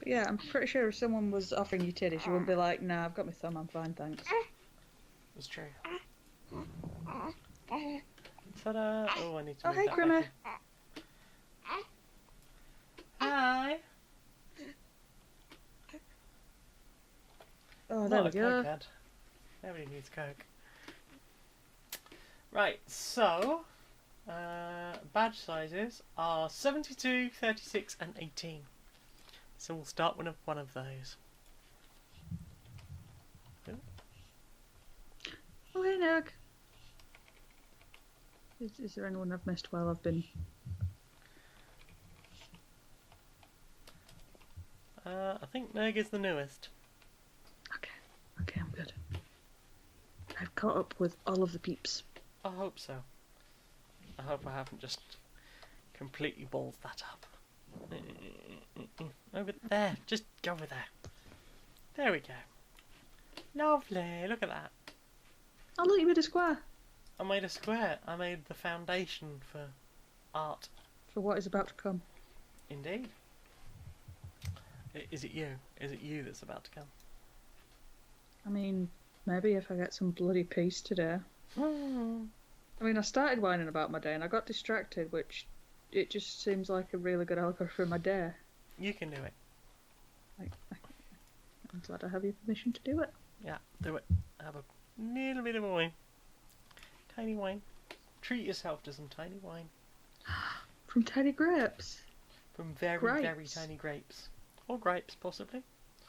Yeah, I'm pretty sure if someone was offering you titties, you wouldn't be like, nah, I've got my thumb, I'm fine, thanks. It's true. Ta-da! Oh, I need to Oh, move hey, that Grimmer. back in. Hi! Oh, there we go. Coke ad. Nobody needs Coke. Right, so badge sizes are 72, 36 and 18. So we'll start with one of those. Oh, hey, Nog. Is there anyone I've missed while I've been... I think Nerg is the newest. Okay, I'm good. I've caught up with all of the peeps. I hope so. I hope I haven't just completely balled that up. Over there. Just go over there. There we go. Lovely. Look at that. Oh, look, you made a square. I made a square. I made the foundation for art. For what is about to come. Indeed. Is it you? Is it you that's about to come? I mean, maybe if I get some bloody peace today. I mean, I started whining about my day and I got distracted, which it just seems like a really good allegory for my day. You can do it. I'm glad I have your permission to do it. Yeah, do it. Have a little bit of wine. Tiny wine. Treat yourself to some tiny wine. From tiny grapes? From very, very tiny grapes. Or grapes, possibly.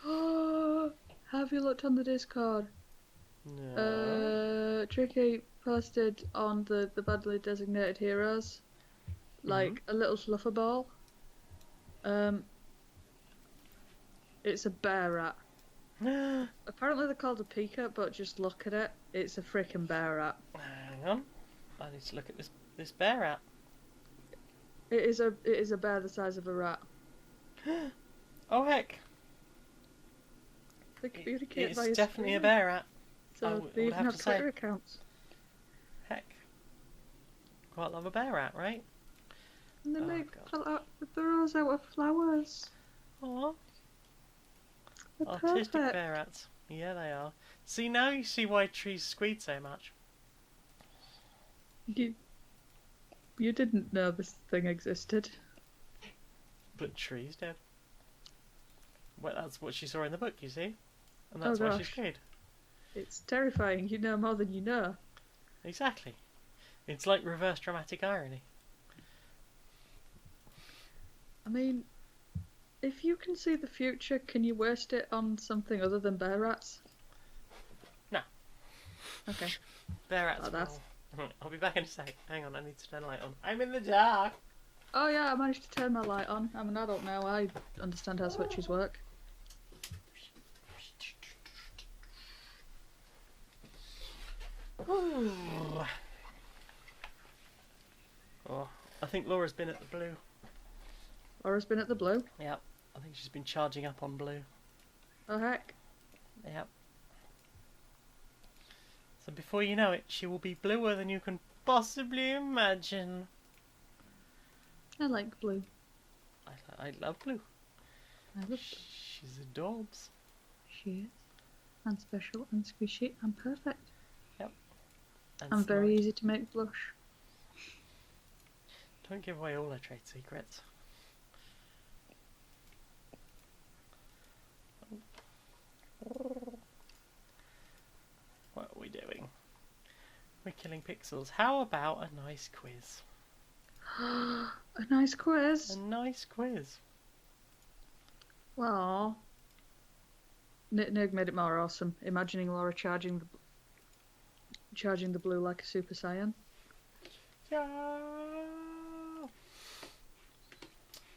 Oh, have you looked on the Discord? No. Tricky posted on the badly designated heroes, like a little fluffer ball. It's a bear rat. Apparently they're called a pika, but just look at it. It's a freaking bear rat. Hang on. I need to look at this bear rat. It is a bear the size of a rat. Oh heck. They communicate It's via definitely screen. a bear rat. So they even have Twitter accounts. Heck. Quite love a bear rat, right? And they make burrows out of flowers. Aww. They're Artistic perfect. bear rats. Yeah, they are. See, now you see why trees squeak so much. You didn't know this thing existed. But trees did. Well, that's what she saw in the book, you see? And that's why she's scared. It's terrifying. You know more than you know. Exactly. It's like reverse dramatic irony. I mean, if you can see the future, can you waste it on something other than bear rats? No. Okay. Bear rats. Oh, I'll be back in a sec. Hang on, I need to turn the light on. I'm in the dark. Oh yeah, I managed to turn my light on. I'm an adult now. I understand how switches work. Oh, I think Laura's been at the blue. Laura's been at the blue? Yep. I think she's been charging up on blue. Oh heck. Yep. So before you know it, she will be bluer than you can possibly imagine. I like blue. I love blue. I love blue. She's adorbs. She is. And special and squishy and perfect. Yep. And very easy to make blush. Don't give away all her trade secrets. What are we doing? We're killing pixels. How about a nice quiz? A nice quiz? A nice quiz. Well, Nig made it more awesome. Imagining Laura charging the blue like a Super Saiyan. Yeah.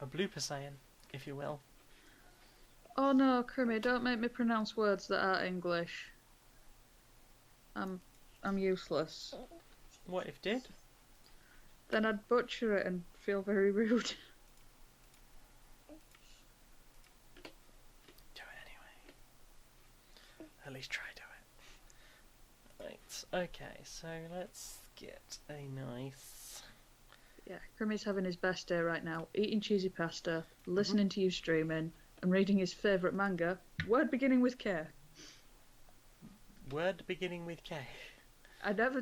A blooper Saiyan, if you will. Oh no, Crimmy, don't make me pronounce words that are English. I'm useless. What if did? Then I'd butcher it and feel very rude. Do it anyway. At least try to it. Right, okay, so let's get a nice... Yeah, Crimmy's having his best day right now. Eating cheesy pasta, listening to you streaming, and reading his favourite manga, word beginning with K. Word beginning with K.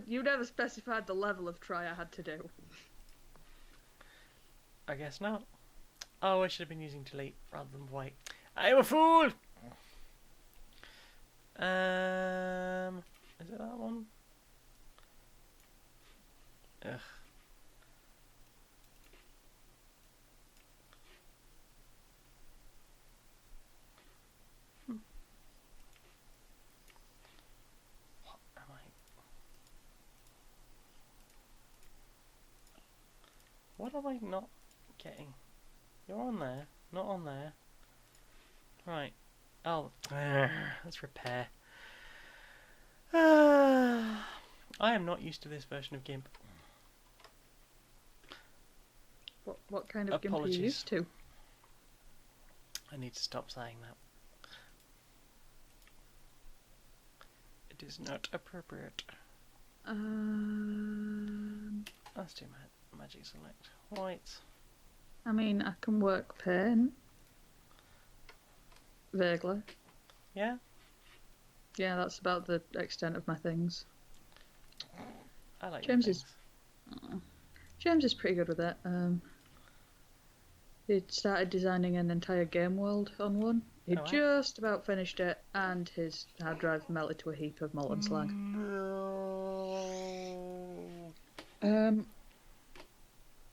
You never specified the level of try I had to do. I guess not. Oh, I should have been using delete rather than wait. I am a fool! Is it that one? Ugh. What am I? What am I not getting? You're on there, not on there. Right. Oh, let's repair. I am not used to this version of GIMP. What kind of GIMP are you used to? I need to stop saying that. It is not appropriate. Let's do magic select. White. I mean, I can work paint. Vaguely. Yeah? Yeah, that's about the extent of my things. I like James things. James is pretty good with it. He started designing an entire game world on one. He'd just about finished it, and his hard drive melted to a heap of molten slag. No.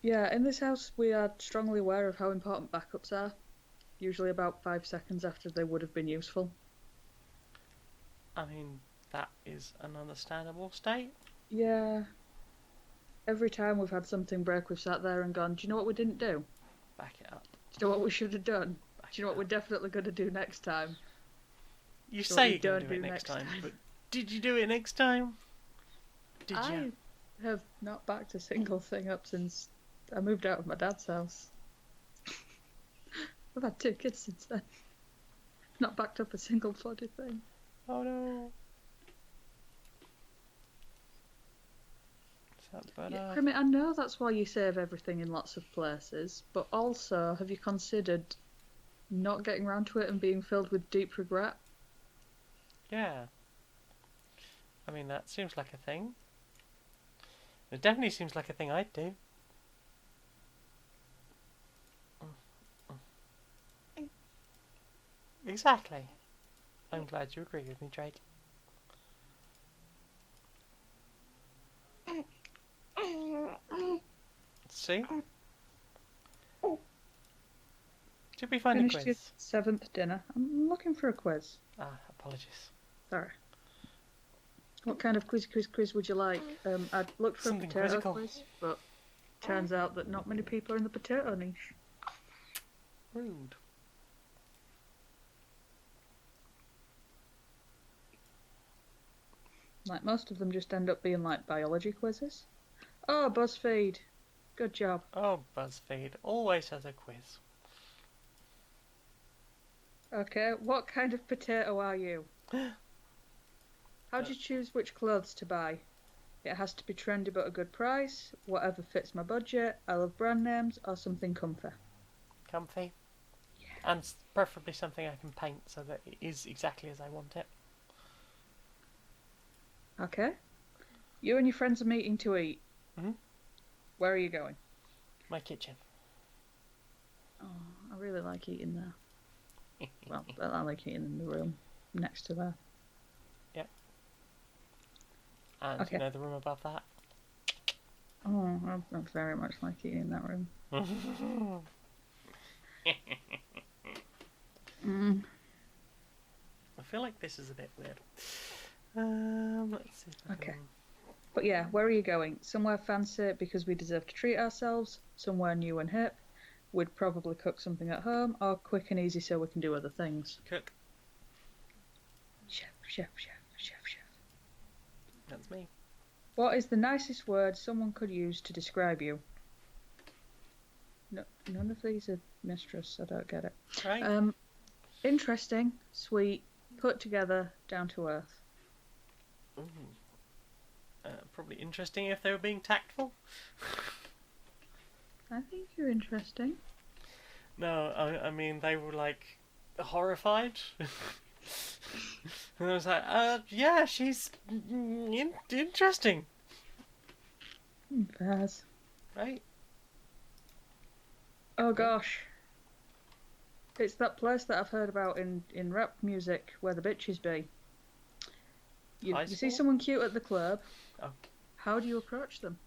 Yeah, in this house we are strongly aware of how important backups are. Usually about 5 seconds after they would have been useful. I mean, that is an understandable state. Yeah. Every time we've had something break, we've sat there and gone, do you know what we didn't do? Back it up. Do you know what we should have done? Do you know what we're definitely going to do next time? You say you're going to do it next time, but did you do it next time? Did you? I have not backed a single thing up since I moved out of my dad's house. I've had 2 kids since then. Not backed up a single bloody thing. Oh no. Is that better? Yeah, I mean, I know that's why you save everything in lots of places, but also, have you considered not getting round to it and being filled with deep regret? Yeah. I mean, that seems like a thing. It definitely seems like a thing I'd do. Exactly. I'm glad you agree with me, Drake. See? Did we find a Finished quiz? your 7th dinner. I'm looking for a quiz. Ah, apologies. Sorry. What kind of quiz would you like? I'd look for Something a potato quizzical. quiz, but turns out that not many people are in the potato niche. Rude. Like, most of them just end up being like biology quizzes. Oh, BuzzFeed. Good job. Oh, BuzzFeed always has a quiz. Okay, what kind of potato are you? How do you choose which clothes to buy? It has to be trendy but a good price, whatever fits my budget, I love brand names, or something comfy. Comfy. Yeah. And preferably something I can paint so that it is exactly as I want it. Okay. You and your friends are meeting to eat. Mm-hmm. Where are you going? My kitchen. Oh, I really like eating there. Well, I like eating in the room next to there. Yep. And Okay. you know the room above that? Oh, I very much like eating in that room. I feel like this is a bit weird. Let's see if I Okay. can... But yeah, where are you going? Somewhere fancy because we deserve to treat ourselves, somewhere new and hip. We'd probably cook something at home, or quick and easy so we can do other things. Cook. Chef. That's me. What is the nicest word someone could use to describe you? No, none of these are mistress, I don't get it. Right. Interesting, sweet, put together, down to earth. Ooh. Probably interesting if they were being tactful. I think you're interesting. No, I mean they were like horrified. And I was like, yeah, she's interesting, Fairs. right? Oh gosh. It's that place that I've heard about in rap music where the bitches be. You see someone cute at the club. Oh. How do you approach them?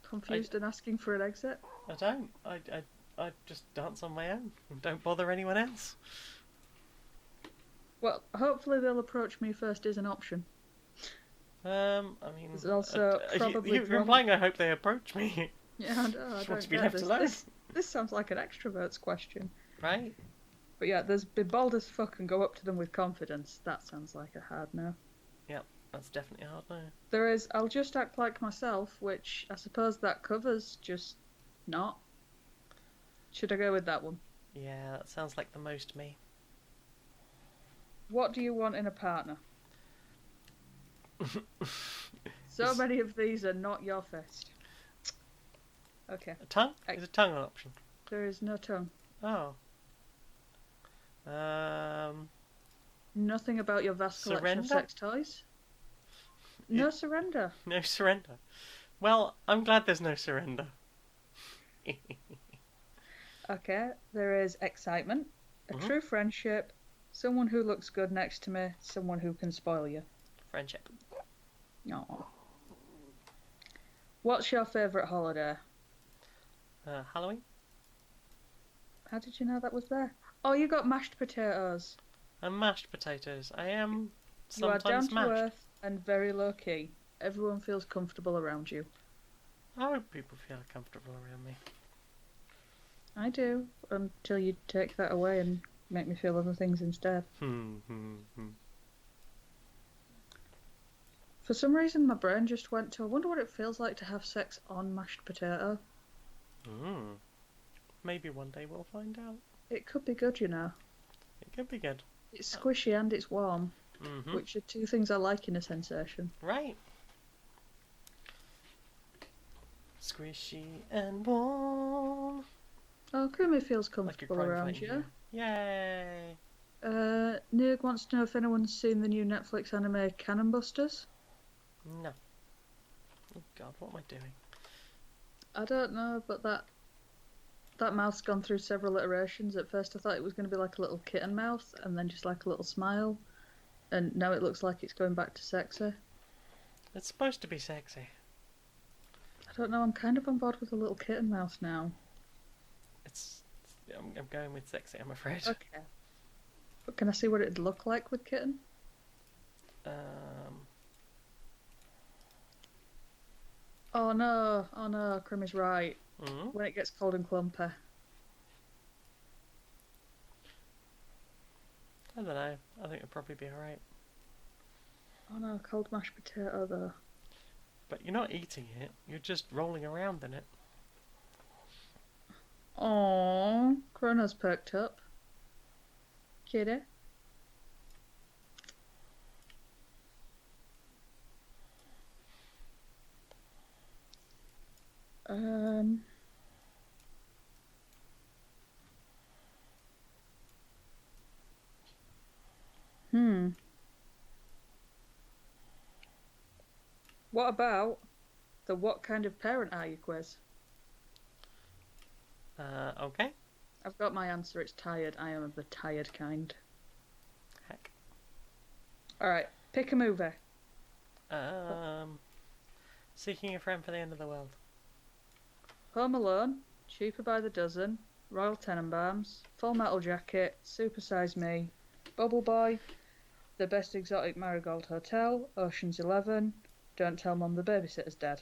Confused and asking for an exit? I don't. I just dance on my own and don't bother anyone else. Well, hopefully they'll approach me first is an option. I mean, There's also probably you're implying I hope they approach me. Yeah, I don't Want to be left alone. This sounds like an extrovert's question. Right? But yeah, there's be bold as fuck and go up to them with confidence. That sounds like a hard no. Yep, that's definitely a hard no. There is, I'll just act like myself, which I suppose that covers just not. Should I go with that one? Yeah, that sounds like the most me. What do you want in a partner? So many of these are not your fist. Okay. A tongue? Is a tongue an option? There is no tongue. Oh. Nothing about your vast collection of sex toys. No surrender. No surrender. Well, I'm glad there's no surrender. Okay, there is excitement, a true friendship, someone who looks good next to me, someone who can spoil you. Friendship. Aww. What's your favourite holiday? Halloween? How did you know that was there? Oh, you got mashed potatoes. And mashed potatoes. I am You are sometimes down to mashed. earth and very low key. Everyone feels comfortable around you. I hope people feel comfortable around me. I do, until you take that away and make me feel other things instead. For some reason, my brain just went to, I wonder what it feels like to have sex on mashed potato. Maybe one day we'll find out. It could be good, you know. It could be good. It's squishy and it's warm, which are two things I like in a sensation. Right. Squishy and warm. Oh, Kumi feels Like a comfortable crime around fighting you. Yay. Nurg wants to know if anyone's seen the new Netflix anime Cannon Busters. No. Oh God, what am I doing? I don't know, but that mouth's gone through several iterations. At first I thought it was going to be like a little kitten mouth, and then just like a little smile. And now it looks like it's going back to sexy. It's supposed to be sexy. I don't know, I'm kind of on board with a little kitten mouth now. I'm going with sexy, I'm afraid. Okay. But can I see what it'd look like with kitten? Oh no, Krim is right. When it gets cold and clumpy. I don't know. I think it'll probably be alright. Oh no, cold mashed potato though. But you're not eating it, you're just rolling around in it. Aww, Chrono's perked up. Kitty. What about the what kind of parent are you quiz? Okay. I've got my answer, it's tired. I am of the tired kind. Heck. Alright, pick a movie. Seeking a Friend for the End of the World. Home Alone, Cheaper by the Dozen, Royal Tenenbaums, Full Metal Jacket, Super Size Me, Bubble Boy, The Best Exotic Marigold Hotel, Ocean's 11, Don't Tell Mum the Babysitter's Dead.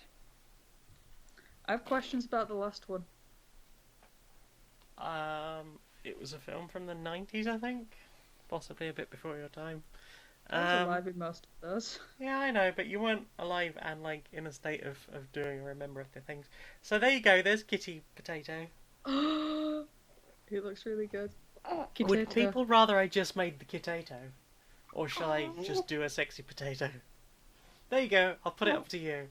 I have questions about the last one. It was a film from the 90s, I think. Possibly a bit before your time. I was alive in most of those. Yeah, I know, but you weren't alive and like in a state of doing or remember of the things. So there you go, there's Kitty Potato. He looks really good. Would people rather I just made the potato? Or shall I just do a sexy potato? There you go, I'll put it up to you.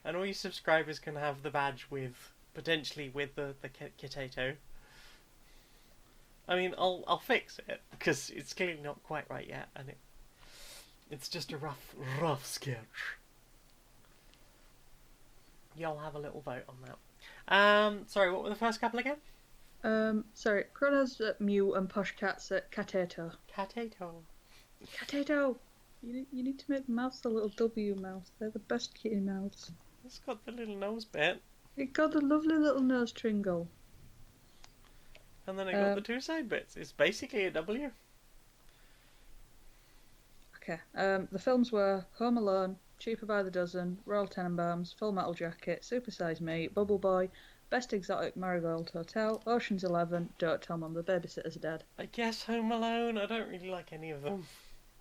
And all your subscribers can have the badge with, potentially with the potato. I mean, I'll fix it because it's clearly not quite right yet, and it's just a rough sketch. You'll have a little vote on that. Sorry, what were the first couple again? Sorry, Chrono's at Mew and Posh Cat's at Catato. Catato. Catato! You need to make the mouths a little W mouth. They're the best kitty mouths. It's got the little nose bit. It got the lovely little nose tringle. And then it got the two side bits. It's basically a W. Okay. The films were Home Alone, Cheaper by the Dozen, Royal Tenenbaums, Full Metal Jacket, Super Size Me, Bubble Boy, Best Exotic Marigold Hotel, Ocean's 11, Don't Tell Mum the Babysitter's Dead. I guess Home Alone. I don't really like any of them.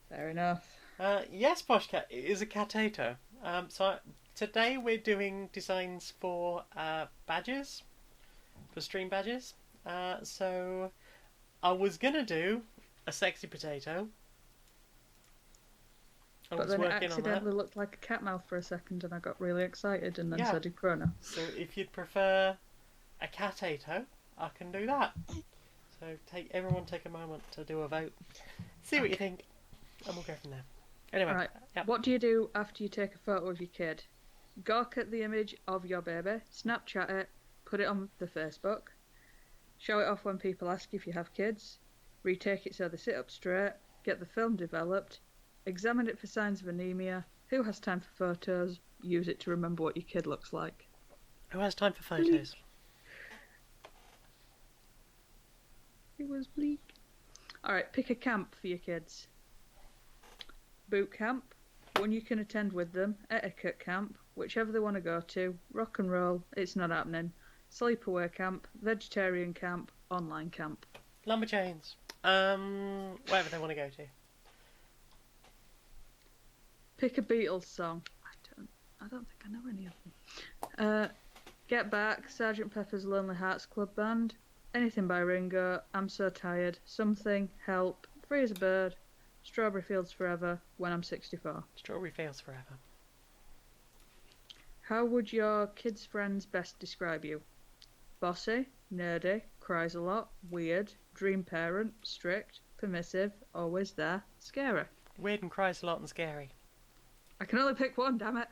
Fair enough. Yes, Posh Cat, it is a catato. Today we're doing designs for badges, for stream badges. So I was gonna do a sexy potato. But then it accidentally looked like a cat mouth for a second, and I got really excited, and then so did Chrono. So if you'd prefer a catato, I can do that. So everyone take a moment to do a vote. See what you think, and we'll go from there. Anyway, right. What do you do after you take a photo of your kid? Gawk at the image of your baby, Snapchat it, put it on the Facebook, show it off when people ask if you have kids, retake it so they sit up straight, get the film developed, examine it for signs of anemia, who has time for photos, use it to remember what your kid looks like. Who has time for photos? It was bleak. Alright, pick a camp for your kids. Boot camp, one you can attend with them, etiquette camp, whichever they want to go to, rock and roll, it's not happening, sleepaway camp, vegetarian camp, online camp. Lumberjanes, wherever they want to go to. Pick a Beatles song. I don't think I know any of them. Get Back, Sgt. Pepper's Lonely Hearts Club Band, anything by Ringo, I'm So Tired, Something, Help, Free as a Bird, Strawberry Fields Forever, When I'm 64. Strawberry Fields Forever. How would your kids' friends best describe you? Bossy, nerdy, cries a lot, weird, dream parent, strict, permissive, always there, scary. Weird and cries a lot and scary. I can only pick one, damn it.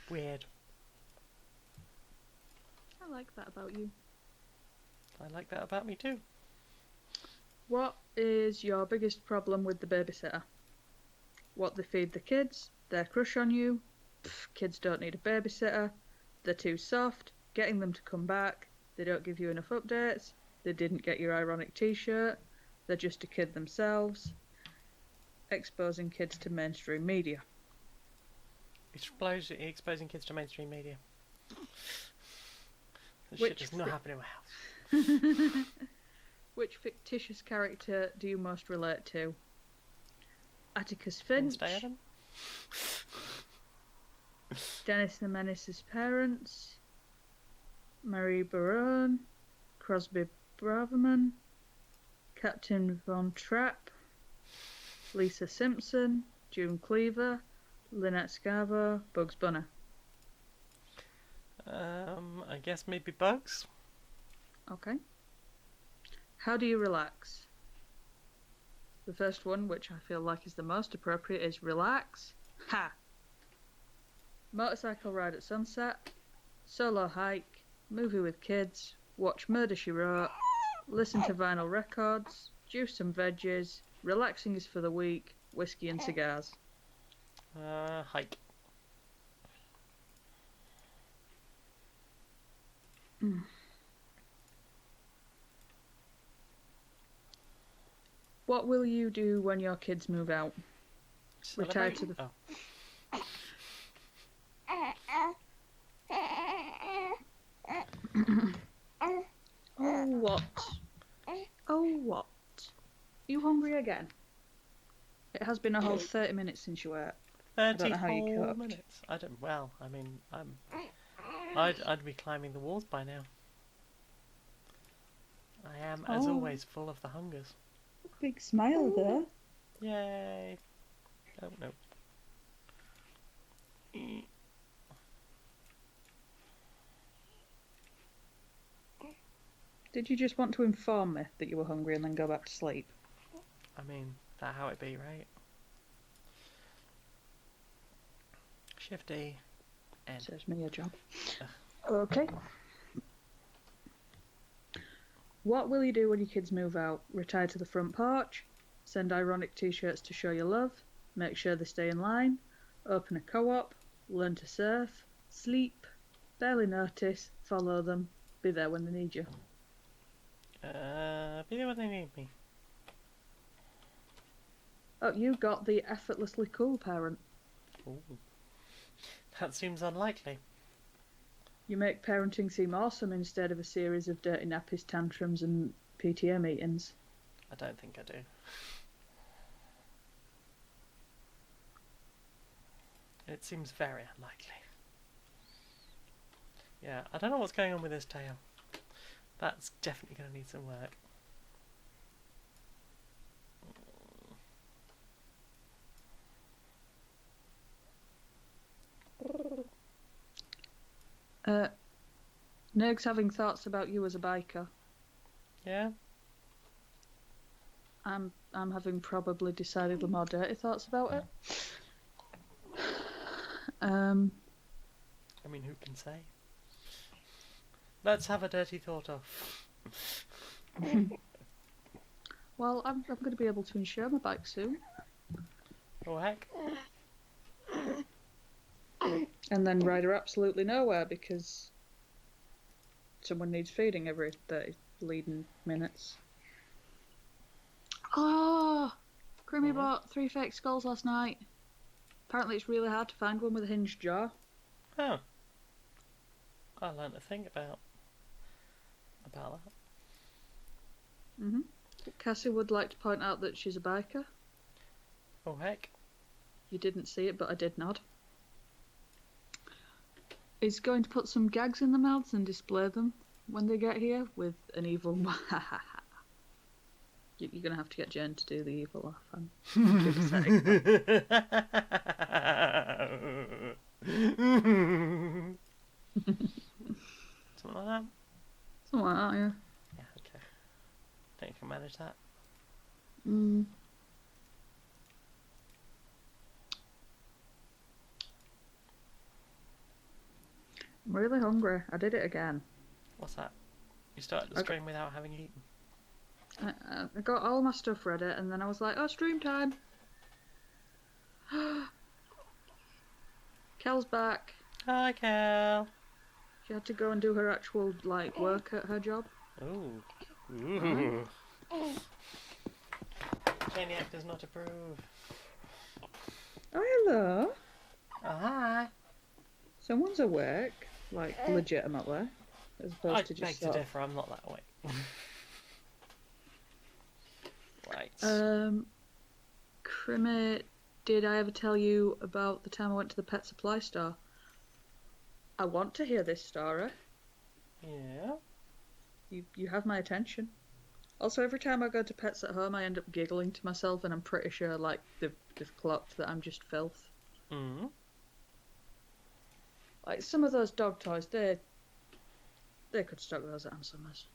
Weird. I like that about you. I like that about me too. What is your biggest problem with the babysitter? What they feed the kids, their crush on you, kids don't need a babysitter, they're too soft, getting them to come back, they don't give you enough updates, they didn't get your ironic t-shirt, they're just a kid themselves, exposing kids to mainstream media. Exposing kids to mainstream media. That Which shit does not happen in my house. Which fictitious character do you most relate to? Atticus Finch, Dennis the Menace's parents, Mary Barone, Crosby Braverman, Captain Von Trapp, Lisa Simpson, June Cleaver, Lynette Scarvo, Bugs Bunny. I guess maybe Bugs. Okay. How do you relax? The first one, which I feel like is the most appropriate, is relax. Ha! Motorcycle ride at sunset, solo hike, movie with kids, watch Murder, She Wrote, listen to vinyl records, juice some veggies, relaxing is for the weak, whiskey and cigars. Hike. What will you do when your kids move out? Retire to the... Oh, what? Oh, what? You hungry again? It has been a whole 30 minutes since you ate. 34 minutes. I don't. Well, I mean, I'd be climbing the walls by now. I am, as always, full of the hungers. Big smile there. Yay! Oh no. Did you just want to inform me that you were hungry and then go back to sleep? I mean, that how it be, right? Shifty. N. Saves me a job. Okay. What will you do when your kids move out? Retire to the front porch? Send ironic t-shirts to show your love? Make sure they stay in line? Open a co-op? Learn to surf? Sleep? Barely notice? Follow them? Be there when they need you? Be there when they need me. Oh, you got the effortlessly cool parent. Ooh. That seems unlikely. You make parenting seem awesome instead of a series of dirty nappies, tantrums and PTA meetings. I don't think I do. It seems very unlikely. Yeah, I don't know what's going on with this tail. That's definitely going to need some work. Nerg's having thoughts about you as a biker. Yeah? I'm having probably decidedly more dirty thoughts about it. I mean, who can say? Let's have a dirty thought off. Well, I'm going to be able to insure my bike soon. Oh, heck. And then ride her absolutely nowhere because someone needs feeding every 30 bleeding minutes. Oh! Creamy bought 3 fake skulls last night. Apparently it's really hard to find one with a hinged jaw. Oh. I learned a thing about that. Cassie would like to point out that she's a biker. Oh, heck. You didn't see it, but I did nod. He's going to put some gags in their mouths and display them when they get here with an evil... You're going to have to get Jen to do the evil laugh. I'm too pathetic. Something like that? Something like that, yeah. Yeah, okay. Think you can manage that? I'm really hungry. I did it again. What's that? You started the stream without having eaten? I got all my stuff ready and then I was like, oh, stream time. Kel's back. Hi, Kel. She had to go and do her actual, work at her job. Ooh. Ooh. Janiac does not approve. Oh, hello. Oh, hi. Someone's awake, legitimately, as opposed to I just beg to sort of... differ, I'm not that awake. Right. Crimmy, did I ever tell you about the time I went to the pet supply store? I want to hear this story. Yeah. You have my attention. Also, every time I go to Pets at Home, I end up giggling to myself, and I'm pretty sure, they've clocked that I'm just filth. Mm. Like, some of those dog toys, they could stock those at SMRs.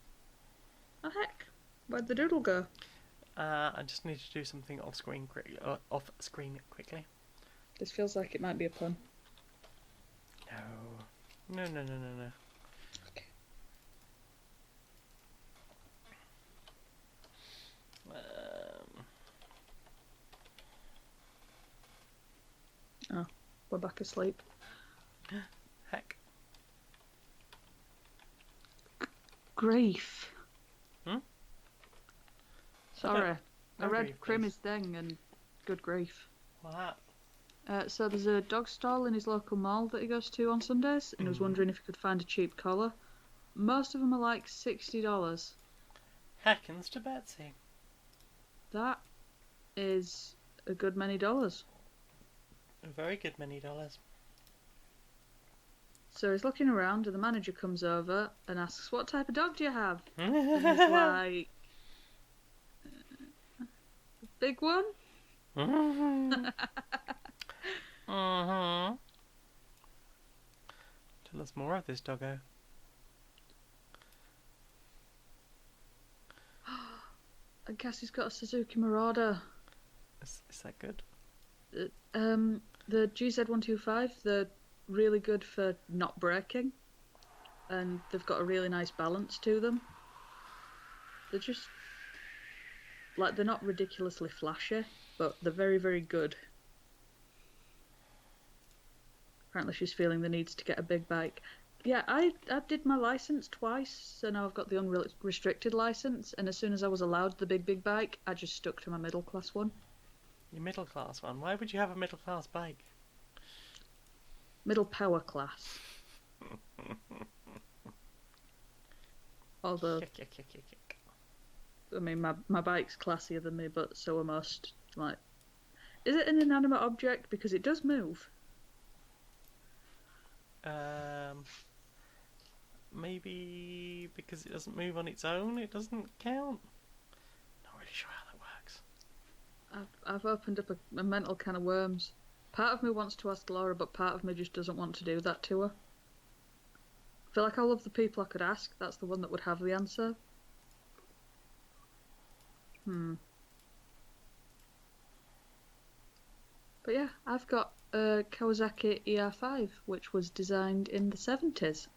Oh, heck. Where'd the Doodle go? I just need to do something off screen quickly. This feels like it might be a pun. No. No. Okay. Oh, we're back asleep. Heck. Grief. Sorry. I read grief, Crimmy's thing and good grief. What? So there's a dog stall in his local mall that he goes to on Sundays, and he was wondering if he could find a cheap collar. Most of them are like $60. Heckins to Betsy. That is a good many dollars. A very good many dollars. So he's looking around, and the manager comes over and asks, "What type of dog do you have?" And he's like, "Big one?" Tell us more of this doggo. I guess he's got a Suzuki Marauder. Is that good? The GZ125, they're really good for not braking, and they've got a really nice balance to them. They're just like they're not ridiculously flashy, but they're very, very good. Apparently, she's feeling the needs to get a big bike. Yeah, I did my license twice, so now I've got the unrestricted license. And as soon as I was allowed the big bike, I just stuck to my middle class one. Your middle class one? Why would you have a middle class bike? Middle power class. Although, I mean, my bike's classier than me, but so are most. Like, is it an inanimate object? Because it does move. Maybe because it doesn't move on its own, it doesn't count. Not really sure how that works. I've opened up a mental can of worms. Part of me wants to ask Laura, but part of me just doesn't want to do that to her. I feel like all of the people I could ask, that's the one that would have the answer. But yeah, I've got a Kawasaki ER5, which was designed in the 70s.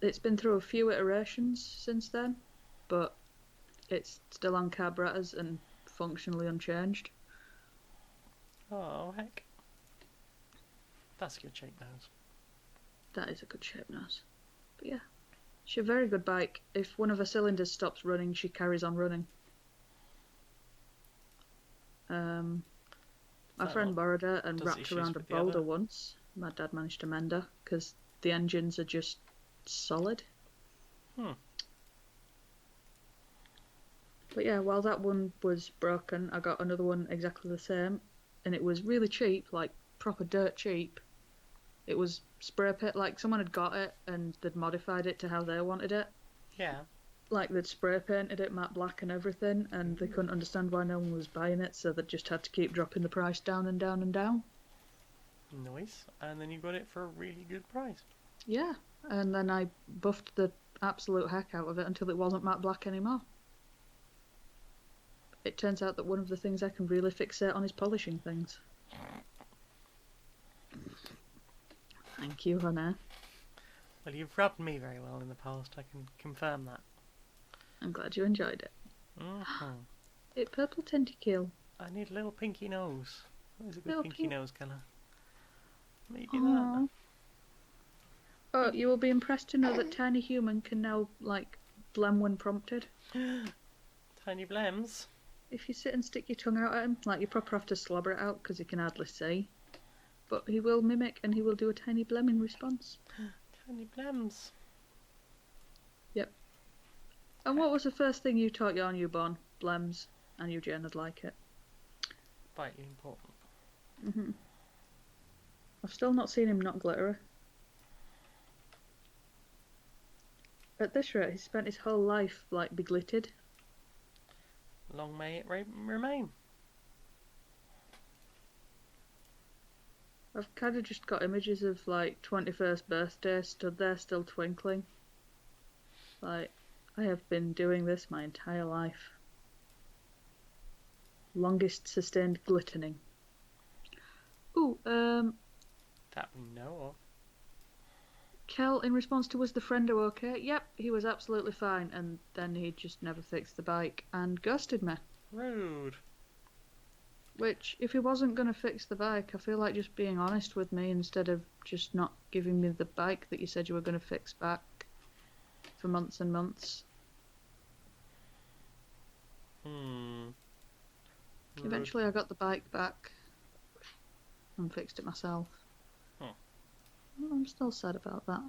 It's been through a few iterations since then, but it's still on carburetors and functionally unchanged. Oh, heck. That's a good shape nose. That is a good shape nose. But yeah, she's a very good bike. If one of her cylinders stops running, she carries on running. My friend borrowed her and wrapped around a boulder once. My dad managed to mend her because the engines are just solid. But yeah, while that one was broken, I got another one exactly the same, and it was really cheap, like proper dirt cheap. It was spray paint, like someone had got it and they'd modified it to how they wanted it. Yeah. Like they'd spray painted it matte black and everything, and they couldn't understand why no one was buying it, so they just had to keep dropping the price down and down and down. Nice. And then you got it for a really good price. Yeah, and then I buffed the absolute heck out of it until it wasn't matte black anymore. It turns out that one of the things I can really fixate on is polishing things. Thank you, honey. Well, you've rubbed me very well in the past, I can confirm that. I'm glad you enjoyed it. Mm-hmm. It purple tentacle. I need a little pinky nose. What is a good Little pinky nose colour? Maybe Aww. that. Oh, you will be impressed to know that Tiny Human can now, like, blem when prompted. Tiny blems? If you sit and stick your tongue out at him, like, you proper have to slobber it out because he can hardly see. But he will mimic and he will do a tiny blem in response. Tiny blems. Yep. And what was the first thing you taught your newborn? Blems. I knew Jane would like it. Vitally important. Mhm. I've still not seen him not glittery. At this rate, he's spent his whole life, like, beglittered. Long may it remain. I've kind of just got images of, like, 21st birthday stood there still twinkling. Like, I have been doing this my entire life. Longest sustained glittering. Ooh, That we know of. Kel, in response to was the friendo okay? Yep, he was absolutely fine, and then he just never fixed the bike and ghosted me. Rude. Which, if he wasn't going to fix the bike, I feel like just being honest with me instead of just not giving me the bike that you said you were going to fix back for months and months. Eventually I got the bike back and fixed it myself. I'm still sad about that.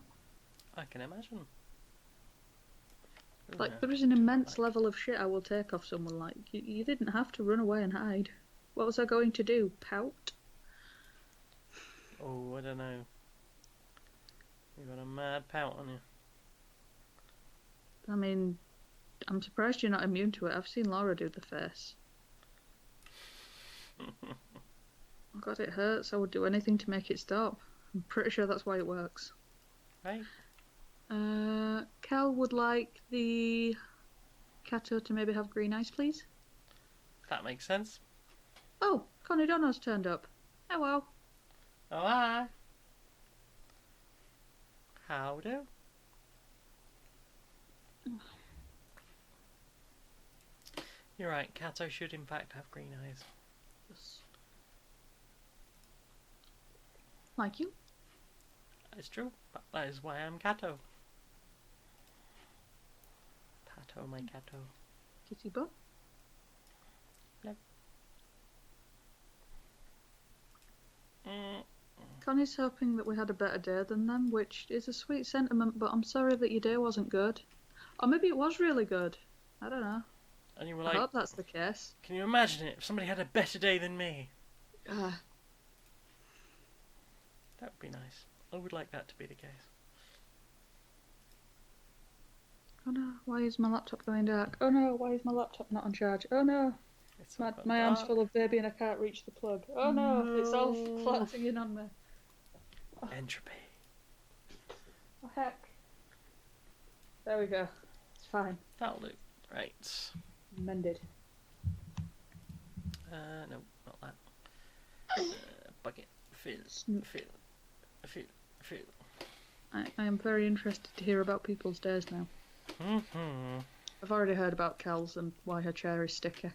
I can imagine. Like, there is an immense level of shit I will take off someone. Like, you didn't have to run away and hide. What was I going to do? Pout? Oh, I don't know. You've got a mad pout on you. I mean, I'm surprised you're not immune to it. I've seen Laura do the face. Oh God, it hurts. I would do anything to make it stop. I'm pretty sure that's why it works. Right. Cal would like the Cato to maybe have green eyes, please. That makes sense. Oh, Connie Donno's turned up. Hello. Oh, hi. How do? You're right, Cato should in fact have green eyes. Yes. Like you. It's true, but that is why I'm Cato. Pato, my Cato. Kitty butt. Yep. Connie's hoping that we had a better day than them, which is a sweet sentiment, but I'm sorry that your day wasn't good. Or maybe it was really good. I don't know. And you were I like, hope that's the case. can you imagine it if somebody had a better day than me? Uh, That would be nice. I would like that to be the case. oh no, why is my laptop going dark? Oh no, why is my laptop not on charge? Oh no, It's all my gone arm's dark. full of baby and I can't reach the plug. Oh no, it's all No. collapsing in on me. Entropy. Oh heck. There we go. It's fine. That'll do. Right. Mended. No, not that. Bucket. Fill. Fill. I am very interested to hear about people's days now. Mm-hmm. I've already heard about Kel's and why her chair is sticky.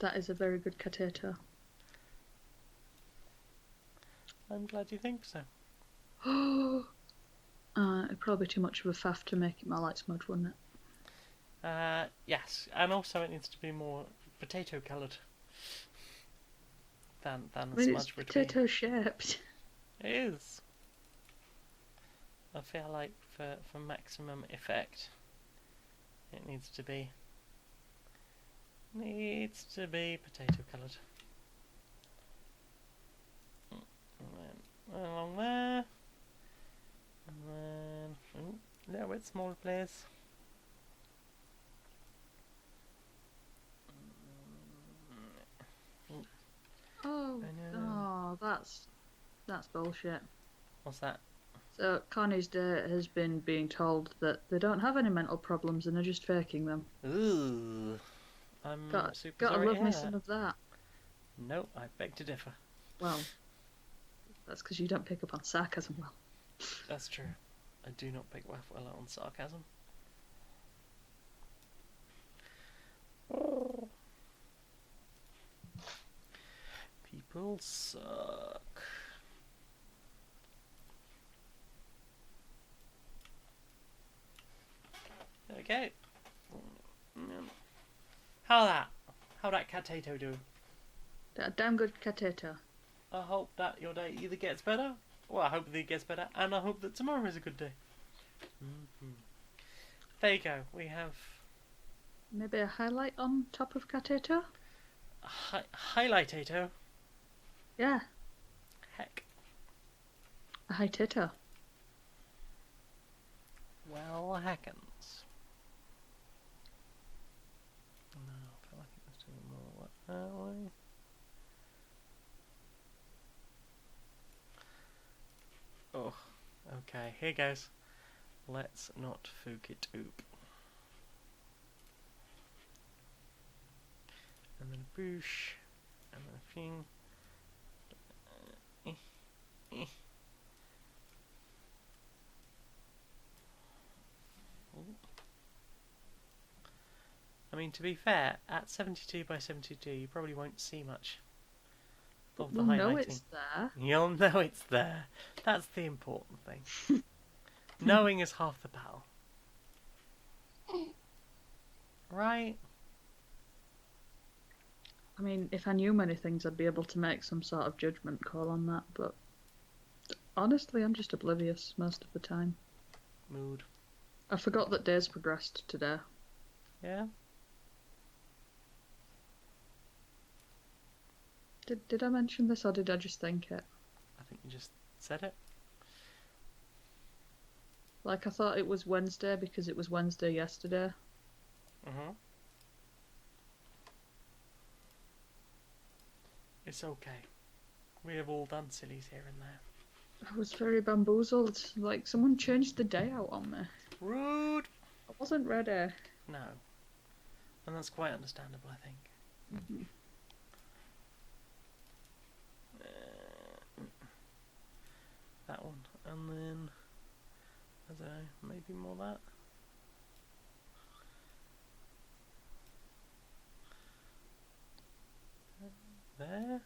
That is a very good potato. I'm glad you think so. It'd probably be too much of a faff to make it my light smudge, wouldn't it? Yes, and also it needs to be more potato coloured than I the mean, it's smudge would potato shaped. be. It is. I feel like for maximum effect, it needs to be potato coloured. And then along there, and then a little bit smaller, please. Oh, that's bullshit. What's that? So Connie's day has been being told that they don't have any mental problems and they're just faking them. Ooh, I'm super Gotta sorry to love hear me that. some of that. No, I beg to differ. Well, that's because you don't pick up on sarcasm well. That's true. I do not pick well on sarcasm. People suck. Okay. How that potato do? A damn good potato. I hope that your day either gets better, or I hope that it gets better, and I hope that tomorrow is a good day. Mm-hmm. There you go. We have Maybe a highlight on top of potato? highlightato. Yeah, Heck. a high tato. Well, heckens. No, I feel like it was doing more work that way. Oh, okay, here goes. Let's not fook it oop. And then a boosh, and then a thing. I mean, to be fair, at 72 by 72, you probably won't see much of the We'll highlighting. know it's there. You'll know it's there. That's the important thing. Knowing is half the battle. Right? I mean, if I knew many things, I'd be able to make some sort of judgment call on that, but honestly, I'm just oblivious most of the time. Mood. I forgot that days progressed today. Yeah? Did I mention this, or did I just think it? I think you just said it. Like, I thought it was Wednesday because it was Wednesday yesterday. Mm-hmm. It's okay. We have all done sillies here and there. I was very bamboozled. Like, someone changed the day out on me. Rude! I wasn't ready. No. And that's quite understandable, I think. Mm-hmm. That one. And then, I don't know, maybe more that. There.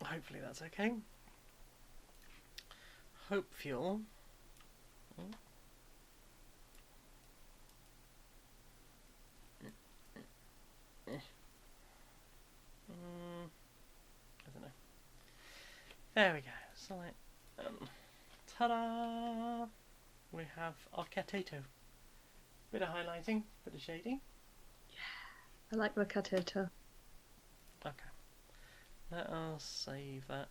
Hopefully that's okay. Hope fuel. I don't know. There we go. So like, ta-da! We have our potato. Bit of highlighting, bit of shading. I like the potato. Okay. Let us save that.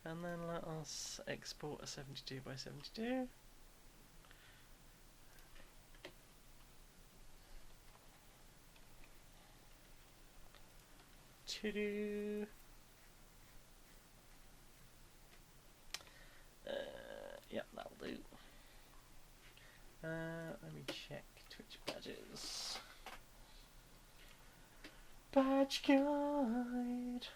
And then let us export a 72 by 72. To-do. Yep, that'll do. Let me check Twitch badges. Badge guide.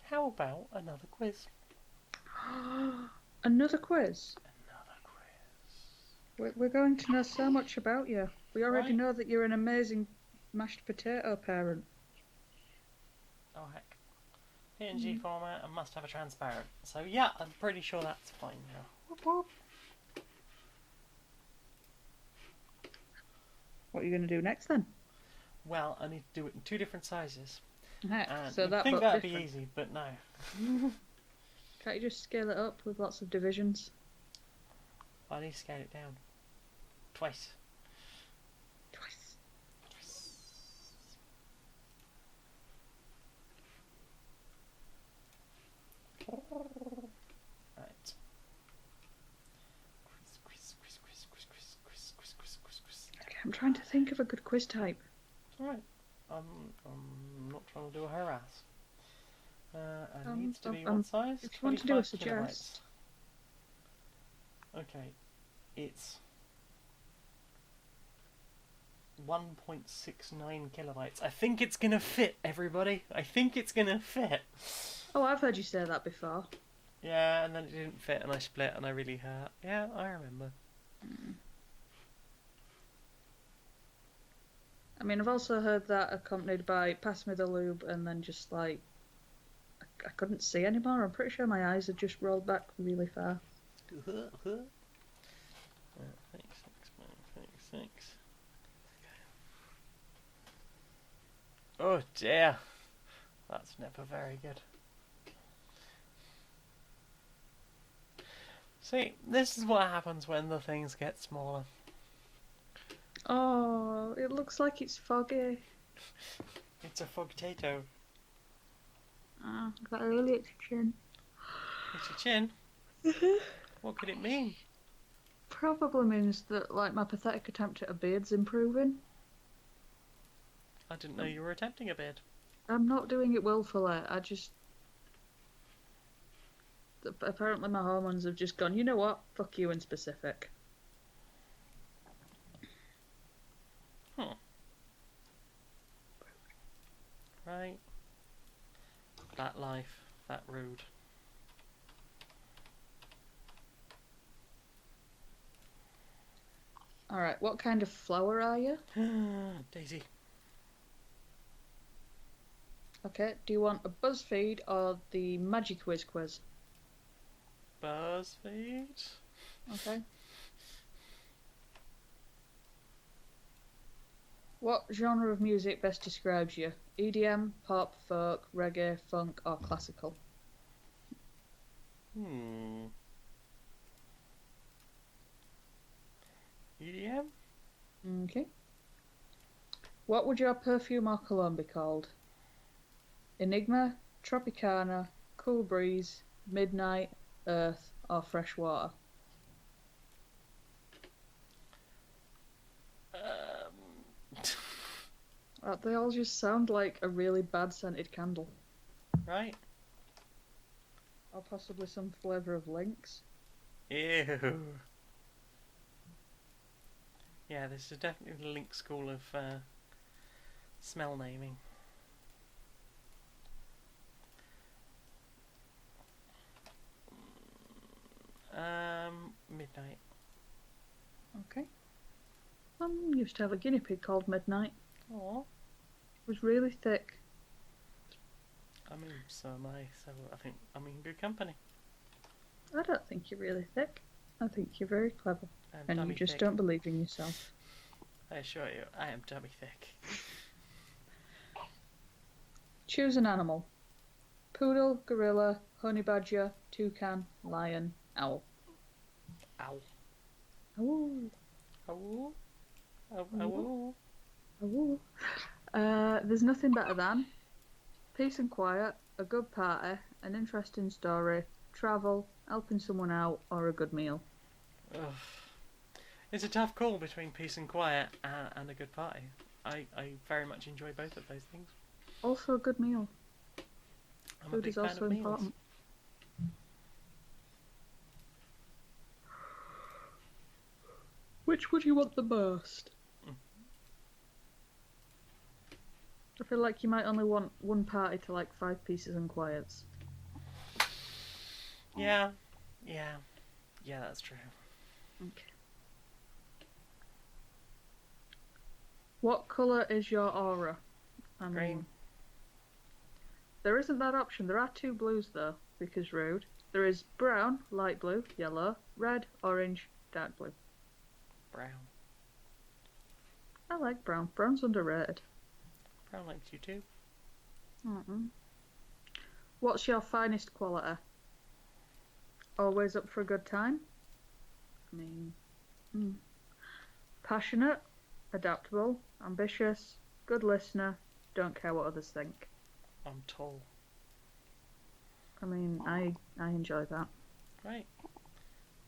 How about another quiz? Another quiz? Another quiz. We're going to know so much about you. We already Right. know that you're an amazing mashed potato parent. Oh heck. PNG format and must have a transparent. So yeah, I'm pretty sure that's fine now. Whoop whoop. What are you going to do next then? Well, I need to do it in 2 different sizes. Heck, And so you'd that think but that'd different. be easy, but no. Can't you just scale it up with lots of divisions? I need to scale it down. Twice. Twice. Right. Okay, I'm trying to think of a good quiz type. Alright. I'm not trying to do a harass. It needs to be what size? If you want to do a 25 suggest. kilobytes. Okay. It's 1.69 kilobytes. I think it's gonna fit, everybody. I think it's gonna fit. Oh, I've heard you say that before. Yeah, and then it didn't fit and I split and I really hurt. Yeah, I remember. I mean, I've also heard that accompanied by pass me the lube and then just like, I couldn't see anymore. I'm pretty sure my eyes had just rolled back really far. Thanks. Oh dear. That's never very good. See, this is what happens when the things get smaller. Oh, it looks like it's foggy. It's a fogtato. Ah, I've got a really itchy chin. It's your chin. What could it mean? Probably means that, like, my pathetic attempt at a beard's improving. I didn't know you were attempting a beard. I'm not doing it willfully. I just... Apparently my hormones have just gone, you know what? Fuck you in specific. Right. That life. That rude. Alright, what kind of flower are you? Daisy. Okay, do you want a BuzzFeed or the Magic quiz? BuzzFeed. Okay. What genre of music best describes you? EDM, pop, folk, reggae, funk, or classical? EDM? Okay. What would your perfume or cologne be called? Enigma, Tropicana, Cool Breeze, Midnight, Earth, or Freshwater? They all just sound like a really bad scented candle. Right. Or possibly some flavour of Lynx. Ew. Yeah, this is definitely the Link school of smell naming. Midnight. Okay. I used to have a guinea pig called Midnight. Aww. It was really thick. I mean, so am I, so I think I'm in good company. I don't think you're really thick. I think you're very clever. And you just thick. don't believe in yourself. I assure you, I am dummy thick. Choose an animal. Poodle, gorilla, honey badger, toucan, lion, owl. Ow. Owl. Ow. Ow. Owl. There's nothing better than peace and quiet, a good party, an interesting story, travel, helping someone out, or a good meal. Ugh. It's a tough call between peace and quiet and a good party. I very much enjoy both of those things. Also a good meal. I'm Food a big is fan also of meals. important. Which would you want the most? I feel like you might only want one party to like 5 pieces and quiets. Yeah, that's true. Okay. What colour is your aura? Green. There isn't that option. There are 2 blues though, because rude. There is brown, light blue, yellow, red, orange, dark blue. Brown. I like brown. Brown's underrated. Brown likes you too. What's your finest quality? Always up for a good time? Passionate, adaptable, ambitious, good listener, don't care what others think. I'm tall. I enjoy that. Right.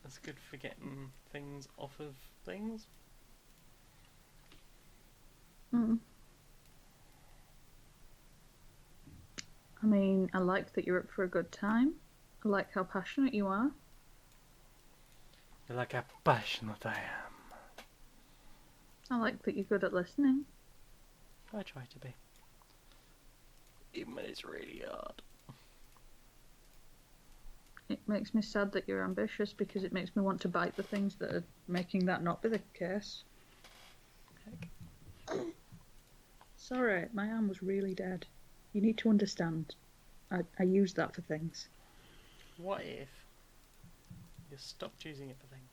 That's good for getting things off of things. I like that you're up for a good time. I like how passionate you are. You like how passionate I am. I like that you're good at listening. I try to be. Even when it's really hard. It makes me sad that you're ambitious because it makes me want to bite the things that are making that not be the case. Heck. Sorry, my arm was really dead. You need to understand. I use that for things. What if you stopped using it for things?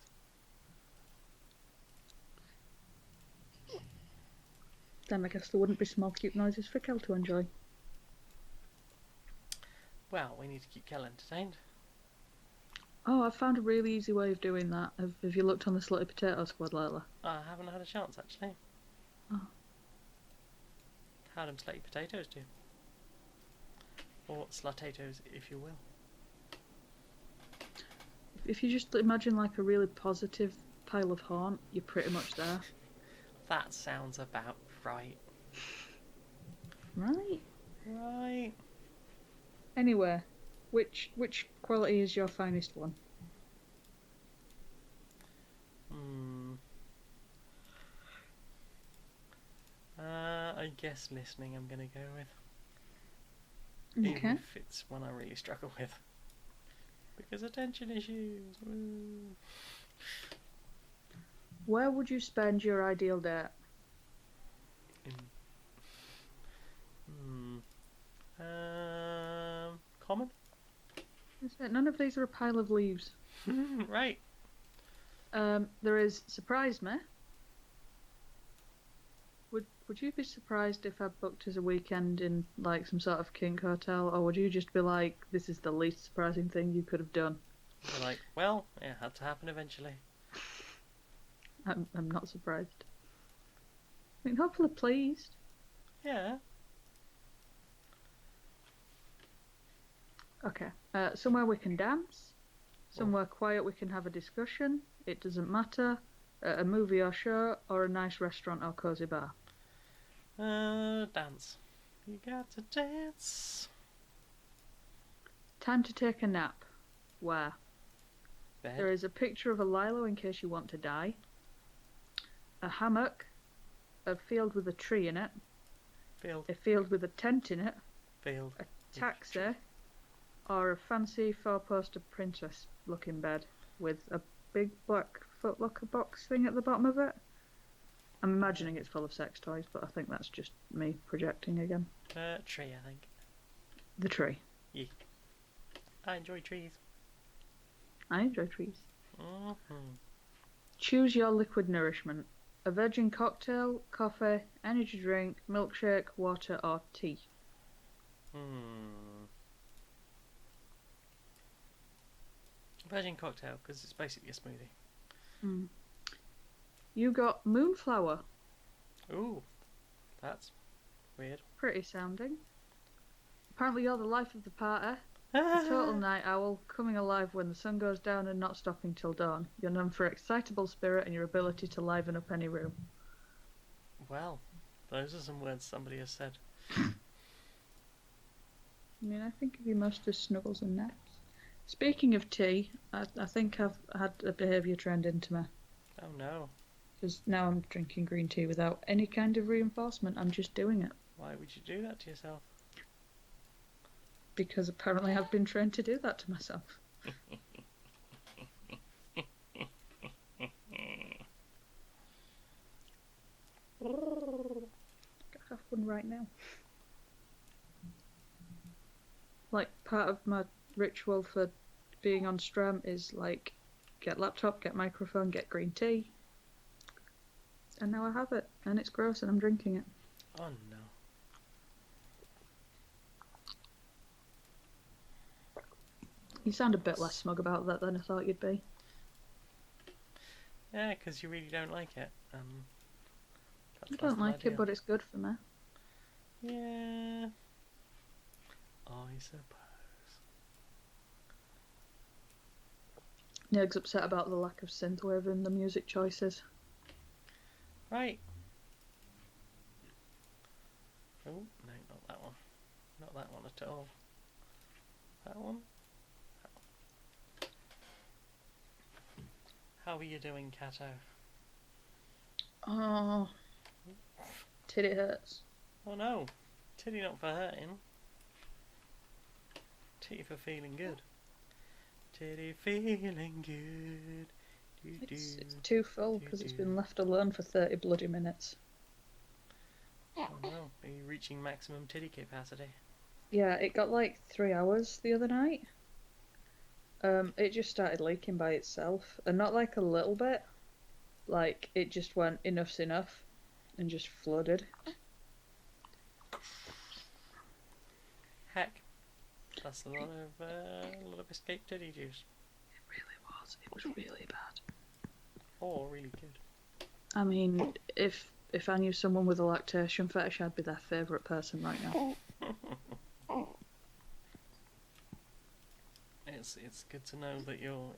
Then I guess there wouldn't be small cute noises for Kel to enjoy. Well, we need to keep Kel entertained. Oh, I've found a really easy way of doing that. Have you looked on the Slutty Potato Squad lately? I haven't had a chance, actually. Oh. How them slutty potatoes do. Or slutatoes, if you will. If you just imagine like a really positive pile of haunt, you're pretty much there. That sounds about right. Right. Right. Anyway, which quality is your finest one? I guess listening I'm going to go with. Okay. Even if it's one I really struggle with. Because attention issues. Woo. Where would you spend your ideal date? Common? None of these are a pile of leaves. Right. There is surprise me. Would you be surprised if I booked us a weekend in like some sort of kink hotel, or would you just be like, this is the least surprising thing you could have done? You're like, well, it had to happen eventually. I'm not surprised. Hopefully pleased. Yeah. Okay. Somewhere we can dance. Somewhere quiet we can have a discussion. It doesn't matter. A movie or show, or a nice restaurant or cozy bar. Dance. You got to dance. Time to take a nap. Where? Bed. There is a picture of a lilo in case you want to die. A hammock. A field with a tree in it. Field. A field with a tent in it. Field. A taxi. Or a fancy four-poster princess-looking bed with a big black footlocker box thing at the bottom of it. I'm imagining it's full of sex toys, but I think that's just me projecting again. Tree, I think. The tree. Yeah. I enjoy trees. I enjoy trees. Mm-hmm. Choose your liquid nourishment. A virgin cocktail, coffee, energy drink, milkshake, water, or tea. Virgin cocktail, because it's basically a smoothie. You got moonflower. Ooh, that's weird. Pretty sounding. Apparently you're the life of the party. A total night owl, coming alive when the sun goes down and not stopping till dawn. You're known for excitable spirit and your ability to liven up any room. Well, those are some words somebody has said. I mean, I think of you most as snuggles and naps. Speaking of tea, I think I've had a behaviour trend into me. Oh no. Because now I'm drinking green tea without any kind of reinforcement. I'm just doing it. Why would you do that to yourself? Because apparently I've been trained to do that to myself. I have one right now. Like, part of my ritual for being on stream is like, get laptop, get microphone, get green tea. And now I have it, and it's gross, and I'm drinking it. Oh no. You sound a bit less smug about that than I thought you'd be. Yeah, because you really don't like it. I don't like it, but it's good for me. Yeah. I suppose. Nerg's upset about the lack of synthwave in the music choices. Right. Oh, no, not that one. Not that one at all. That one? How are you doing, Cato? Oh, titty hurts. Oh no. Titty not for hurting. Titty for feeling good. Titty feeling good. It's too full because it's been left alone for 30 bloody minutes. Oh no, are you reaching maximum titty capacity? Yeah, it got like 3 hours the other night. It just started leaking by itself, and not like a little bit. Like, it just went enough's enough, and just flooded. Heck, that's a lot of escaped titty juice. It really was. It was really bad. Or really good. I mean, if I knew someone with a lactation fetish, I'd be their favourite person right now. It's good to know that you're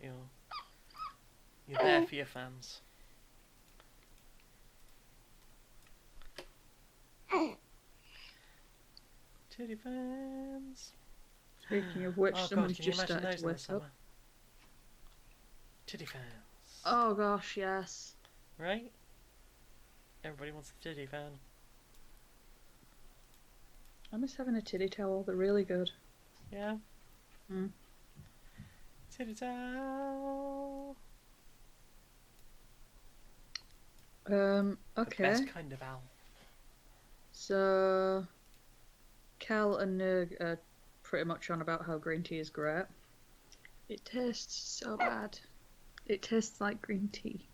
there for your fans. Titty fans. Speaking of which, someone's just started to wake up. Titty fans. Oh gosh, yes. Right? Everybody wants a titty fan. I miss having a titty towel. They're really good. Yeah? Titty towel. Okay. The best kind of owl. So, Cal and Nerg are pretty much on about how green tea is great. It tastes so bad. It tastes like green tea.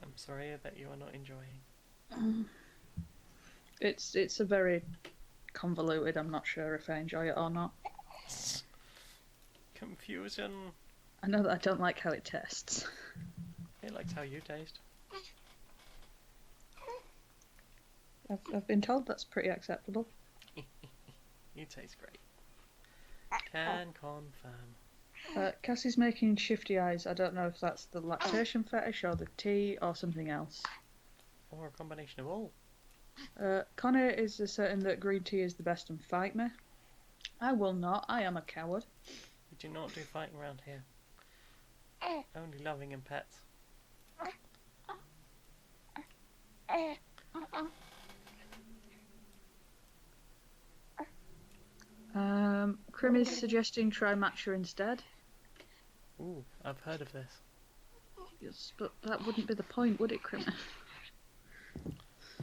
I'm sorry that you are not enjoying. It's a very convoluted. I'm not sure if I enjoy it or not. Confusion. I know that I don't like how it tastes. It likes how you taste. I've been told that's pretty acceptable. You taste great. Can confirm. Cassie's making shifty eyes. I don't know if that's the lactation fetish or the tea or something else. Or a combination of all. Connor is asserting that green tea is the best and fight me. I will not. I am a coward. We do not do fighting around here. Only loving and pets. Krim is suggesting try matcha instead. Ooh, I've heard of this. Yes, but that wouldn't be the point, would it, Krim?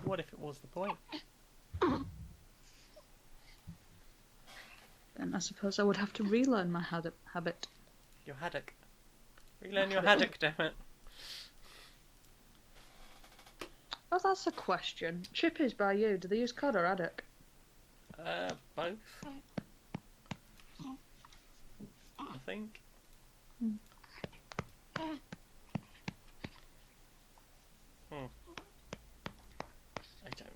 What if it was the point? Then I suppose I would have to relearn my habit. Your haddock. Relearn your haddock, damn it. Oh, that's a question. Chippies by you, do they use cod or haddock? Both. I think. I don't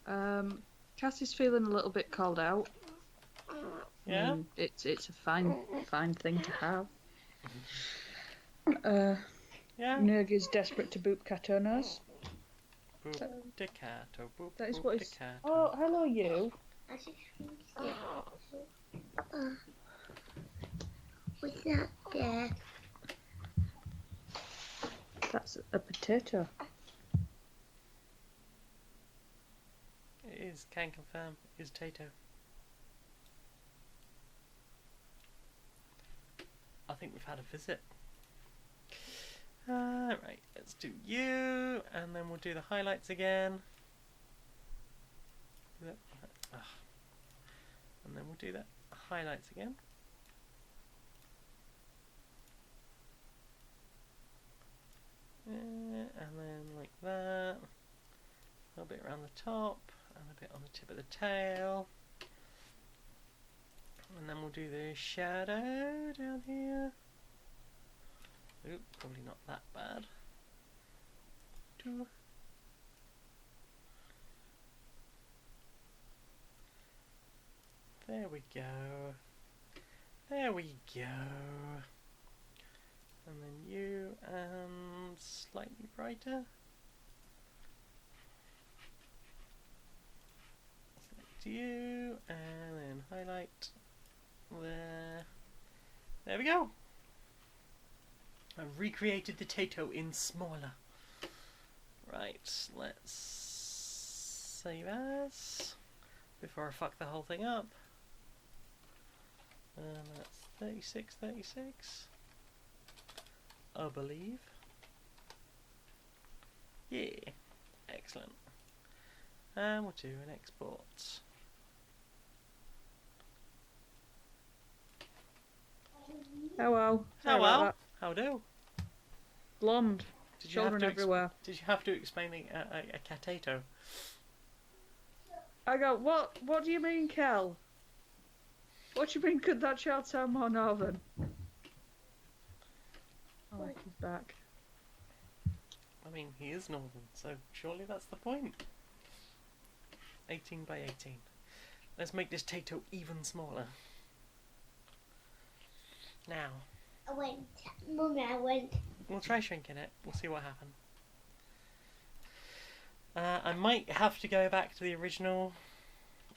know. Cassie's feeling a little bit called out. Yeah? It's a fine thing to have. Yeah? Nerg is desperate to boop cat owners. Boop de cato, boop That is boop what de it's... cato. Oh, hello you. What's that there? That's a potato. It is, can confirm, is Tato. I think we've had a visit. Right, let's do you, and then we'll do the highlights again. And then we'll do the highlights again. And then like that. A little bit around the top, and a bit on the tip of the tail. And then we'll do the shadow down here. Oop, probably not that bad. There we go. There we go. And then you, and slightly brighter. Select you, and then highlight. There. There we go. I've recreated the Tato in smaller. Right, let's save as before I fuck the whole thing up. And that's 36, I believe. Yeah, excellent. And we'll do an export. Hello. Hello. How do? Blonde. Did you Children everywhere. Did you have to explain a catato? I go, what do you mean, Kel? What do you mean, could that child sound more northern? Oh, he's back. I mean, he is northern, so surely that's the point. 18 by 18. Let's make this Tato even smaller. Now. Mummy, I went. We'll try shrinking it. We'll see what happens. I might have to go back to the original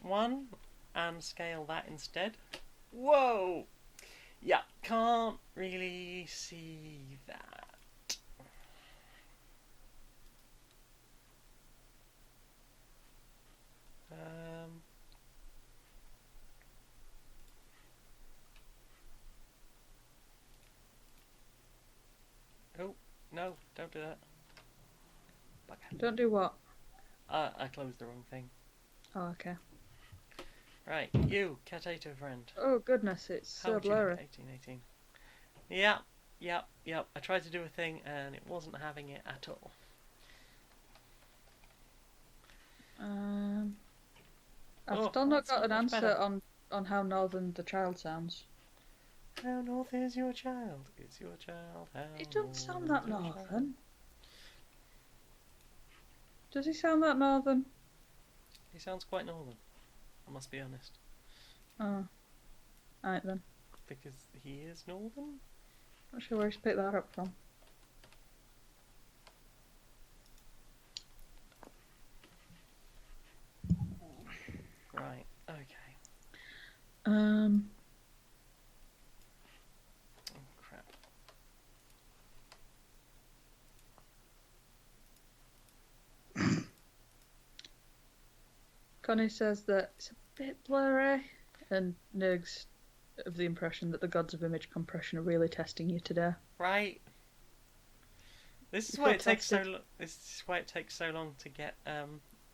one and scale that instead. Whoa! Yeah, can't really see that. Oh, no, don't do that. Bugger. Don't do what? I closed the wrong thing. Oh, okay. Right, you, catato friend. Oh, goodness, it's How so would you blurry. 18. Yep. I tried to do a thing and it wasn't having it at all. I've still not got an much answer better. on how northern the child sounds. How north is your child? Is your child? How It doesn't sound north that is your child? northern. Does he sound that northern? He sounds quite northern. I must be honest. Oh. Alright then. Because he is northern? Not sure where he's picked that up from. Right, okay. Um, Oh, crap. Connie says that it's a bit blurry, and Nerg's of the impression that the gods of image compression are really testing you today. Right. This is It's why it takes so fantastic. long. This is why it takes so long to get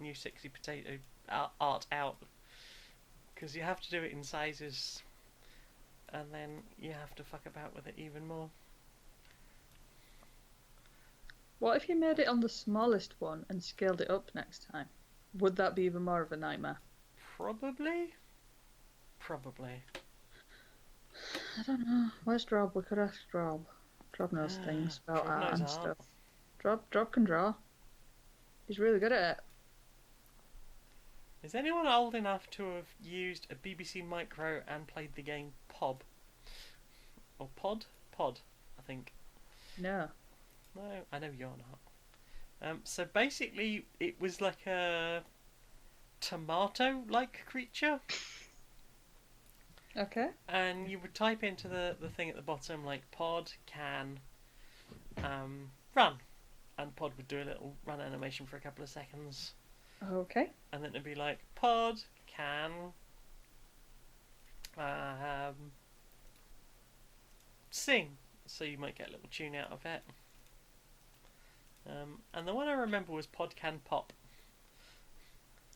new 60 potato art out, because you have to do it in sizes, and then you have to fuck about with it even more. What if you made it on the smallest one and scaled it up next time? Would that be even more of a nightmare? Probably. Probably. I don't know. Where's Drob? We could ask Drob. Drob knows things about Drob art knows and art. stuff. Drob can draw. He's really good at it. Is anyone old enough to have used a BBC Micro and played the game Pob? Or Pod? Pod, I think. No. No, I know you're not. So basically, it was like a tomato-like creature, Okay. and you would type into the thing at the bottom like pod can run, and pod would do a little run animation for a couple of seconds, Okay. and then it'd be like pod can sing, so you might get a little tune out of it. And the one I remember was pod can pop.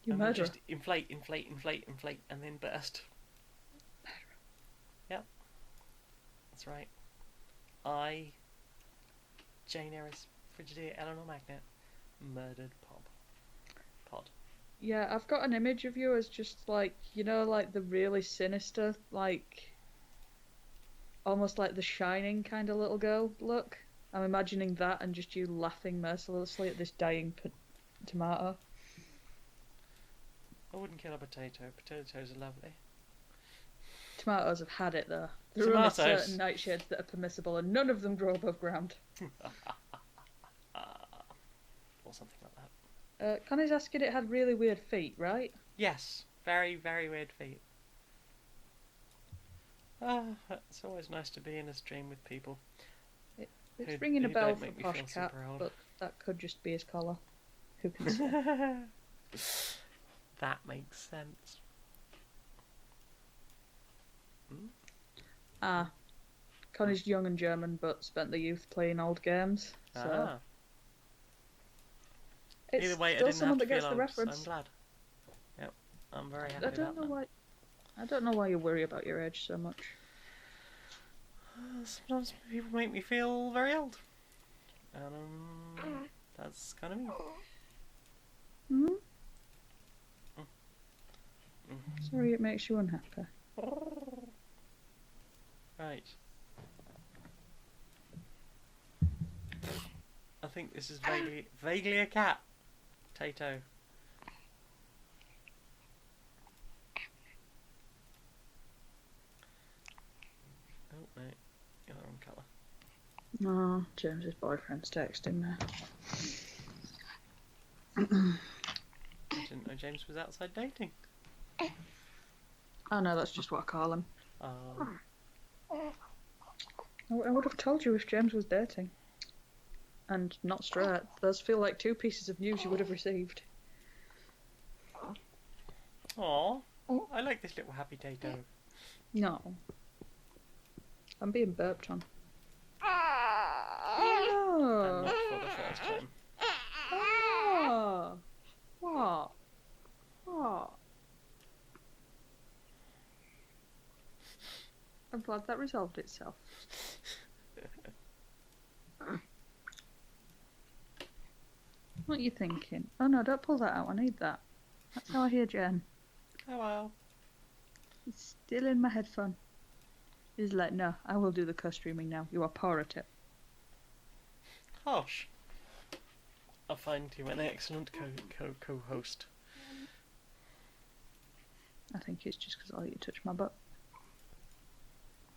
You And we murderer. just inflate, and then burst. Yep. That's right. I, Jane Eyres, Frigidaire, Eleanor Magnet, murdered Pod. Yeah, I've got an image of you as just like, you know, like the really sinister, like, almost like the Shining kind of little girl look. I'm imagining that and just you laughing mercilessly at this dying tomato. I wouldn't kill a potato. Potatoes are lovely. Tomatoes have had it though. There are only Tomatoes. certain nightshades that are permissible and none of them grow above ground. Or something like that. Connie's asking it had really weird feet, right? Yes. Very, very weird feet. It's always nice to be in a stream with people. It's Who- ringing a who bell don't for make me Posh feel Cat, super old. but that could just be his collar. Who can say? That makes sense. Connie's young and German, but spent the youth playing old games. So it's Either way, I still didn't someone have to that gets feel the old. reference. I'm glad. I'm very happy I about don't know that. why. I don't know why you worry about your age so much. Sometimes people make me feel very old. And that's kind of me. Hmm? Mm. Sorry, it makes you unhappy. Right. I think this is vaguely a cat. Tato. Oh no, you're the wrong colour. No, James's boyfriend's texting me. I didn't know James was outside dating. Oh no, that's just what I call him. I would have told you if James was dating. And not straight. Those feel like two pieces of news you would have received. Aw, I like this little happy Tato. No. I'm being burped on. And Oh, not for the first time. oh. What? What? I'm glad that resolved itself. What are you thinking? Oh no, don't pull that out. I need that. That's how I hear Jen. Oh well. It's still in my headphone. He's like, no, I will do the co-streaming now. You are poor at it. Harsh. I find you an excellent co-host. I think it's just because I'll let you touch my butt.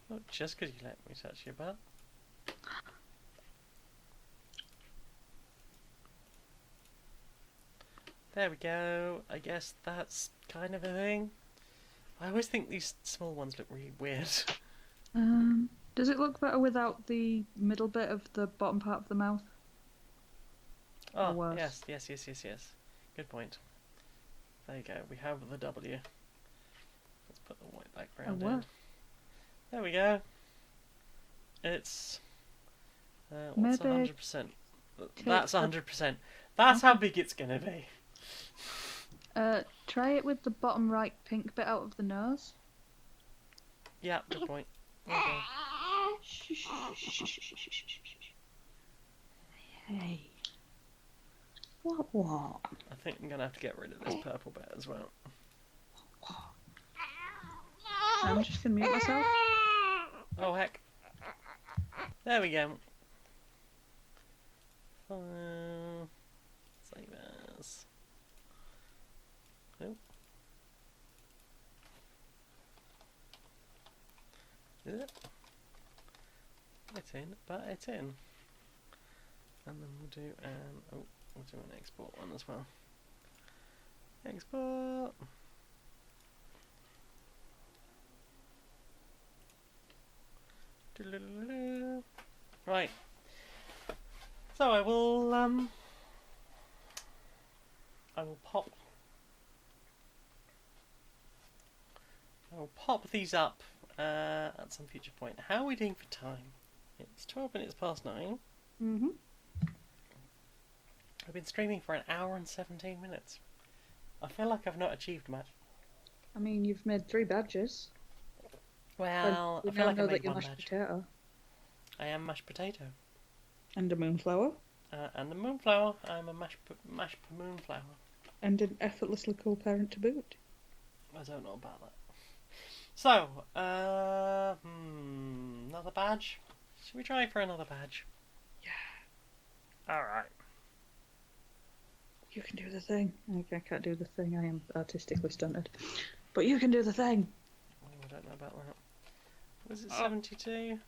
Not just because you let me touch your butt. There we go. I guess that's kind of a thing. I always think these small ones look really weird. Does it look better without the middle bit of the bottom part of the mouth? Or Oh, worse? yes. Good point. There you go. We have the W. Let's put the white background in. There we go. It's... what's Maybe 100%? That's 100%. That's how big it's going to be. Try it with the bottom right pink bit out of the nose. Yeah, good point. Okay. Hey. What? I think I'm going to have to get rid of this purple bit as well. I'm just going to mute myself. Oh, heck. There we go. Save as. Nope. Is it? It's in, but it's in. And then we'll do we'll do an export one as well. Export. Right. So I will pop these up at some future point. How are we doing for time? It's 12 minutes past 9. Mm-hmm. I've been streaming for an hour and 17 minutes. I feel like I've not achieved much. I mean, you've made 3 badges. Well, I we feel now like I know that made you're one mashed badge. potato. I am mashed potato. And a moonflower. And a moonflower. I'm a mashed moonflower. And an effortlessly cool parent to boot. I don't know about that. So, another badge? Should we try for another badge? Yeah. Alright. You can do the thing. I can't do the thing. I am artistically stunted. But you can do the thing. Oh, I don't know about that. Was it 72?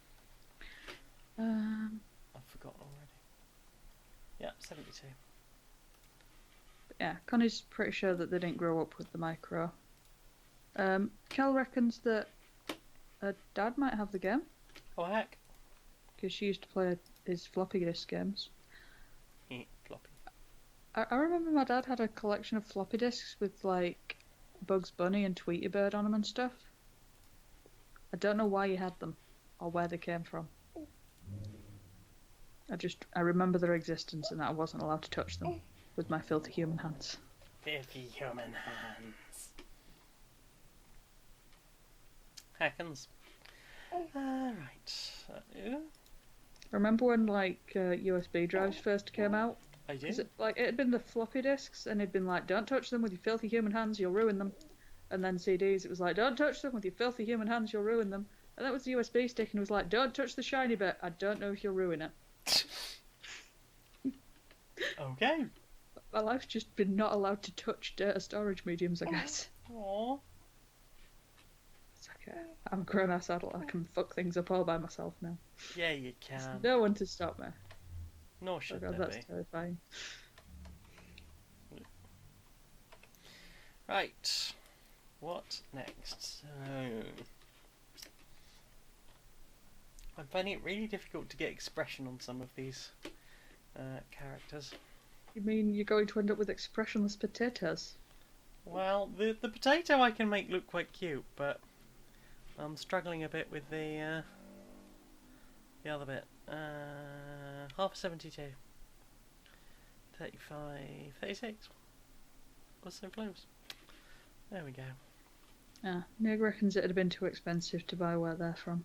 I've forgotten already. Yeah, 72. Yeah, Connie's pretty sure that they didn't grow up with the micro. Kel reckons that her dad might have the game. Oh, heck. Because she used to play his floppy disk games. Floppy. I remember my dad had a collection of floppy disks with, like, Bugs Bunny and Tweety Bird on them and stuff. I don't know why he had them, or where they came from. I remember their existence and that I wasn't allowed to touch them with my filthy human hands. Filthy human hands. Hackens. Right. Remember when, like, USB drives first came out? I do. It had been the floppy disks, and it'd been like, don't touch them with your filthy human hands, you'll ruin them. And then CDs, it was like, don't touch them with your filthy human hands, you'll ruin them. And that was the USB stick, and it was like, don't touch the shiny bit, I don't know if you'll ruin it. Okay. My life's just been not allowed to touch data storage mediums, I guess. Aww. It's okay. I'm a grown-ass adult, I can fuck things up all by myself now. Yeah, you There's can. no one to stop me. Nor should Oh God, there that's be. terrifying. Right. What next? So... I'm finding it really difficult to get expression on some of these characters. You mean you're going to end up with expressionless potatoes? Well, the potato I can make look quite cute, but I'm struggling a bit with the other bit. Half 72. 35, 36. Was so close. There we go. Yeah, Meg reckons it'd have been too expensive to buy where they're from.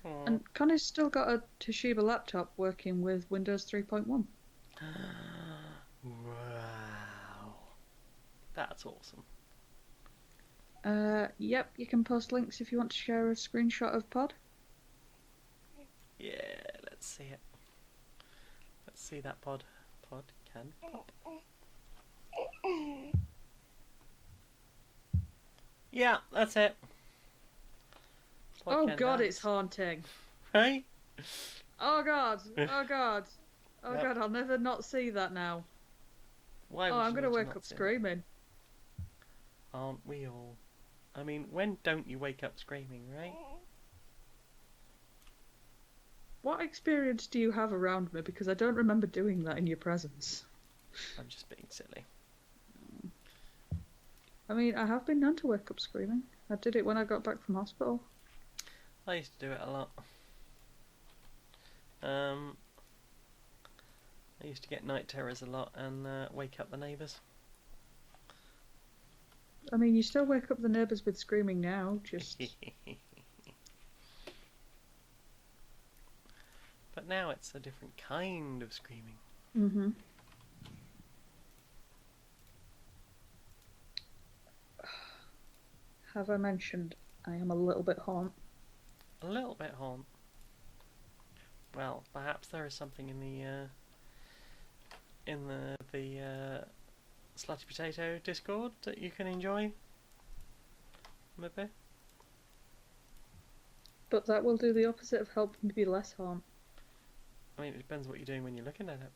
Aww. And Connie's still got a Toshiba laptop working with Windows 3.1. Wow. That's awesome. Yep, you can post links if you want to share a screenshot of Pod. Yeah, let's see it. Let's see that pod. Pod can pop. Yeah, that's it. Oh podcast God, dance. it's haunting. Right? Oh God. Oh God. Oh Yep. God, I'll never not see that now. Why Oh, would I'm you gonna want to wake not up see it? screaming. Aren't we all? I mean, when don't you wake up screaming, right? What experience do you have around me? Because I don't remember doing that in your presence. I'm just being silly. I mean, I have been known to wake up screaming. I did it when I got back from hospital. I used to do it a lot. I used to get night terrors a lot and wake up the neighbours. I mean, you still wake up the neighbours with screaming now, just... But now it's a different kind of screaming. Mm-hmm. Have I mentioned I am a little bit haunt? A little bit haunt. Well, perhaps there is something in the Slutty Potato Discord that you can enjoy. Maybe. But that will do the opposite of helping me be less haunt. I mean, it depends what you're doing when you're looking at it.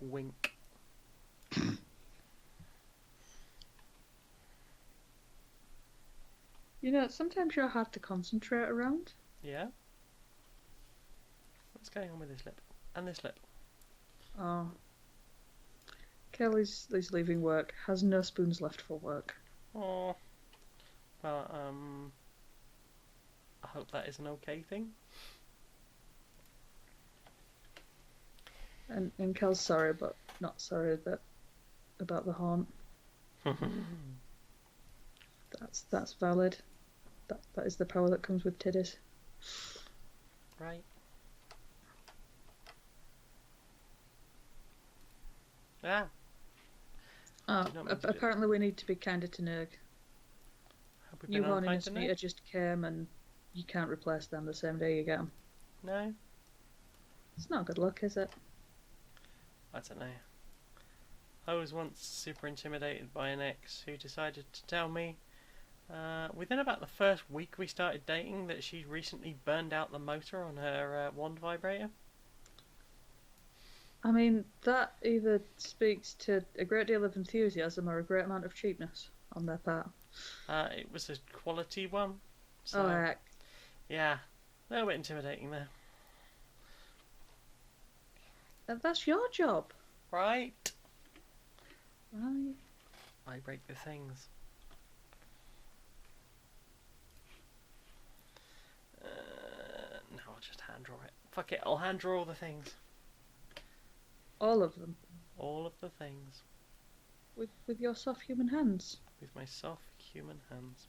Wink. You know, sometimes you're hard to concentrate around. Yeah? What's going on with this lip? And this lip? Oh. Kelly's leaving work, has no spoons left for work. Oh. Well, I hope that is an okay thing. And Kel's sorry, but not sorry about the haunt. That's valid. That is the power that comes with titties. Right. Ah. Oh, Did not mean to do apparently we need to be kinder to Nerg. Have we You been horniness unkind meter just came and you can't replace them the same day you get them. No? It's not good luck, is it? I don't know. I was once super intimidated by an ex who decided to tell me within about the first week we started dating that she'd recently burned out the motor on her wand vibrator. I mean, that either speaks to a great deal of enthusiasm or a great amount of cheapness on their part. It was a quality one. So, Oh, heck. yeah, a little bit intimidating there. That's your job. Right? Right. I break the things. No, I'll just hand draw it. Fuck it, I'll hand draw all the things. All of them. All of the things. With your soft human hands. With my soft human hands.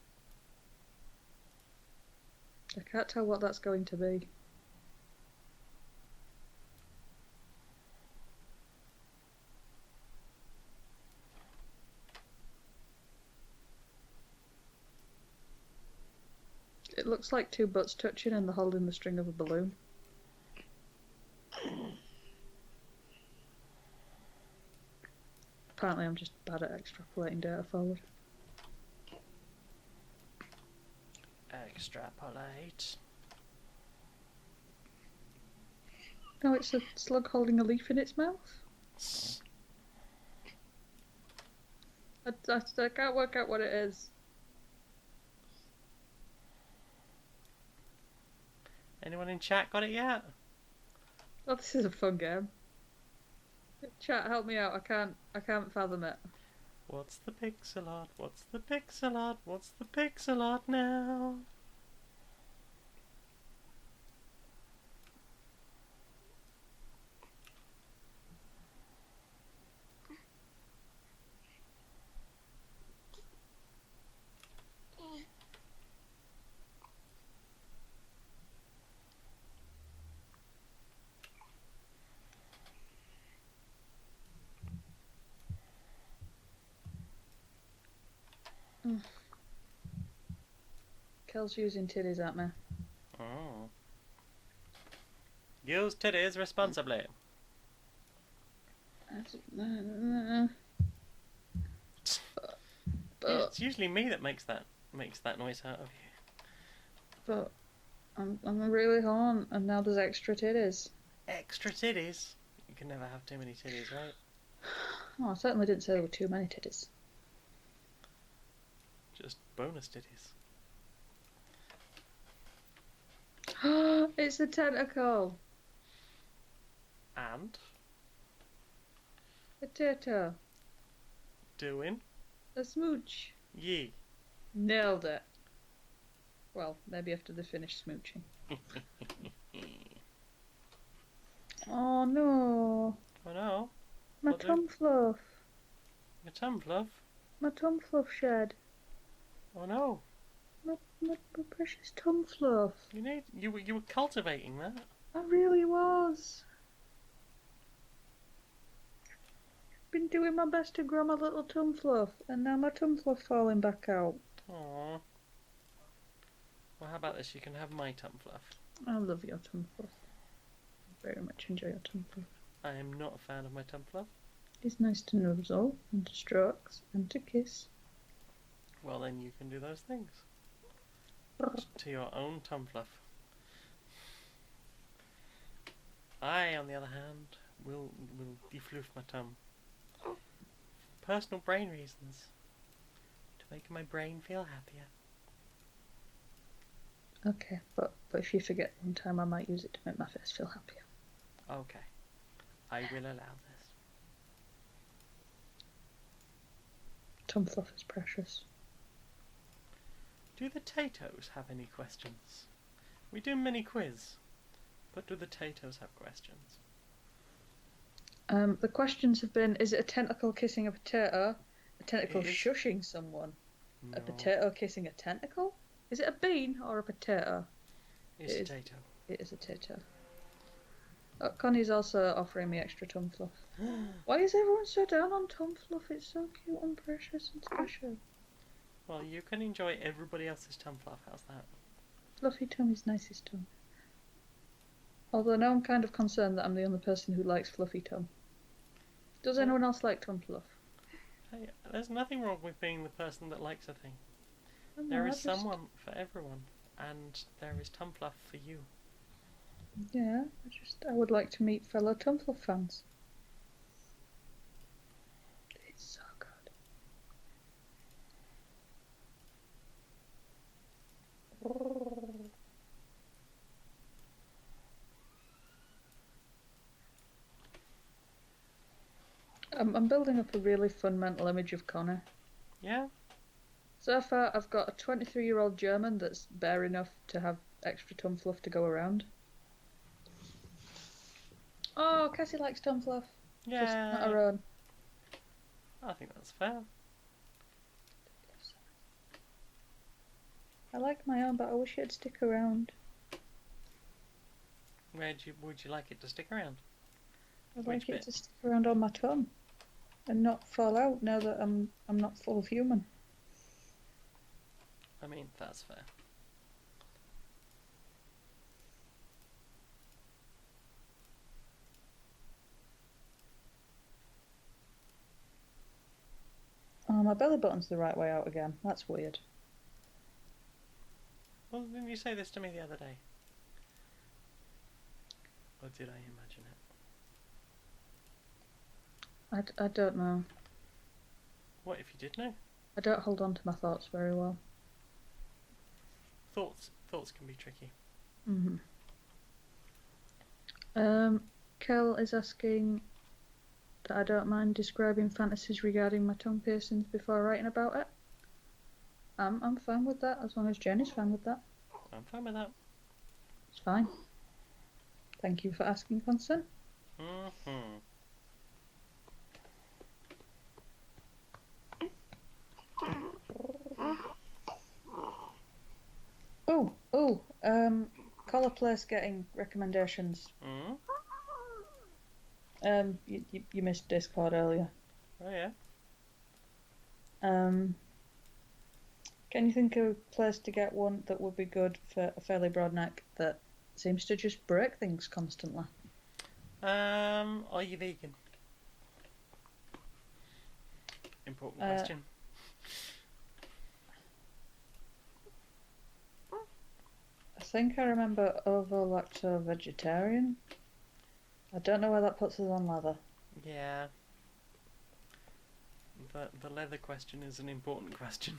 I can't tell what that's going to be. It looks like two butts touching and they're holding the string of a balloon. Apparently I'm just bad at extrapolating data forward. Extrapolate. No, it's a slug holding a leaf in its mouth. I can't work out what it is. Anyone in chat got it yet? Oh, this is a fun game. Chat, help me out. I can't fathom it. What's the pixel art? What's the pixel art? What's the pixel art now? Kel's using titties at me. Oh. Use titties responsibly. Yeah, it's usually me that makes that noise out of you. But I'm really horny, and now there's extra titties. Extra titties? You can never have too many titties, right? Oh, I certainly didn't say there were too many titties. Just bonus titties. It's a tentacle. And A tato. doing A smooch. ye. Nailed it. Well, maybe after they finish smooching. Oh no. Oh no. My What tum fluff. Your tum fluff? My tum fluff shed. Oh no. My precious tum fluff. You were cultivating that. I really was. Been doing my best to grow my little tum fluff, and now my tum fluff falling back out. Aww. Well, how about this? You can have my tum fluff. I love your tum fluff. I very much enjoy your tum fluff. I am not a fan of my tum fluff. It's nice to nuzzle, and to strokes, and to kiss. Well, then you can do those things. To your own tum fluff. I, on the other hand, will defloof my tum. For personal brain reasons. To make my brain feel happier. Okay, but if you forget one time, I might use it to make my face feel happier. Okay. I will allow this. Tum fluff is precious. Do the Tatoes have any questions? We do mini quiz, but do the Tatoes have questions? The questions have been: is it a tentacle kissing a potato? A tentacle It is. shushing someone? No. A potato kissing a tentacle? Is it a bean or a potato? It's It a is. Tato. It is a potato. Oh, Connie's also offering me extra tum fluff. Why is everyone so down on tum fluff? It's so cute and precious and special. Well, you can enjoy everybody else's tum fluff. How's that? Fluffy tum is nicest tum. Although now I'm kind of concerned that I'm the only person who likes fluffy tum. Does anyone else like tum fluff? Hey, there's nothing wrong with being the person that likes a thing. I don't know, There I is just- someone for everyone, and there is tum fluff for you. Yeah, I would like to meet fellow tum fluff fans. It's so good. I'm building up a really fun mental image of Connor. Yeah? So far, I've got a 23-year-old German that's bare enough to have extra tum fluff to go around. Oh, Cassie likes tum fluff. Yeah. Just not her own. I think that's fair. I like my own, but I wish it'd stick around. Would you like it to stick around? I'd Which like it bit? to stick around on my tongue and not fall out now that I'm not full of human. I mean, that's fair. Oh, my belly button's the right way out again. That's weird. Well, didn't you say this to me the other day? Or did I imagine it? I don't know. What if you did know? I don't hold on to my thoughts very well. Thoughts can be tricky. Kel is asking that I don't mind describing fantasies regarding my tongue piercings before writing about it. I'm fine with that, as long as Jen is fine with that. I'm fine with that. It's fine. Thank you for asking consent. Mm-hmm. Collar Place getting recommendations. You missed Discord earlier. Oh yeah. Can you think of a place to get one that would be good for a fairly broad neck that seems to just break things constantly? Are you vegan? Important question. think I remember ovo-lacto-vegetarian. I don't know where that puts us on leather. Yeah. The leather question is an important question.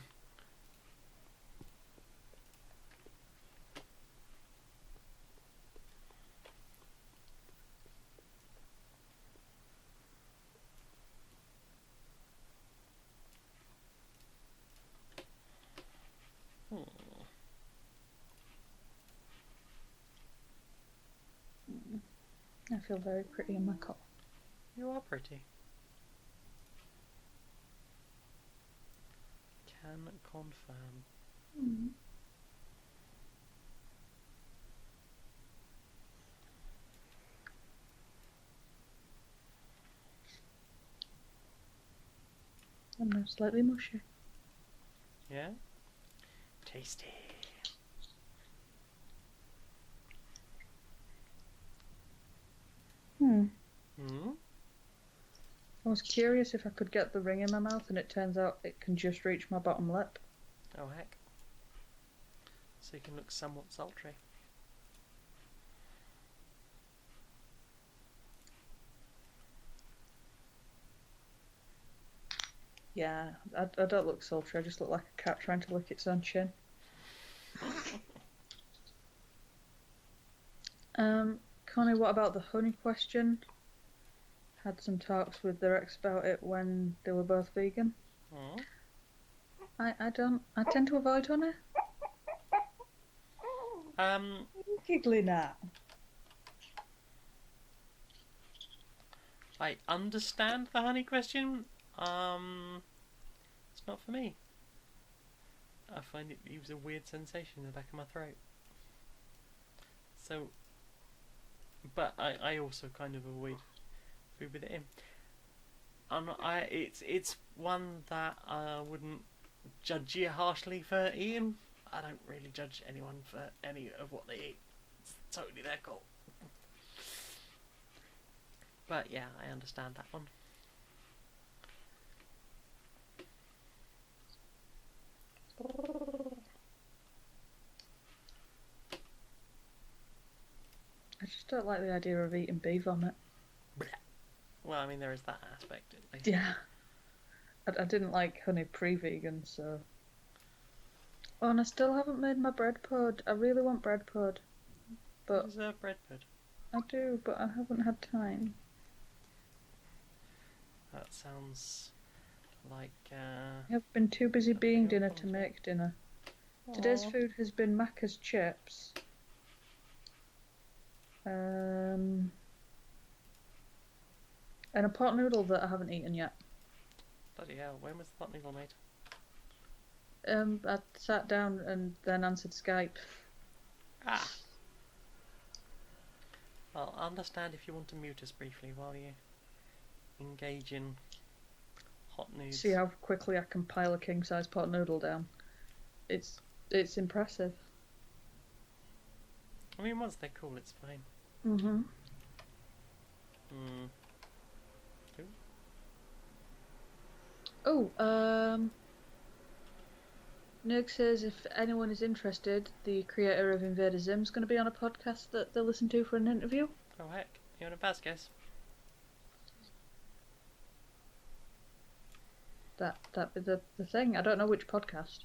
I feel very pretty in my collar. You are pretty. Can confirm. I'm now slightly mushy. Yeah? Tasty. I was curious if I could get the ring in my mouth, and it turns out it can just reach my bottom lip. Oh heck. So you can look somewhat sultry. Yeah, I don't look sultry, I just look like a cat trying to lick its own chin. Connie, what about the honey question? Had some talks with their ex about it when they were both vegan. I tend to avoid honey. Giggly now. I understand the honey question. It's not for me. I find it leaves a weird sensation in the back of my throat. So, but I also kind of avoid food with it in. It's one that I wouldn't judge you harshly for eating. I don't really judge anyone for any of what they eat. It's totally their call. But yeah, I understand that one. I just don't like the idea of eating bee vomit. Well, I mean, there is that aspect at least. Yeah. I didn't like honey pre-vegan, so... Oh, and I still haven't made my bread pod. I really want bread pod. But You deserve bread pod. I do, but I haven't had time. That sounds like... I've been too busy being your dinner to problem. make dinner. Today's Aw. food has been Macca's chips. And a pot noodle that I haven't eaten yet. Bloody hell, when was the pot noodle made? I sat down and then answered Skype. Ah! Well, I understand if you want to mute us briefly while you engage in hot news. See how quickly I can pile a king-size pot noodle down. It's impressive. I mean, once they're cool, it's fine. Mm-hmm. Cool. Oh, Nurg says if anyone is interested, the creator of Invader Zim is going to be on a podcast that they'll listen to for an interview. Oh heck, you want a Vasquez? That be the thing. I don't know which podcast.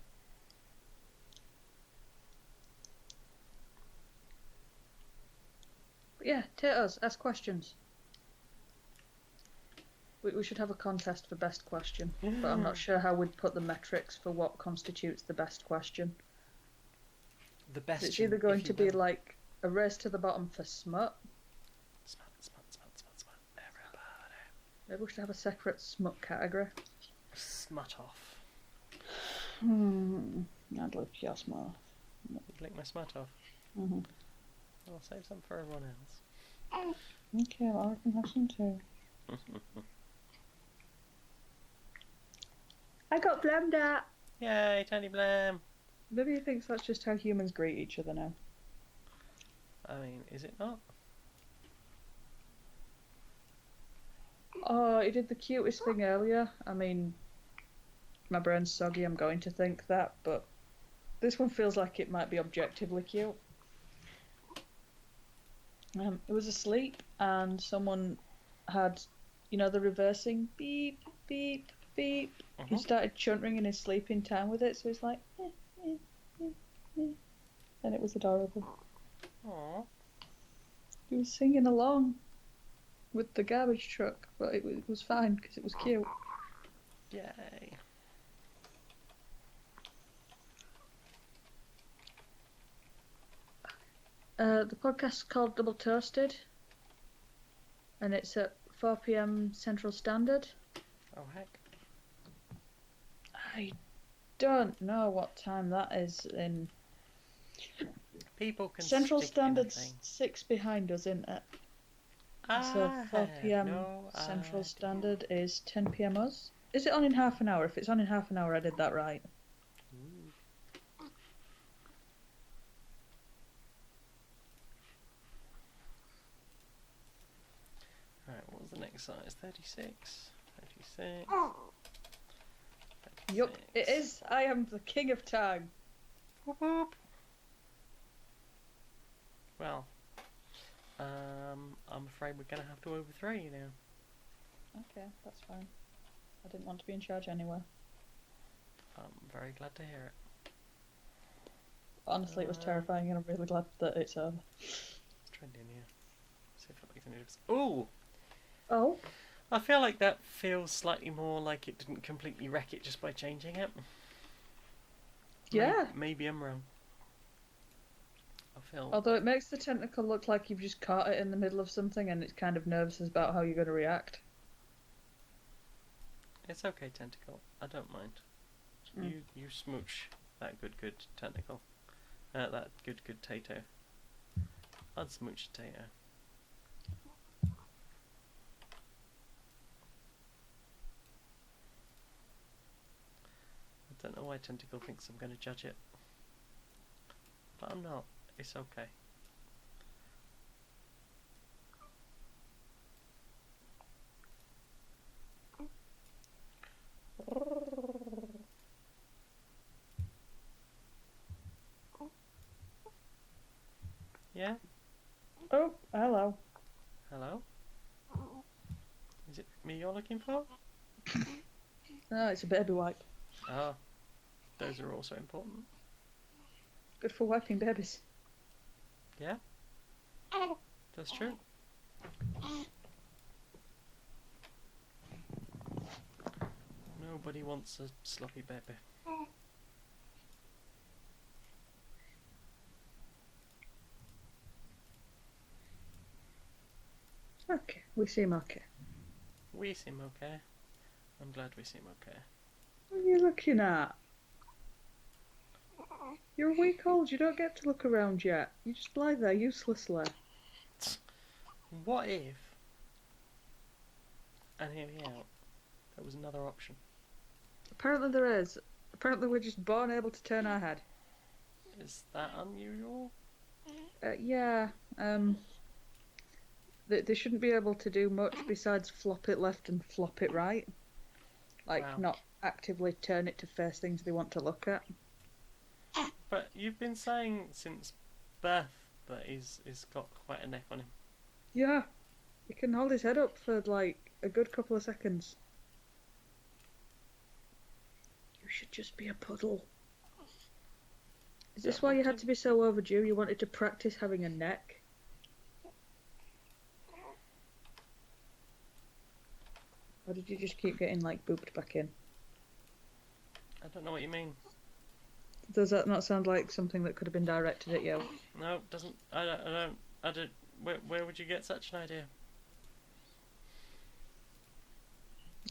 But yeah, Taters, ask questions. We should have a contest for best question, but I'm not sure how we'd put the metrics for what constitutes the best question. The best. It's either going to be like a race to the bottom for smut. Smut. Everybody. Maybe we should have a separate smut category. Smut off. I'd lick your smut. Lick my smut off. Mm-hmm. I'll save some for everyone else. Okay, well, I can have some too. I got blamed at. Yay, Tony Blam! Maybe he thinks that's just how humans greet each other now. I mean, is it not? Oh, he did the cutest thing earlier. I mean, my brain's soggy, I'm going to think that, but this one feels like it might be objectively cute. It was asleep, and someone had, the reversing beep, beep, beep. He started chuntering in his sleeping time with it, so he's like, eh, eh, eh. And it was adorable. Aww. He was singing along with the garbage truck, but it was fine because it was cute. Yay. The podcast's called Double Toasted, and it's at 4 p.m. Central Standard. Oh, heck. I don't know what time that is in... People can Central stick Standard's anything. 6 behind us, isn't it? So 4 p.m. No Central idea. Standard is 10 p.m. us. Is it on in half an hour? If it's on in half an hour, I did that right. Ooh. Alright, what was the next size? 36? 36? Yup, it is. I am the king of tag. Whoop whoop. Well, I'm afraid we're going to have to overthrow you now. Okay, that's fine. I didn't want to be in charge anyway. I'm very glad to hear it. Honestly, it was terrifying, and I'm really glad that it's over. Let's trend in here. See if it makes any difference. Ooh! Oh? I feel like that feels slightly more like it didn't completely wreck it just by changing it. Yeah. Maybe I'm wrong. I feel... Although it makes the tentacle look like you've just caught it in the middle of something and it's kind of nervous about how you're going to react. It's okay, tentacle. I don't mind. You smooch that good tentacle. That good tato. I'd smooch a tato. I don't know why Tentacle thinks I'm going to judge it. But I'm not. It's okay. Yeah? Oh, hello. Hello? Is it me you're looking for? No, it's a baby wipe. Ah. Those are also important. Good for wiping babies. Yeah? That's true. Nobody wants a sloppy baby. Okay, we seem okay. We seem okay. I'm glad we seem okay. What are you looking at? You're a week old, you don't get to look around yet. You just lie there uselessly. What if... And hear me out. There was another option. Apparently there is. Apparently we're just born able to turn our head. Is that unusual? Yeah, they shouldn't be able to do much besides flop it left and flop it right. Like, Wow. not actively turn it to face things they want to look at. But you've been saying since birth that he's got quite a neck on him. Yeah, he can hold his head up for, like, a good couple of seconds. You should just be a puddle. Is this Don't why want you had to. to be so overdue? You wanted to practice having a neck? Or did you just keep getting, like, booped back in? I don't know what you mean. Does that not sound like something that could have been directed at you? No, it doesn't. I don't. Where would you get such an idea?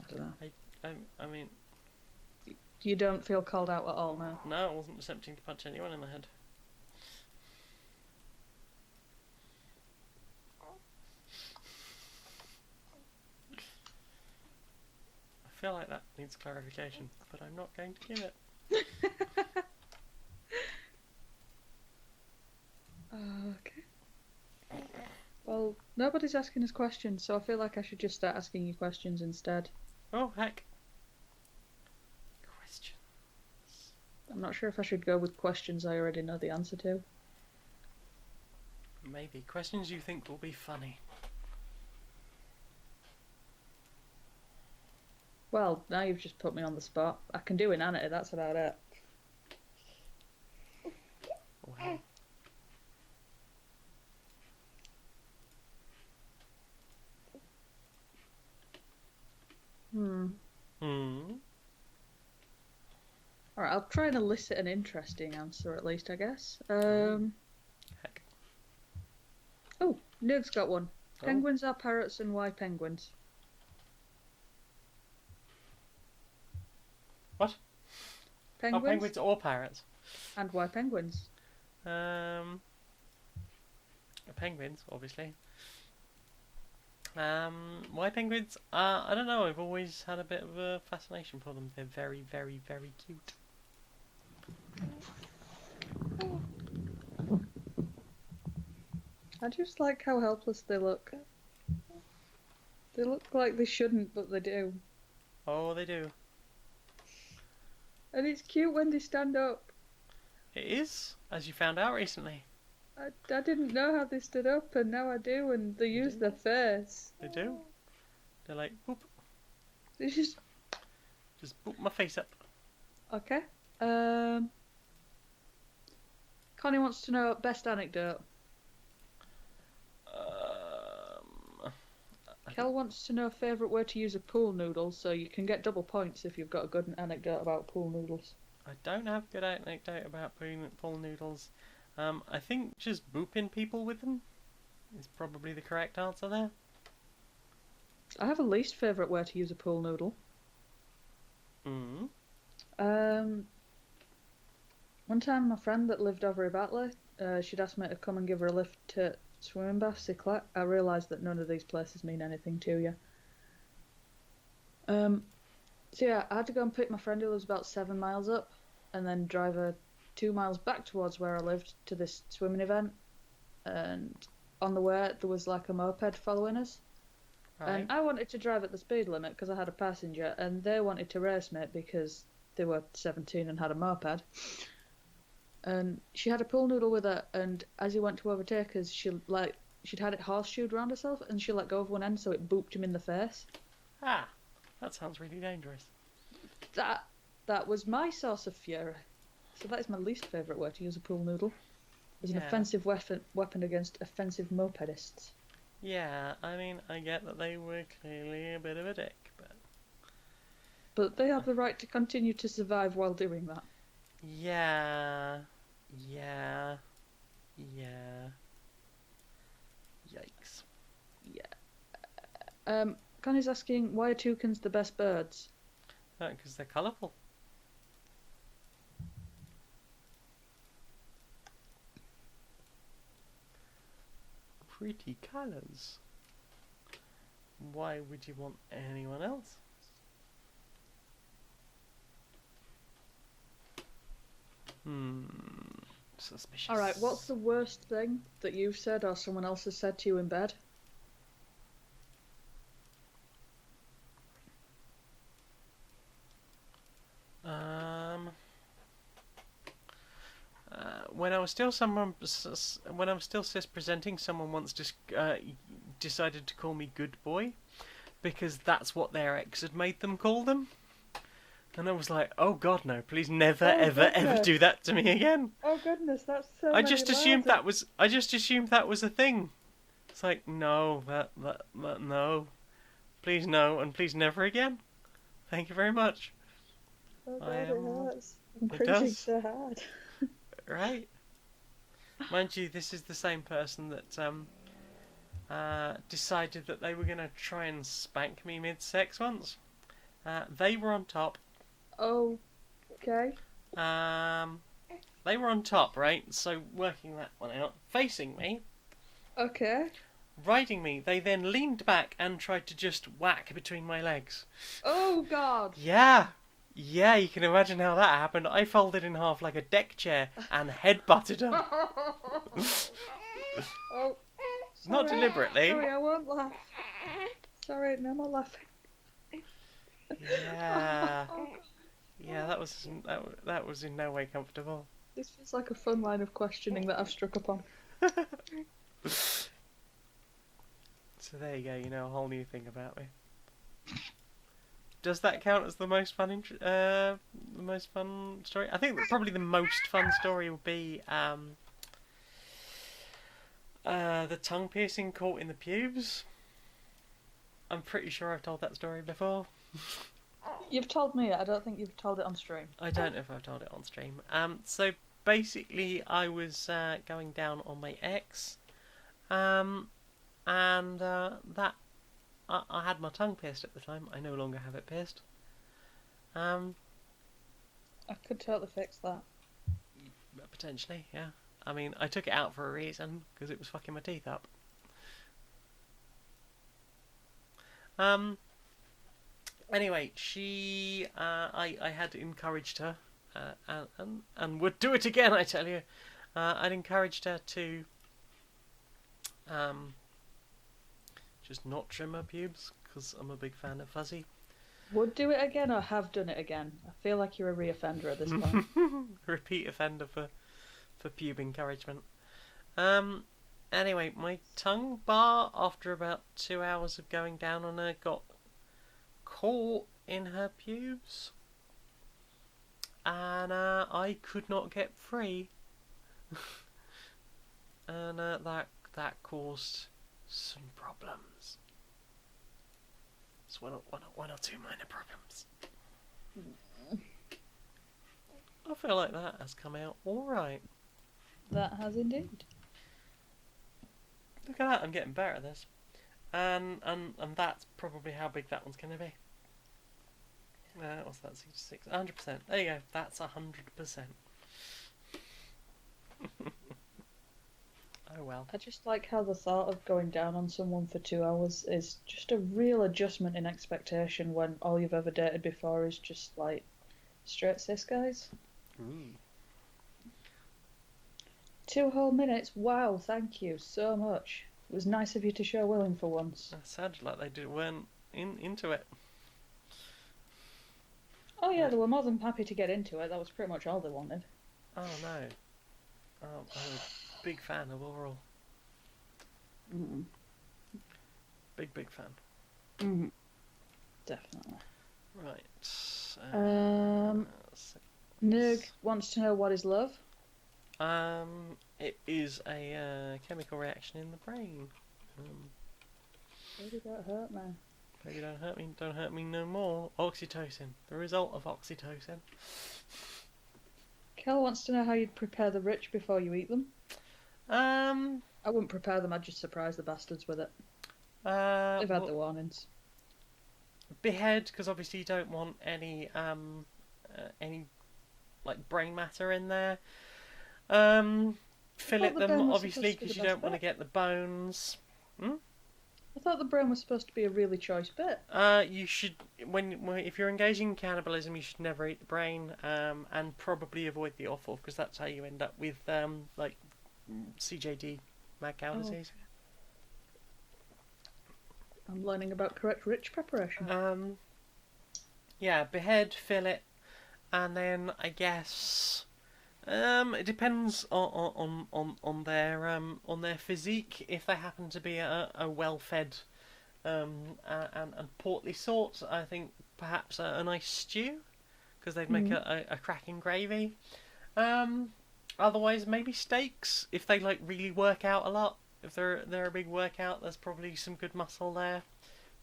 I don't know. I mean, You don't feel called out at all now? no, I wasn't attempting to punch anyone in the head. I feel like that needs clarification, but I'm not going to give it. Okay. Well, nobody's asking us questions, so I feel like I should just start asking you questions instead. Oh, heck. Question. I'm not sure if I should go with questions I already know the answer to. Maybe. Questions you think will be funny. Well, now you've just put me on the spot. I can do inanity, that's about it. Wow. Hmm. Hmm. Alright, I'll try and elicit an interesting answer at least, I guess. Heck. Oh, Nug's got one. Oh. Penguins are parrots and why penguins? What? Penguins? Oh, penguins or parrots? And why penguins? Penguins, obviously. Why penguins? I don't know. I've always had a bit of a fascination for them. They're very, very, very cute. I just like how helpless they look. They look like they shouldn't, but they do. Oh, they do. And it's cute when they stand up. It is, as you found out recently. I didn't know how they stood up, and now I do, and they use their face. They do. They're like, boop, They just... just boop my face up. Okay. Connie wants to know best anecdote. Kel wants to know favourite way to use a pool noodle, so you can get double points if you've got a good anecdote about pool noodles. I don't have a good anecdote about pool noodles. I think just booping people with them is probably the correct answer there. I have a least favourite way to use a pool noodle. Mm. One time my friend that lived over in Batley, she'd asked me to come and give her a lift to swimming bath, Cyclet. I realised that none of these places mean anything to you. So yeah, I had to go and pick my friend who lives about 7 miles up, and then drive her 2 miles back towards where I lived to this swimming event. And on the way, there was like a moped following us. Right. And I wanted to drive at the speed limit because I had a passenger, and they wanted to race me because they were 17 and had a moped. And she had a pool noodle with her, and as he went to overtake us, she'd had it horseshoed around herself, and she let go of one end, so it booped him in the face. Ah, that sounds really dangerous. That was my source of fury. So that is my least favourite way to use a pool noodle. As an offensive weapon against offensive mopedists. Yeah, I mean, I get that they were clearly a bit of a dick, But they have the right to continue to survive while doing that. Yeah. Yikes. Yeah. Connie's asking, why are toucans the best birds? Because they're colourful. Pretty colours. Why would you want anyone else? Suspicious. Alright, what's the worst thing that you've said or someone else has said to you in bed? When I was still cis presenting, someone once just decided to call me good boy because that's what their ex had made them call them. And I was like, oh god, no, please never, ever do that to me again. Oh goodness, that's so I just assumed that was a thing. It's like, no, that no. Please no, and please never again. Thank you very much. Oh god, it hurts. I'm It cringing does. so hard. Right. Mind you, this is the same person that decided that they were going to try and spank me mid-sex once. They were on top. Oh, okay. They were on top, right? So working that one out, facing me, Okay. riding me. They then leaned back and tried to just whack between my legs. Oh god. Yeah, you can imagine how that happened. I folded in half like a deck chair and head-butted them. Oh. Not Sorry. deliberately. Sorry, I won't laugh. Sorry, no more laughing. Yeah. Oh, Yeah, that was in no way comfortable. this feels like a fun line of questioning that I've struck upon. So there you go. You know a whole new thing about me. Does that count as the most fun? The most fun story? I think that probably the most fun story would be the tongue piercing caught in the pubes. I'm pretty sure I've told that story before. You've told me it. I don't think you've told it on stream. I don't know if I've told it on stream. So basically, I was going down on my ex, and that I had my tongue pierced at the time. I no longer have it pierced. I could totally fix that. Potentially, yeah. I mean, I took it out for a reason, because it was fucking my teeth up. Anyway, I had encouraged her, and would do it again, I tell you. I'd encouraged her to, just not trim her pubes, because I'm a big fan of fuzzy. Would do it again or have done it again? I feel like you're a reoffender at this point. Repeat offender for pube encouragement. Anyway, my tongue bar, after about 2 hours of going down on her, got caught in her pubes, and I could not get free, and that caused some problems. It's one or two minor problems. I feel like that has come out all right. That has indeed. Look at that! I'm getting better at this, and that's probably how big that one's going to be. What's that? 66, 100%. There you go. That's 100%. Oh well. I just like how the thought of going down on someone for 2 hours is just a real adjustment in expectation when all you've ever dated before is just like straight cis guys. Ooh. 2 whole minutes. Wow, thank you so much. It was nice of you to show willing for once. That sounded like they weren't into it. Oh yeah, they were more than happy to get into it. That was pretty much all they wanted. Oh no. Oh, I'm a big fan of oral. Mm-mm. Big fan. Mm-hmm. Definitely. Right. Nurg wants to know what is love. It is a chemical reaction in the brain. Baby, don't hurt me. Baby, don't hurt me no more. Oxytocin, the result of oxytocin. Kel wants to know how you'd prepare the rich before you eat them. I wouldn't prepare them, I'd just surprise the bastards with it. They've had the warnings. Behead, because obviously you don't want any like brain matter in there. Fillet them, obviously, because you don't want to get the bones. I thought the brain was supposed to be a really choice bit. You should, if you're engaging in cannibalism, you should never eat the brain, and probably avoid the offal, because that's how you end up with like CJD, mad cow disease. I'm learning about correct rich preparation. Yeah, behead, fillet, and then I guess it depends on their physique. If they happen to be a well-fed and portly sort, I think perhaps a nice stew, because they'd make a cracking gravy. Otherwise, maybe steaks if they like really work out a lot. If they're a big workout, there's probably some good muscle there.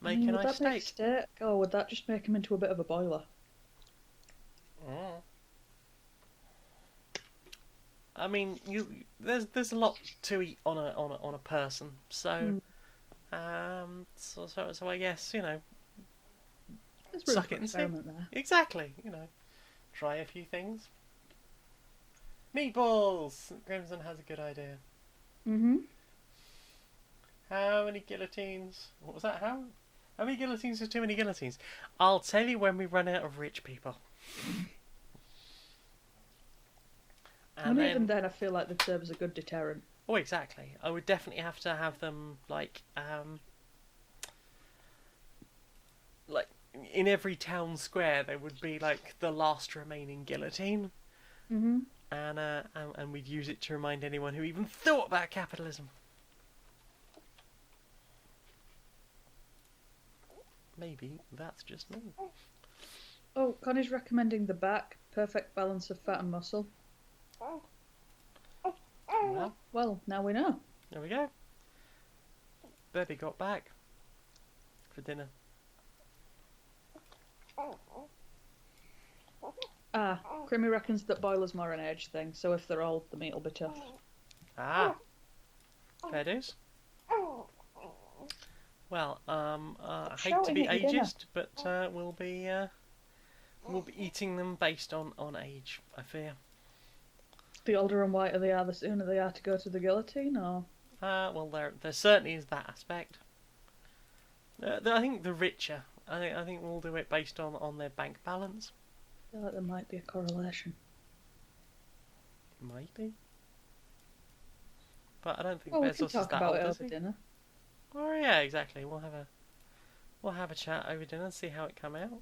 Make a nice steak. Or would that just make him into a bit of a boiler? Oh. I mean, there's a lot to eat on a person, so so I guess, you know, suck it and see. Exactly, you know, try a few things. Meatballs. Crimson has a good idea. How many guillotines? What was that? How many guillotines are too many guillotines? I'll tell you when we run out of rich people. And even then, I feel like the serves a good deterrent. Oh, exactly. I would definitely have to have them like in every town square. There would be like the last remaining guillotine, and we'd use it to remind anyone who even thought about capitalism. maybe that's just me. Oh, Connie's recommending the back. Perfect balance of fat and muscle. Well, now we know. There we go. Baby got back for dinner. Ah, Creamy reckons that boiler's more an age thing, so if they're old, the meat will be tough. Ah, fair dues. Well, I hate to be ageist, but we'll be eating them based on age, I fear. The older and whiter they are, the sooner they are to go to the guillotine, or? Well, there certainly is that aspect. I think the richer. I think we'll do it based on their bank balance. I feel like there might be a correlation. Might be. But I don't think Well, we Bezos can is talk that about old, it is over he? dinner. Oh yeah, exactly. We'll have a chat over dinner and see how it come out.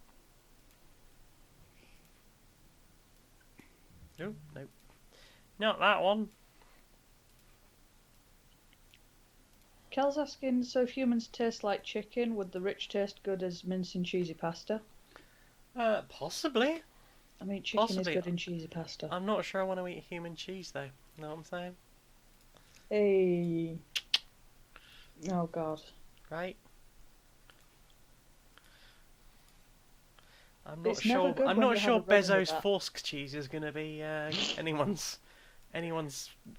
Nope. Not that one. Kel's asking, so if humans taste like chicken, would the rich taste good as mince and cheesy pasta? Possibly. I mean, chicken Possibly. is good in cheesy pasta. I'm not sure I want to eat human cheese though. Know what I'm saying? Hey. Oh God. Right? I'm It's never not sure. good I'm when not you sure have a rhythm with Bezos that. Forsk cheese is going to be anyone's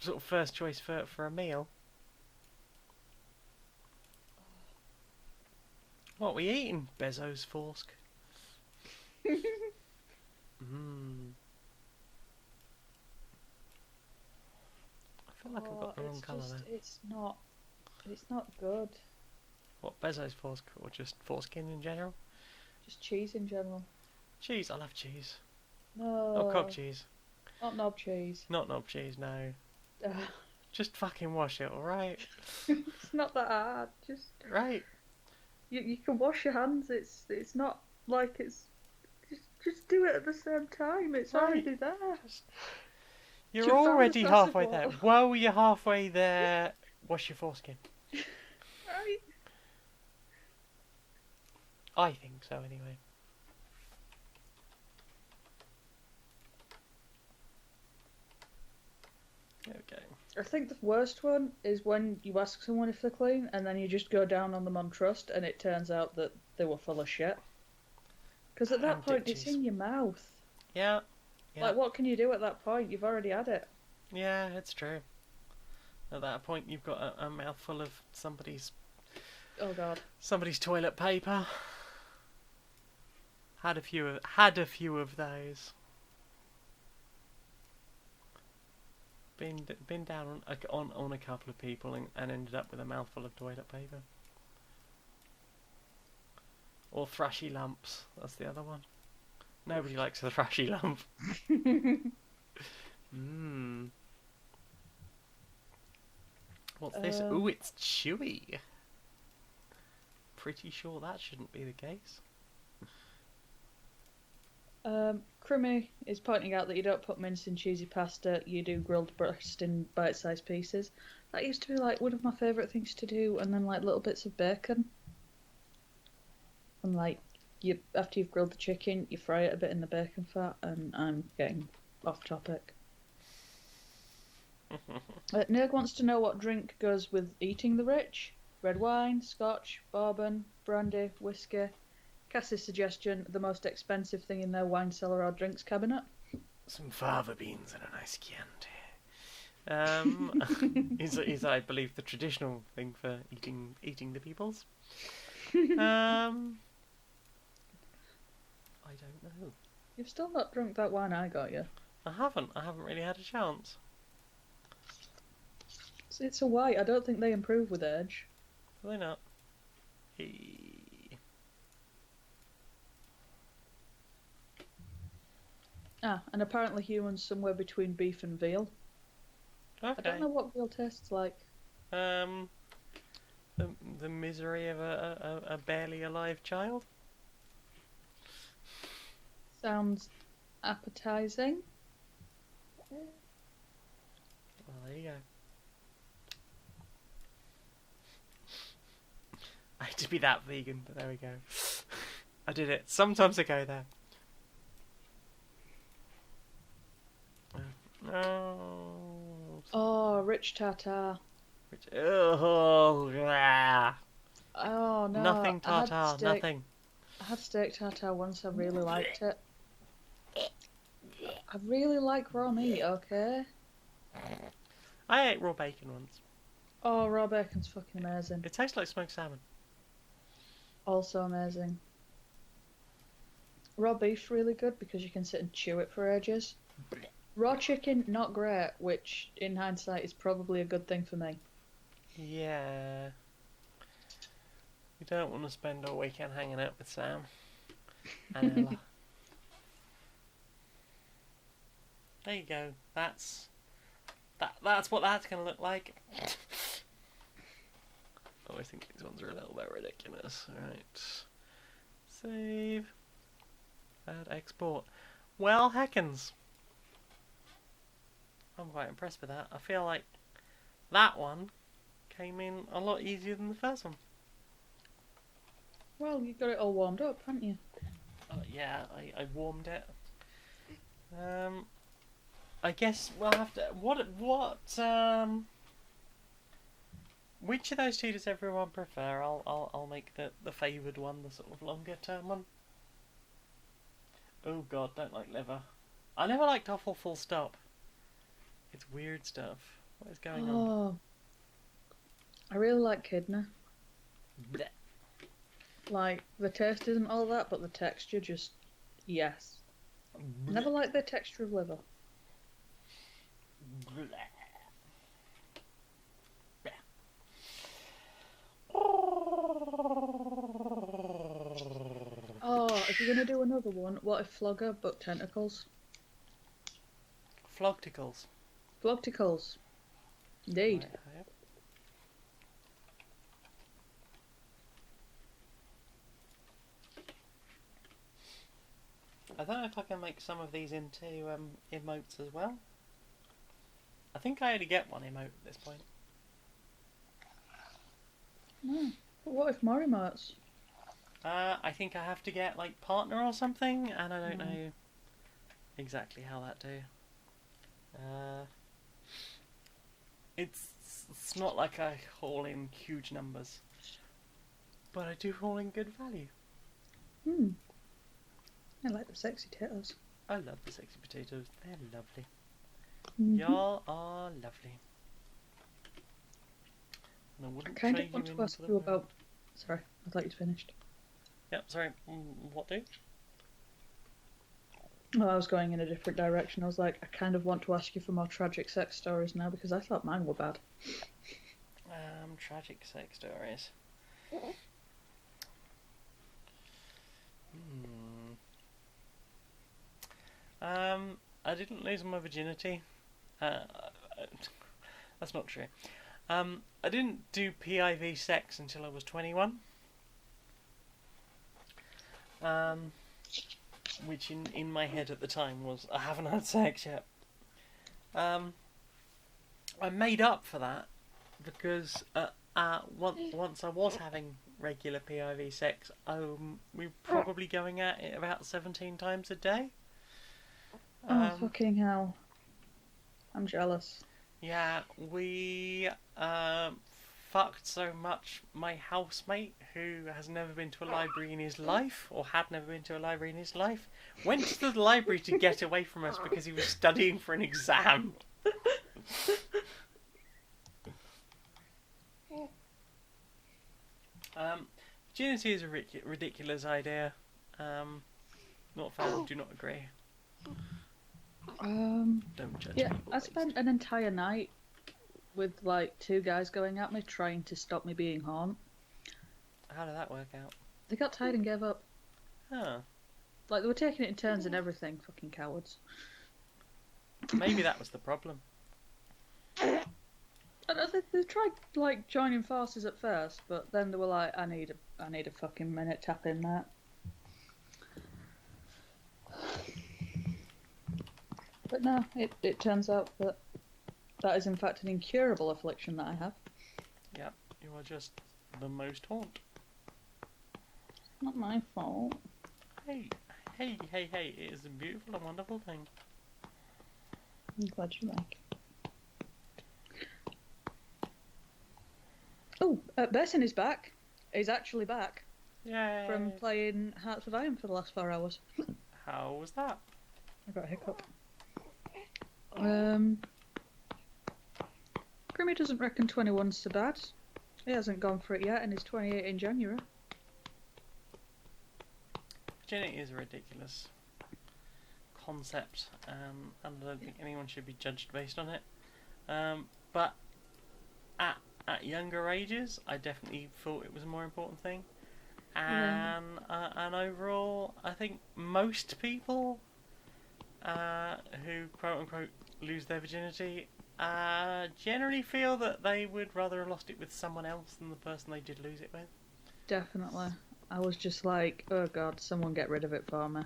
sort of first choice for a meal. What are we eating, Bezos Forsk? Mmm. I feel like I've got the wrong colour there. It's not good. What, Bezos Forsk or just foreskin in general? Just cheese in general. Cheese, I love cheese. No. Not cod cheese. Not knob cheese. Not knob cheese, no. Just fucking wash it, alright? It's not that hard. Right? You can wash your hands. It's not like it's just do it at the same time. It's Right. already there. You're You found the already passive halfway there. wall. Well, you're halfway there. Wash your foreskin. Right. I think so, anyway. Okay. I think the worst one is when you ask someone if they're clean and then you just go down on them on trust and it turns out that they were full of shit. Because at that And point, dick it's cheese. in your mouth. Yeah. Like, what can you do at that point? You've already had it. Yeah, it's true. At that point, you've got a mouthful of somebody's toilet paper. Had a few of those. Been down on a couple of people and ended up with a mouthful of toilet paper. Or thrashy lumps. That's the other one. Nobody likes a thrashy lump. Mmm. What's this? Ooh, it's chewy. Pretty sure that shouldn't be the case. Crimmy is pointing out that you don't put mince in cheesy pasta, you do grilled breast in bite-sized pieces. That used to be like one of my favourite things to do, and then like little bits of bacon. And like after you've grilled the chicken, you fry it a bit in the bacon fat, and I'm getting off topic. Nerg wants to know what drink goes with eating the rich. Red wine, scotch, bourbon, brandy, whiskey. Cassie's suggestion, the most expensive thing in their wine cellar or drinks cabinet. Some fava beans and a nice Chianti. Is I believe the traditional thing for eating the peoples. I don't know. You've still not drunk that wine I got you. I haven't really had a chance. It's a white. I don't think they improve with age. Are they not? And apparently humans somewhere between beef and veal. Okay. I don't know what veal tastes like. The misery of a barely alive child. Sounds appetizing. Well, there you go. I hate to be that vegan, but there we go. I did it. Sometimes I go there. Oh. Oh, rich tartar. Oh, yeah. Oh no, Nothing I had tartar, steak. nothing. I had steak tartare once. I really liked it. I really like raw meat. Okay. I ate raw bacon once. Oh, raw bacon's fucking amazing. It tastes like smoked salmon. Also amazing. Raw beef's really good because you can sit and chew it for ages. Raw chicken, not great, which in hindsight is probably a good thing for me. Yeah. You don't want to spend all weekend hanging out with Sam and Ella. There you go. That's what that's gonna look like. Oh, I think these ones are a little bit ridiculous. Alright. Save. Add export. Well, heckins. I'm quite impressed with that. I feel like that one came in a lot easier than the first one. Well, you got it all warmed up, haven't you? Yeah, I warmed it. I guess we'll have to. Which of those two does everyone prefer? I'll make the favoured one, the sort of longer term one. Oh God, don't like liver. I never liked offal full stop. It's weird stuff. What is going on? Oh, I really like kidney. Blech. Like, the taste isn't all that, but the texture just, yes. Never liked the texture of liver. Blech. Oh, if you're gonna do another one, what if flogger but tentacles? Flogticles. Flogticles. Indeed. Right, I have. I don't know if I can make some of these into emotes as well. I think I only get one emote at this point. No. But what if more emotes? I think I have to get like partner or something, and I don't Mm. know exactly how that do. It's not like I haul in huge numbers, but I do haul in good value. Hmm. I like the sexy taters. I love the sexy potatoes. They're lovely. Mhm. Y'all are lovely. And I I wouldn't kind trade of want you to in ask for the you world. about... Sorry, I thought you'd finished. Yep, sorry. What do? Well, I was going in a different direction. I was like, I kind of want to ask you for more tragic sex stories now because I thought mine were bad. Tragic sex stories. I didn't lose my virginity. That's not true. I didn't do PIV sex until I was 21. Which in my head at the time was, I haven't had sex yet. I made up for that because once I was having regular PIV sex, we were probably going at it about 17 times a day. Oh, fucking hell. I'm jealous. Yeah, we fucked so much. My housemate, who has never been to a library in his life, or had never been to a library in his life, went to the library to get away from us because he was studying for an exam. Virginity is a ridiculous idea. Not a fan, do not agree. Don't judge Yeah, me, I boys. spent an entire night with like 2 guys going at me trying to stop me being horned. How did that work out? They got tired and gave up. Huh. Like, they were taking it in turns and everything. Fucking cowards. Maybe that was the problem. They tried like joining forces at first, but then they were like, I need a fucking minute, tap in that. But no, it turns out that is in fact an incurable affliction that I have. Yep, you are just the most haunt. Not my fault. Hey, hey, it is a beautiful and wonderful thing. I'm glad you like it. Oh, Besson is back. He's actually back Yay! from playing Hearts of Iron for the last 4 hours. How was that? I got a hiccup. Grimmy doesn't reckon 21's so bad. He hasn't gone for it yet, and he's 28 in January. Virginity is a ridiculous concept, and I don't think anyone should be judged based on it. But at younger ages, I definitely thought it was a more important thing. And overall, I think most people who quote unquote lose their virginity generally feel that they would rather have lost it with someone else than the person they did lose it with. Definitely. I was just like, oh god, someone get rid of it for me.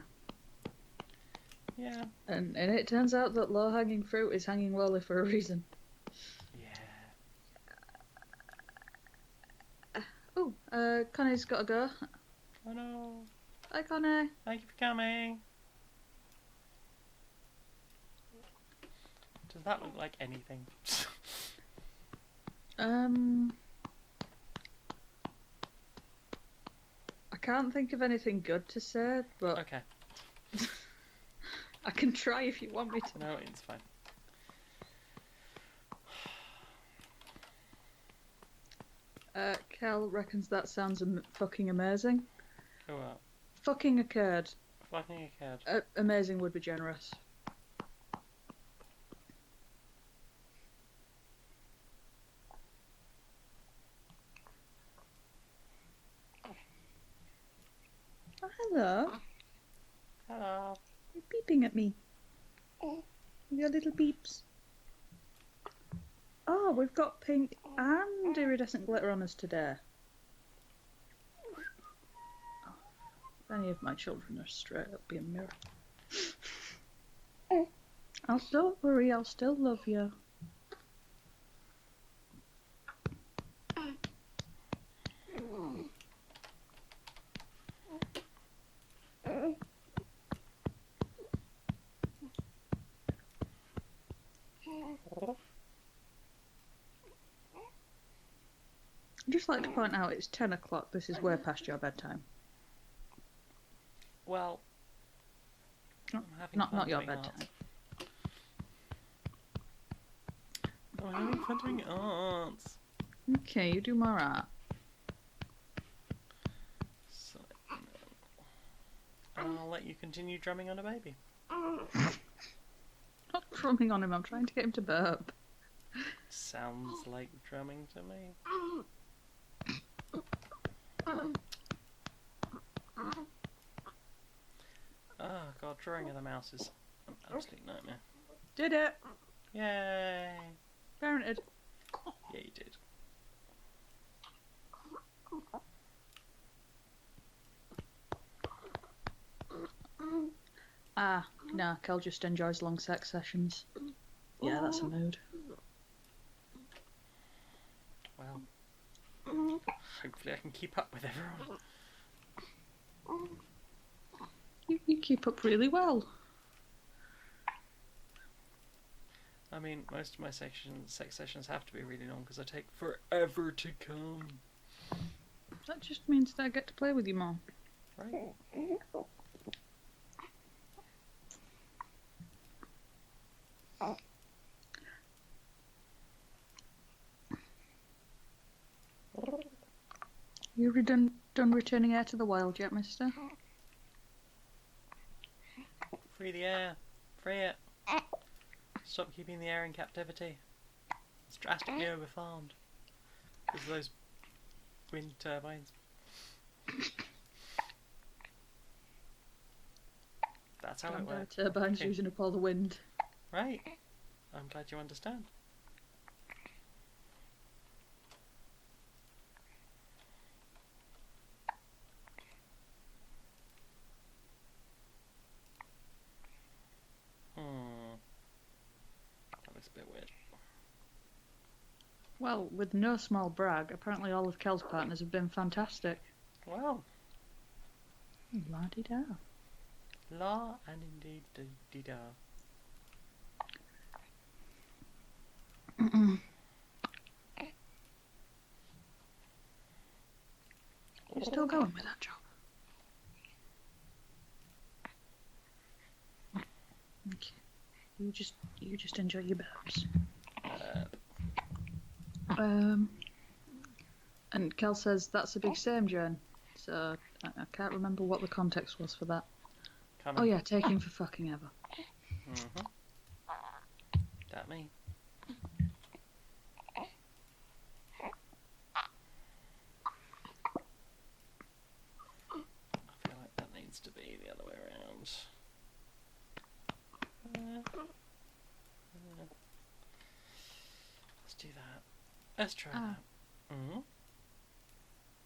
Yeah. And it turns out that low-hanging fruit is hanging lowly for a reason. Yeah. Oh, Connie's got to go. Oh no. Hi, Connie. Thank you for coming. Does that look like anything? I can't think of anything good to say, but Okay. I can try if you want me to. No, it's fine. Kel reckons that sounds fucking amazing. Go out. Fucking occurred. Fucking a cat. Amazing would be generous. Oh, hello. Hello. You're beeping at me. Your little beeps. Oh, we've got pink and iridescent glitter on us today. If any of my children are straight, it'll be a mirror. Don't worry, I'll still love you. I'd just like to point out it's 10 o'clock. This is way past your bedtime. Well, I'm having Not fun your doing bedtime. art. I'm having fun doing arts. Okay, you do more art. So, and I'll let you continue drumming on a baby. Not drumming on him, I'm trying to get him to burp. Sounds like drumming to me. Oh god, drawing of the mouse is an absolute nightmare. Did it! Yay! Parented. Yeah, you did. Ah, no, Kel just enjoys long sex sessions. Yeah, that's a mood. Well, hopefully I can keep up with everyone. You keep up really well. I mean, most of my sex sessions have to be really long because I take forever to come. That just means that I get to play with you more. Right? You done returning air to the wild yet, mister? Free the air. Free it. Stop keeping the air in captivity. It's drastically overfarmed. Because of those wind turbines. That's how it works. Turbines Okay. using up all the wind. Right. I'm glad you understand. That looks a bit weird. Well, with no small brag, apparently all of Kel's partners have been fantastic. Wow. La-di-da. La and indeed dee da. You're still going with that job? Okay. You just enjoy your burps. And Kel says that's a big same, Jen. So I can't remember what the context was for that. Coming. Oh yeah, taking for fucking ever. Mm-hmm. That me. I feel like that needs to be the other way around. Let's do that. Let's try that. Mm-hmm.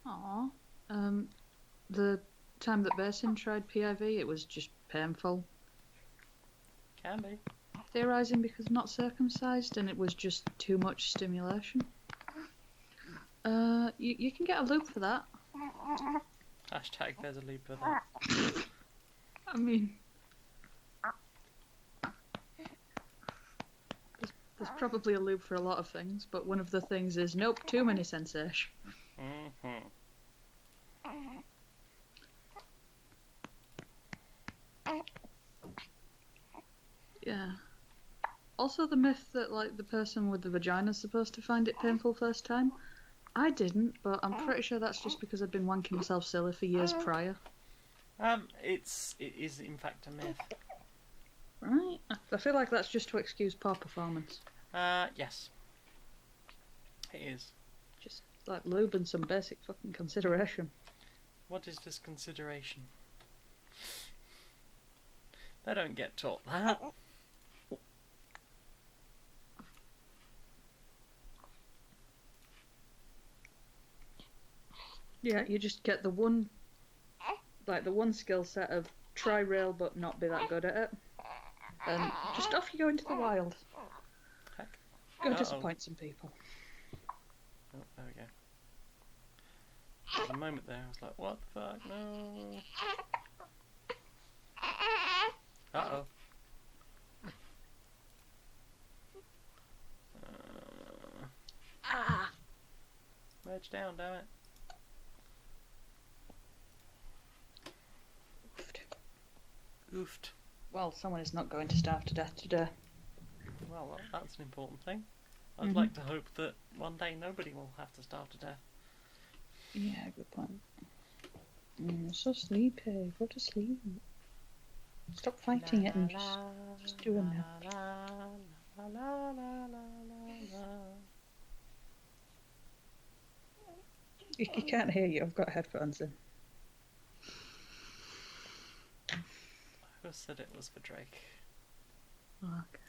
Aww. The time that Basin tried PIV, it was just painful. Can be. Theorising because I'm not circumcised, and it was just too much stimulation. You can get a loop for that. Hashtag there's a loop for that. I mean, there's probably a loop for a lot of things, but one of the things is nope, too many sensation. Mm-hmm. Yeah. Also, the myth that like the person with the vagina is supposed to find it painful first time. I didn't, but I'm pretty sure that's just because I'd been wanking myself silly for years prior. It is in fact a myth. Right? I feel like that's just to excuse poor performance. Yes. It is. Just like lube and some basic fucking consideration. What is this consideration? They don't get taught that. Yeah, you just get the one skill set of try rail but not be that good at it. And just off you go into the wild. Heck. Go disappoint some people. Oh, there we go. For a moment there, I was like, what the fuck? No. Uh-oh. Merge down, damn it. Oofed. Well, someone is not going to starve to death today. Well, that's an important thing. I'd like to hope that one day nobody will have to starve to death. Yeah, good point. I'm so sleepy. Go to sleep. Stop fighting it and just do a nap. You can't hear you. I've got headphones in. Who said it was for Drake? Oh, okay.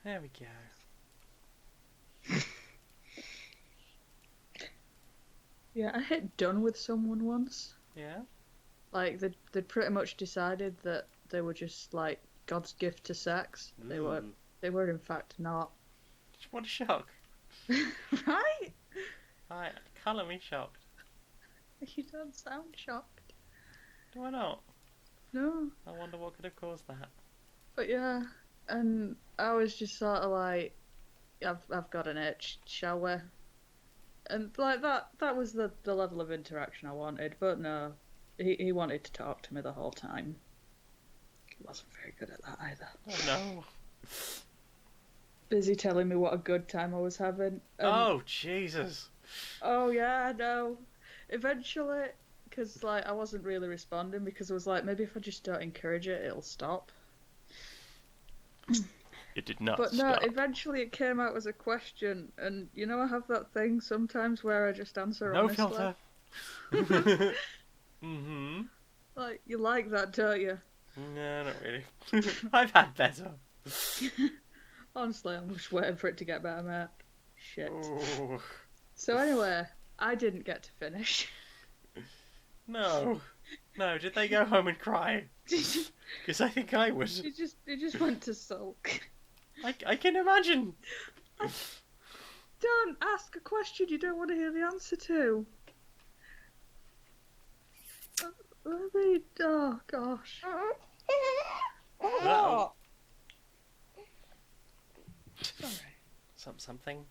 There we go. Yeah, I hit done with someone once. Yeah? Like, they'd pretty much decided that they were just, like, God's gift to sex. They were in fact not. What a shock. Right? Colour me shocked. You don't sound shocked. Do I not? No. I wonder what could have caused that. But yeah, and I was just sort of like, I've got an itch, shall we? And like that was the level of interaction I wanted, but no, he wanted to talk to me the whole time. He wasn't very good at that either. Oh no. Busy telling me what a good time I was having. Oh, Jesus. Oh yeah, I know. Eventually, because like I wasn't really responding because I was like, maybe if I just don't encourage it, it'll stop. It did not But stop. no, eventually it came out as a question, and you know I have that thing sometimes where I just answer No honestly. filter. Mm-hmm. Like, you like that, don't you? No, not really. I've had better. Honestly, I'm just waiting for it to get better, mate. Shit. Ooh. So anyway, I didn't get to finish. No. No, did they go home and cry? Because I think I would. He just went to sulk. I can imagine. Don't ask a question you don't want to hear the answer to. Oh gosh. Uh-oh. Sorry. Something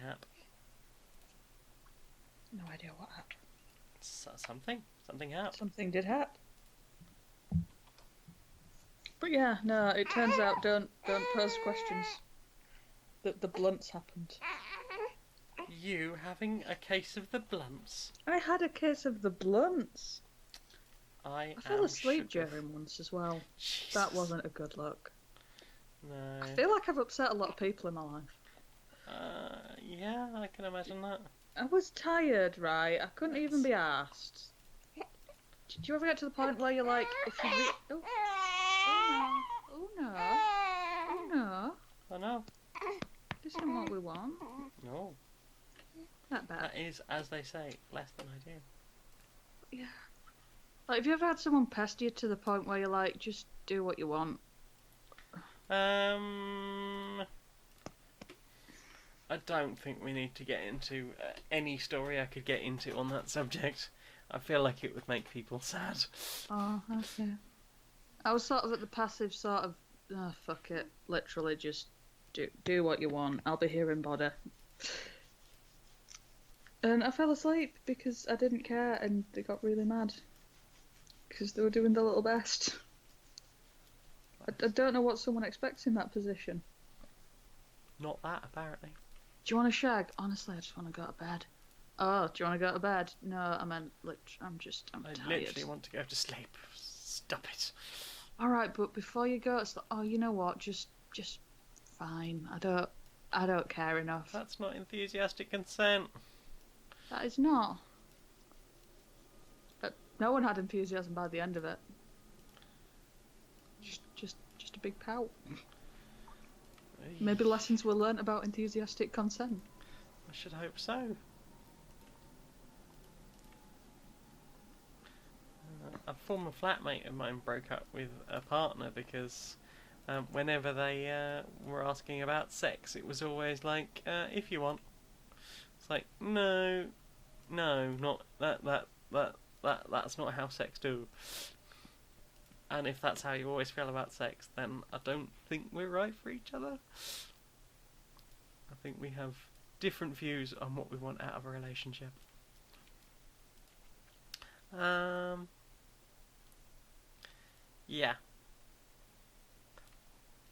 happened. No idea what happened. Something happened. Something did happen. But yeah, no, it turns out don't pose questions. The blunts happened. You having a case of the blunts? I had a case of the blunts. I fell asleep shook. during once as well. Jesus. That wasn't a good look. No. I feel like I've upset a lot of people in my life. Yeah, I can imagine that. I was tired, right? I couldn't even be arsed. Do you ever get to the point where you're like, if you oh no, I know. this isn't what we want. No. That bad. That is, as they say, less than ideal. Yeah. Like, have you ever had someone pester you to the point where you're like, just do what you want? I don't think we need to get into any story I could get into on that subject. I feel like it would make people sad. Oh, okay. I was sort of at the passive sort of, oh, fuck it, literally just do what you want. I'll be here in body. And I fell asleep because I didn't care, and they got really mad because they were doing their little best. I don't know what someone expects in that position. Not that, apparently. Do you want to shag? Honestly, I just want to go to bed. Oh, do you want to go to bed? No, I meant, I'm I tired. literally want to go to sleep. Stop it. Alright, but before you go, it's like, oh, you know what? Just fine. I don't care enough. That's not enthusiastic consent. That is not. But no one had enthusiasm by the end of it. Just a big pout. Maybe lessons were learnt about enthusiastic consent. I should hope so. A former flatmate of mine broke up with a partner because whenever they were asking about sex, it was always like, if you want. It's like, no, not that's not how sex do. And if that's how you always feel about sex, then I don't think we're right for each other. I think we have different views on what we want out of a relationship. Yeah.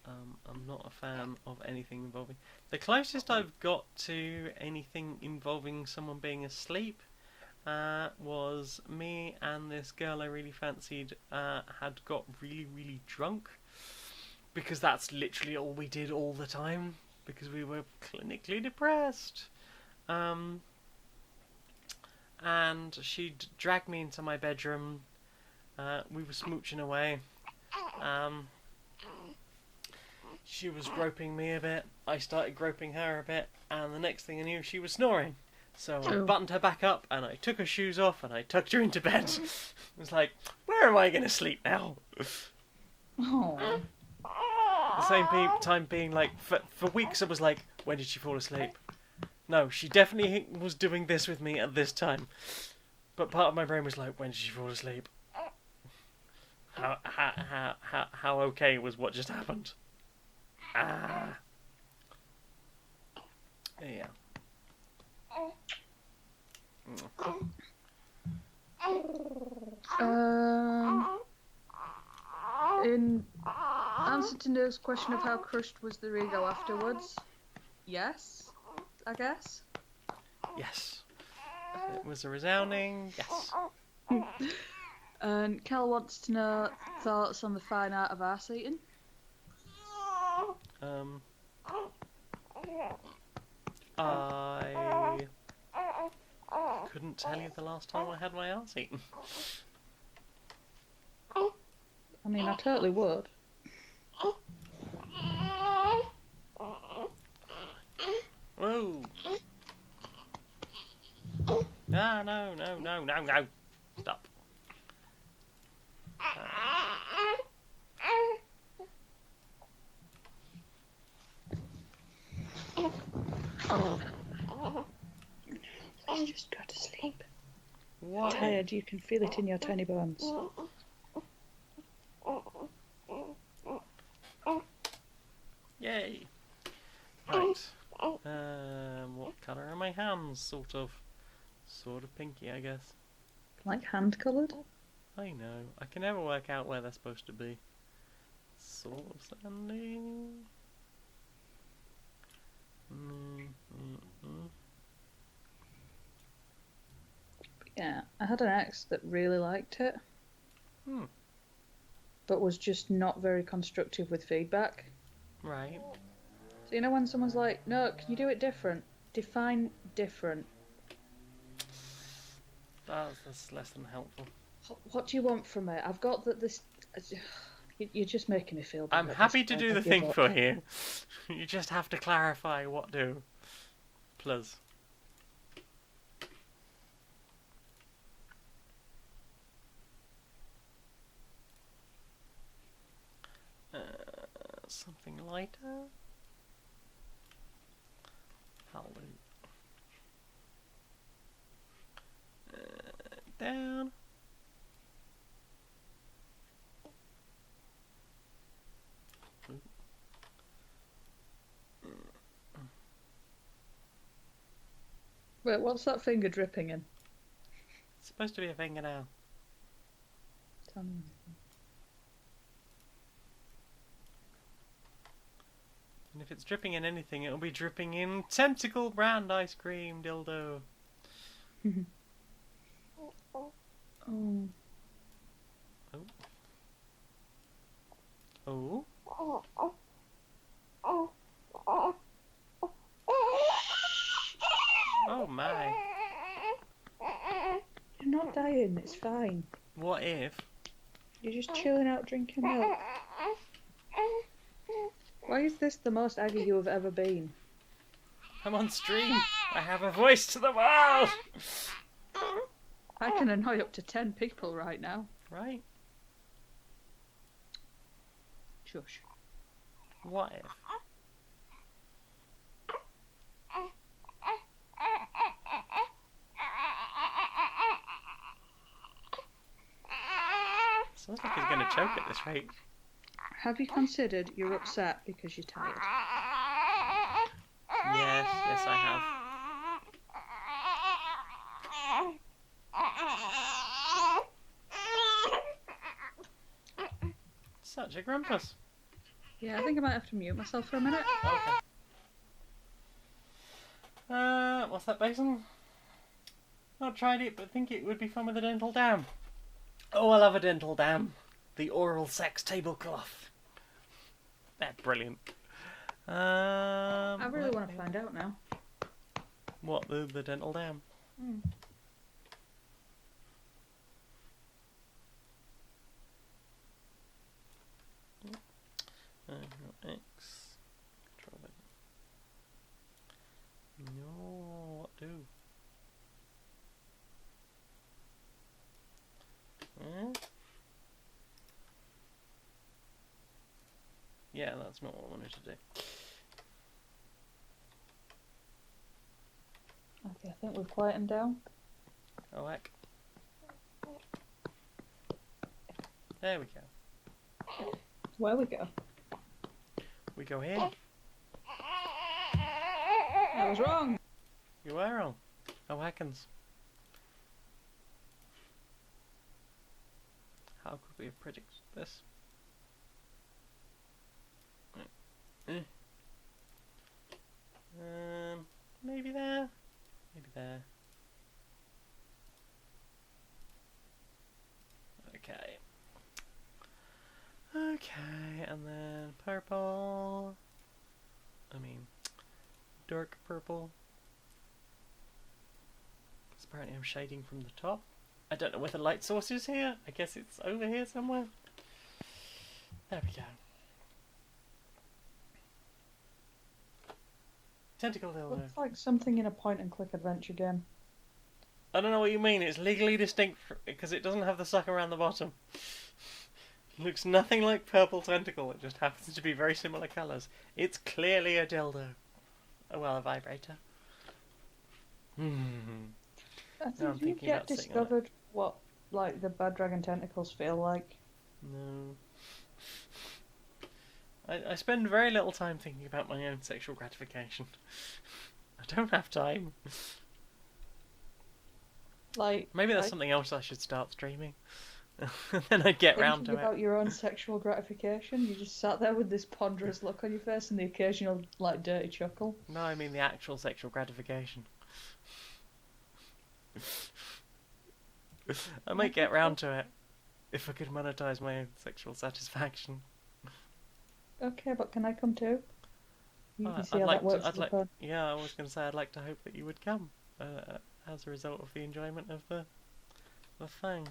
I'm not a fan of anything involving... The closest I've got to anything involving someone being asleep was me and this girl I really fancied had got really, really drunk. Because that's literally all we did all the time. Because we were clinically depressed. And she dragged me into my bedroom. We were smooching away. She was groping me a bit. I started groping her a bit. And the next thing I knew, she was snoring. So I buttoned her back up and I took her shoes off and I tucked her into bed. It was like, where am I going to sleep now? Oh. The same time being like, for weeks I was like, when did she fall asleep? No, she definitely was doing this with me at this time. But part of my brain was like, when did she fall asleep? How okay was what just happened? Yeah. In answer to Neil's question of how crushed was the Rego afterwards, yes, I guess. Yes. It was a resounding yes. And Kel wants to know thoughts on the fine art of arse eating. I couldn't tell you the last time I had my arse eaten. I mean, I totally would. Whoa. Ah, no, no, no, no, no. Stop. Just go to sleep. What? Tired, you can feel it in your tiny bones. Yay. Right. What colour are my hands? Sort of pinky, I guess. Like hand coloured? I know. I can never work out where they're supposed to be. Sort of sandy. Yeah, I had an ex that really liked it, but was just not very constructive with feedback. Right. So you know when someone's like, no, can you do it different? Define different. That's less than helpful. What do you want from it? I've got that this... You're just making me feel bad. I'm happy to do the thing for you. You just have to clarify what do. Please. Something lighter. That'll do. Down. Wait, what's that finger dripping in? It's supposed to be a fingernail. Tell me. And if it's dripping in anything, it'll be dripping in tentacle brand ice cream dildo. Oh. Oh. Oh my. You're not dying, it's fine. What if? You're just chilling out drinking milk. Why is this the most aggy you have ever been? I'm on stream. I have a voice to the world. I can annoy up to 10 people right now. Right. Shush. What if? Sounds like he's going to choke at this rate. Have you considered you're upset because you're tired? Yes, I have. Such a grumpus. Yeah, I think I might have to mute myself for a minute. Okay. What's that, Basin? Not tried it, but think it would be fun with a dental dam. Oh, I love a dental dam. The oral sex tablecloth. They're brilliant. I really want to find out now. What, the dental dam? X. Control it. No, what do? Yeah, that's not what I wanted to do. Okay, I think we've quietened down. Oh heck. There we go. Where we go? We go here. I was wrong. You were wrong. Oh heckins. How could we have predicted this? Maybe there. Maybe there. Okay. Okay, and then purple. I mean, dark purple. Because apparently I'm shading from the top. I don't know where the light source is here. I guess it's over here somewhere. There we go. Tentacle dildo. Looks like something in a point and click adventure game. I don't know what you mean. It's legally distinct because it doesn't have the sucker around the bottom. It looks nothing like purple tentacle. It just happens to be very similar colours. It's clearly a dildo. Oh well, a vibrator. I I'm think you've thinking yet about sitting on it. discovered what like the bad dragon tentacles feel like. No. I spend very little time thinking about my own sexual gratification. I don't have time. Like Maybe that's something else I should start streaming. Then I'd get round to thinking about it. your own sexual gratification. You just sat there with this ponderous look on your face and the occasional like dirty chuckle. No, I mean the actual sexual gratification. I might get round to it if I could monetize my own sexual satisfaction. Okay, but can I come too? You Well, can see how that works as a pod. Yeah, I was going to say I'd like to hope that you would come as a result of the enjoyment of the thing.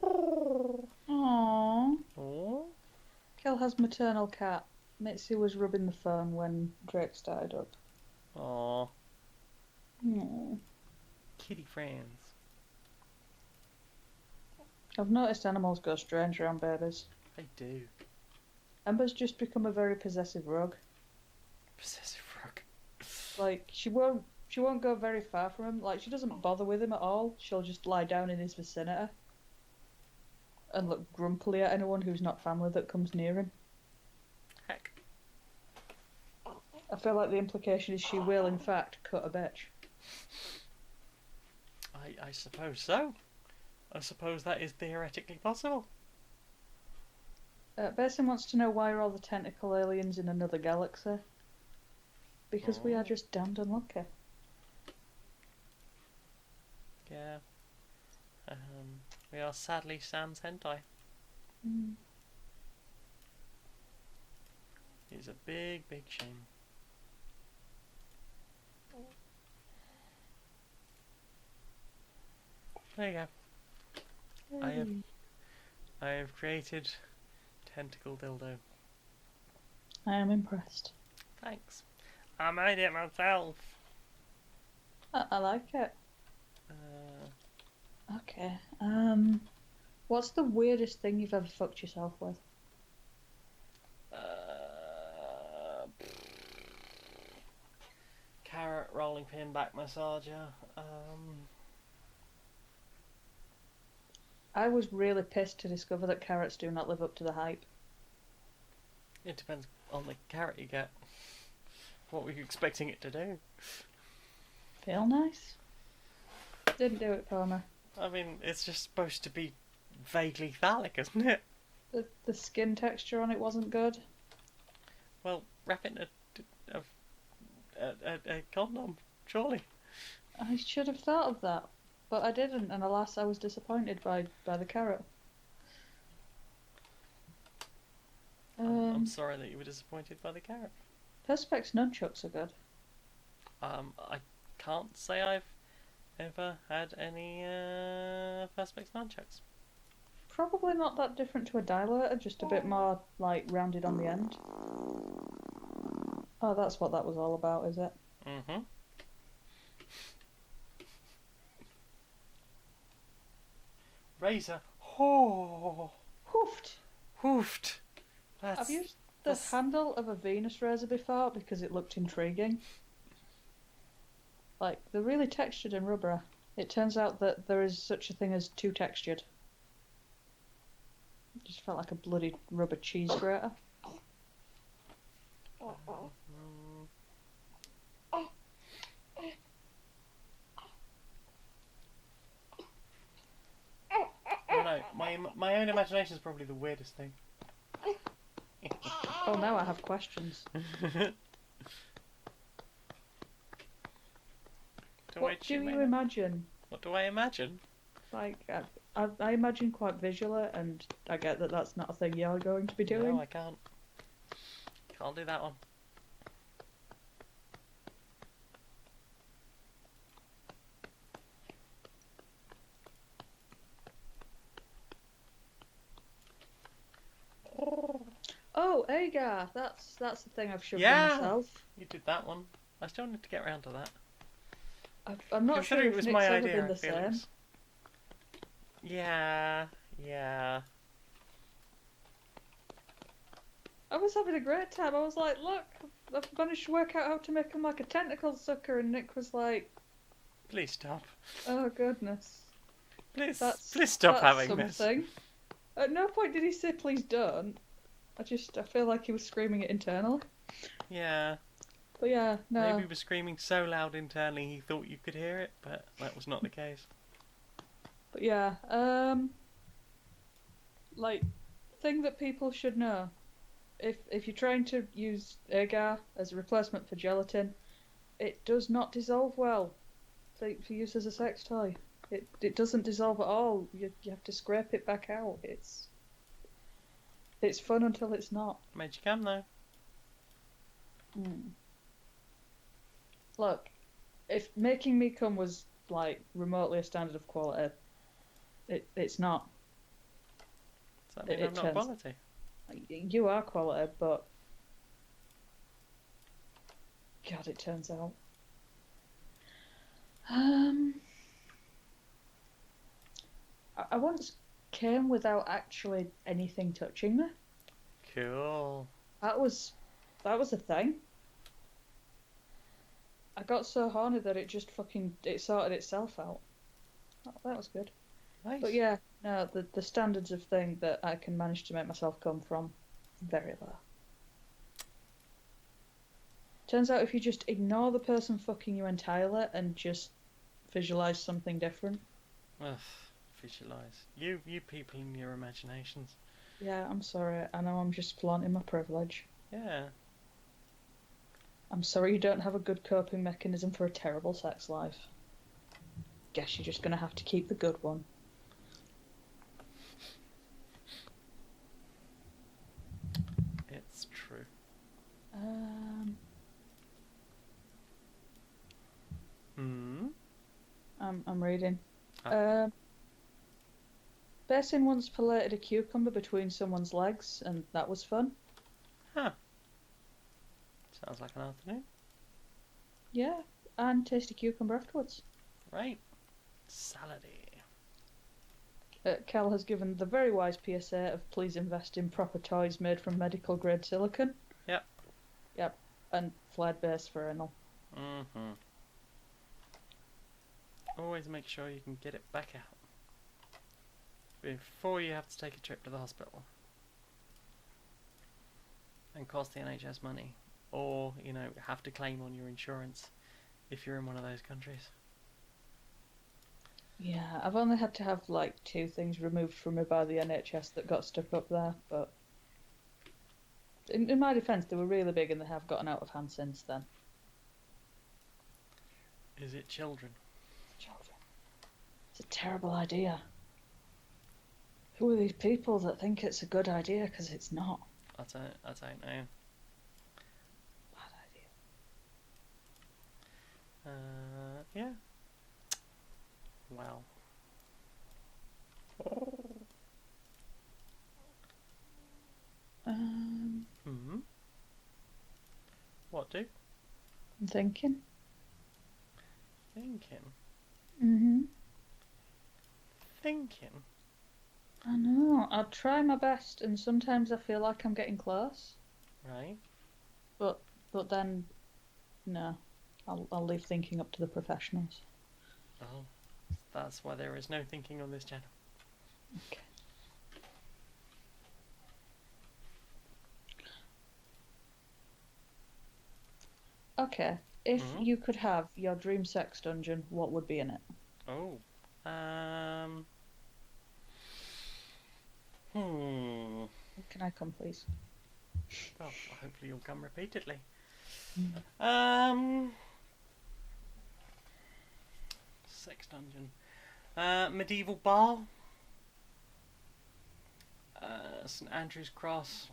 Aww. Oh, Kel has maternal cat. Mitzi was rubbing the phone when Drake started up. aw, Aww. kitty friends. I've noticed animals go strange around babies. They do. Ember's just become a very possessive rogue. Possessive rug. Like she won't go very far from him. Like she doesn't bother with him at all. She'll just lie down in his vicinity and look grumpily at anyone who's not family that comes near him. Heck. I feel like the implication is she will, in fact, cut a bitch. I suppose so. I suppose that is theoretically possible. Basin wants to know why are all the tentacle aliens in another galaxy? Because we are just damned unlucky. Yeah. We are sadly sans hentai. Mm. It's a big, big shame. There you go. I have created tentacle dildo. I am impressed. Thanks. I made it myself. I like it. Okay. What's the weirdest thing you've ever fucked yourself with? Carrot rolling pin back massager. I was really pissed to discover that carrots do not live up to the hype. It depends on the carrot you get. What were you expecting it to do? Feel nice? Didn't do it for me. I mean, it's just supposed to be vaguely phallic, isn't it? The skin texture on it wasn't good. Well, wrap it in a condom, surely. I should have thought of that, but I didn't, and alas, I was disappointed by the carrot. I'm sorry that you were disappointed by the carrot. Perspex nunchucks are good. I can't say I've ever had any Perspex nunchucks. Probably not that different to a dilator, just a bit more, like, rounded on the end. Oh, that's what that was all about, is it? Mm-hmm. Razor. Oh. Hoofed! Hoofed. I've used the handle of a Venus razor before because it looked intriguing. Like, they're really textured and rubbery. It turns out that there is such a thing as too textured. It just felt like a bloody rubber cheese grater. No, my own imagination is probably the weirdest thing. Oh, now I have questions. What do you imagine? What do I imagine? Like, I imagine quite visually, and I get that that's not a thing you're going to be doing. No, I can't. Can't do that one. Oh, Agar! That's the thing I've shoved in Yeah! myself. You did that one. I still need to get around to that. I'm not sure Considering if it was Nick's my ever idea, been the I feel it same. was... Yeah. I was having a great time. I was like, look, I've managed to work out how to make him like a tentacle sucker, and Nick was like, Please stop. oh goodness. Please That's stop having something. this. At no point did he say please don't. I feel like he was screaming it internally. Yeah. But yeah, no. Maybe he was screaming so loud internally he thought you could hear it, but that was not the case. But yeah, like, thing that people should know. If you're trying to use agar as a replacement for gelatin, it does not dissolve well for use as a sex toy. It doesn't dissolve at all. You have to scrape it back out. It's fun until it's not. Made you come though. Look, if making me come was like remotely a standard of quality, it's not. Does that mean I'm not quality? You are quality, but God, it turns out. I once came without actually anything touching me. Cool. That was a thing. I got so horny that it just it sorted itself out. That was good. Nice. But yeah, no, the standards of thing that I can manage to make myself come from, very low. Turns out if you just ignore the person fucking you entirely and just visualise something different. Ugh, visualise. You people in your imaginations. Yeah, I'm sorry. I know I'm just flaunting my privilege. Yeah. I'm sorry you don't have a good coping mechanism for a terrible sex life. Guess you're just gonna have to keep the good one. It's true. I'm reading. Ah. Basin once pillated a cucumber between someone's legs, and that was fun. Huh. Sounds like an afternoon. Yeah, and tasty cucumber afterwards. Right. Salady. Cal has given the very wise PSA of please invest in proper toys made from medical grade silicone. Yep, and flared base for anal. Always make sure you can get it back out before you have to take a trip to the hospital and cost the NHS money, or have to claim on your insurance if you're in one of those countries. Yeah, I've only had to have like 2 things removed from me by the NHS that got stuck up there, but in my defence, they were really big and they have gotten out of hand since then. Is it children? Children. It's a terrible idea. Who are these people that think it's a good idea? Because it's not. I don't know. Bad idea. Yeah. Well. What do? I'm thinking. Thinking? I know. I'll try my best, and sometimes I feel like I'm getting close. Right. But then, no. I'll leave thinking up to the professionals. Oh, that's why there is no thinking on this channel. Okay. Okay. If you could have your dream sex dungeon, what would be in it? Oh. Can I come, please? Oh, well, hopefully you'll come repeatedly. Sex dungeon. Medieval bar. St Andrew's Cross.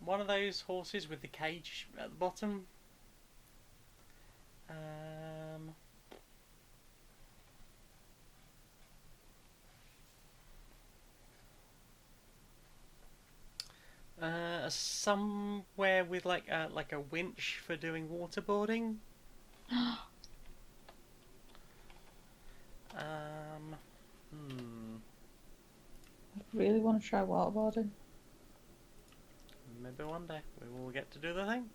One of those horses with the cage at the bottom. A Somewhere with like a winch for doing waterboarding. Um, I really want to try waterboarding. Maybe one day we will get to do the thing.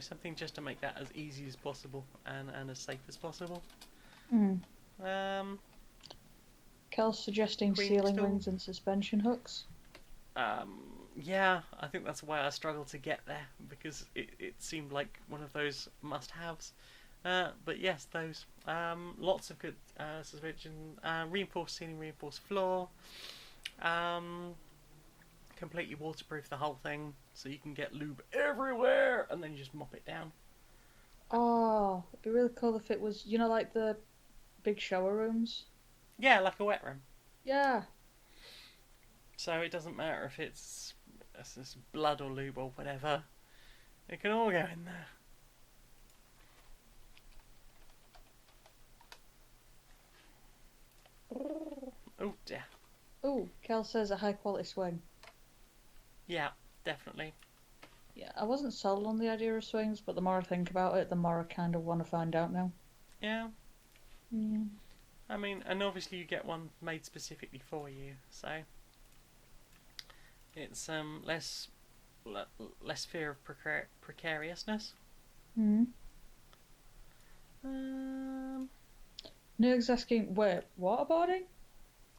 Something just to make that as easy as possible and as safe as possible. Mm. Kel's suggesting Queen ceiling still- rings and suspension hooks. Yeah, I think that's why I struggled to get there, because it seemed like one of those must-haves. But yes, those. Lots of good suspension, reinforced ceiling, reinforced floor. Completely waterproof the whole thing, so you can get lube everywhere, and then you just mop it down. Oh, it'd be really cool if it was, like the big shower rooms. Yeah, like a wet room. Yeah. So it doesn't matter if it's blood or lube or whatever. It can all go in there. Oh dear. Oh, Kel says a high quality swing. Yeah, definitely. Yeah, I wasn't sold on the idea of swings, but the more I think about it, the more I kind of want to find out now. Yeah. Yeah. I mean, and obviously you get one made specifically for you, so it's less fear of precariousness. Hmm. Um, Nerg's asking, wait, waterboarding?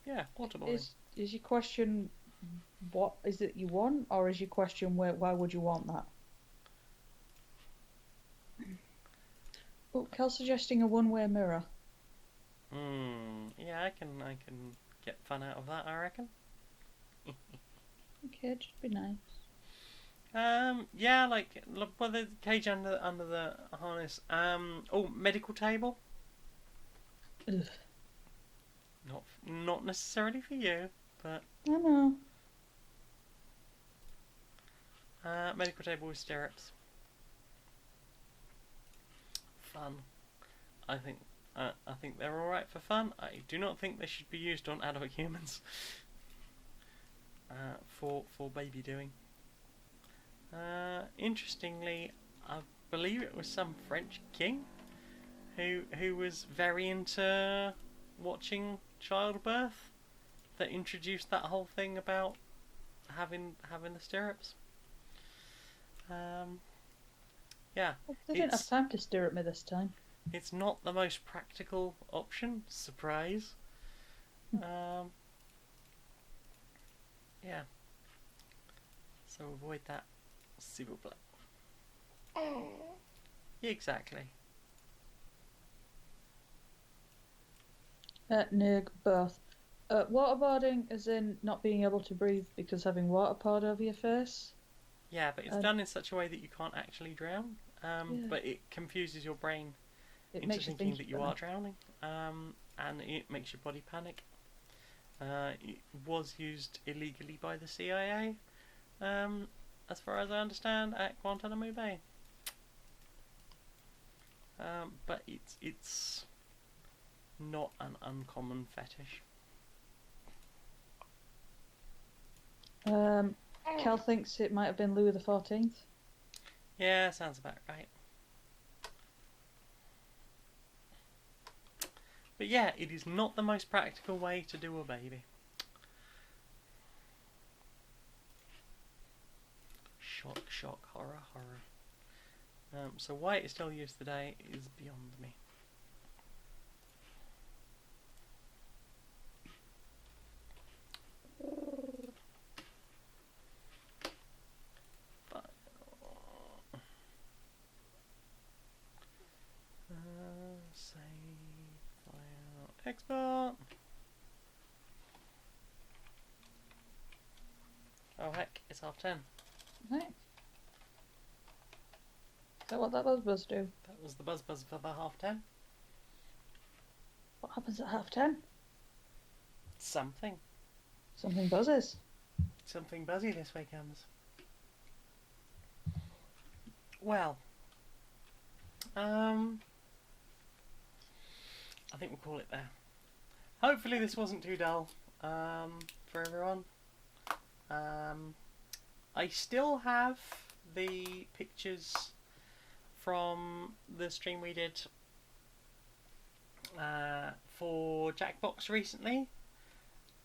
yeah, waterboarding. Is your question what is it you want, or is your question why would you want that? Oh, Kel's suggesting a one-way mirror. Yeah, I can get fun out of that, I reckon. Okay, just be nice. Yeah, the cage under the harness. Medical table. Ugh. Not necessarily for you, but I know. medical table with stirrups. Fun. I think they're all right for fun. I do not think they should be used on adult humans. For baby doing. Interestingly, I believe it was some French king who was very into watching childbirth that introduced that whole thing about having the stirrups. Yeah. They didn't have time to stare at me this time. It's not the most practical option. Surprise. Yeah. So avoid that, s'il vous plaît. Exactly. Nerg, both. Waterboarding as in not being able to breathe because having water poured over your face. Yeah, but it's done in such a way that you can't actually drown. Yeah. But it confuses your brain It into makes you thinking think that you are drowning. And it makes your body panic. It was used illegally by the CIA, as far as I understand, at Guantanamo Bay. But it's not an uncommon fetish. Cal thinks it might have been Louis XIV. Yeah, sounds about right. But yeah, it is not the most practical way to do a baby. Shock, shock, horror, horror. So why it is still used today is beyond me. Save, file, export. Oh heck, it's 10:30. Right. Is that what that was supposed to do? That was the buzz for the 10:30. What happens at 10:30? Something. Something buzzes. Something buzzy this way comes. Well, I think we'll call it there. Hopefully this wasn't too dull for everyone. I still have the pictures from the stream we did for Jackbox recently,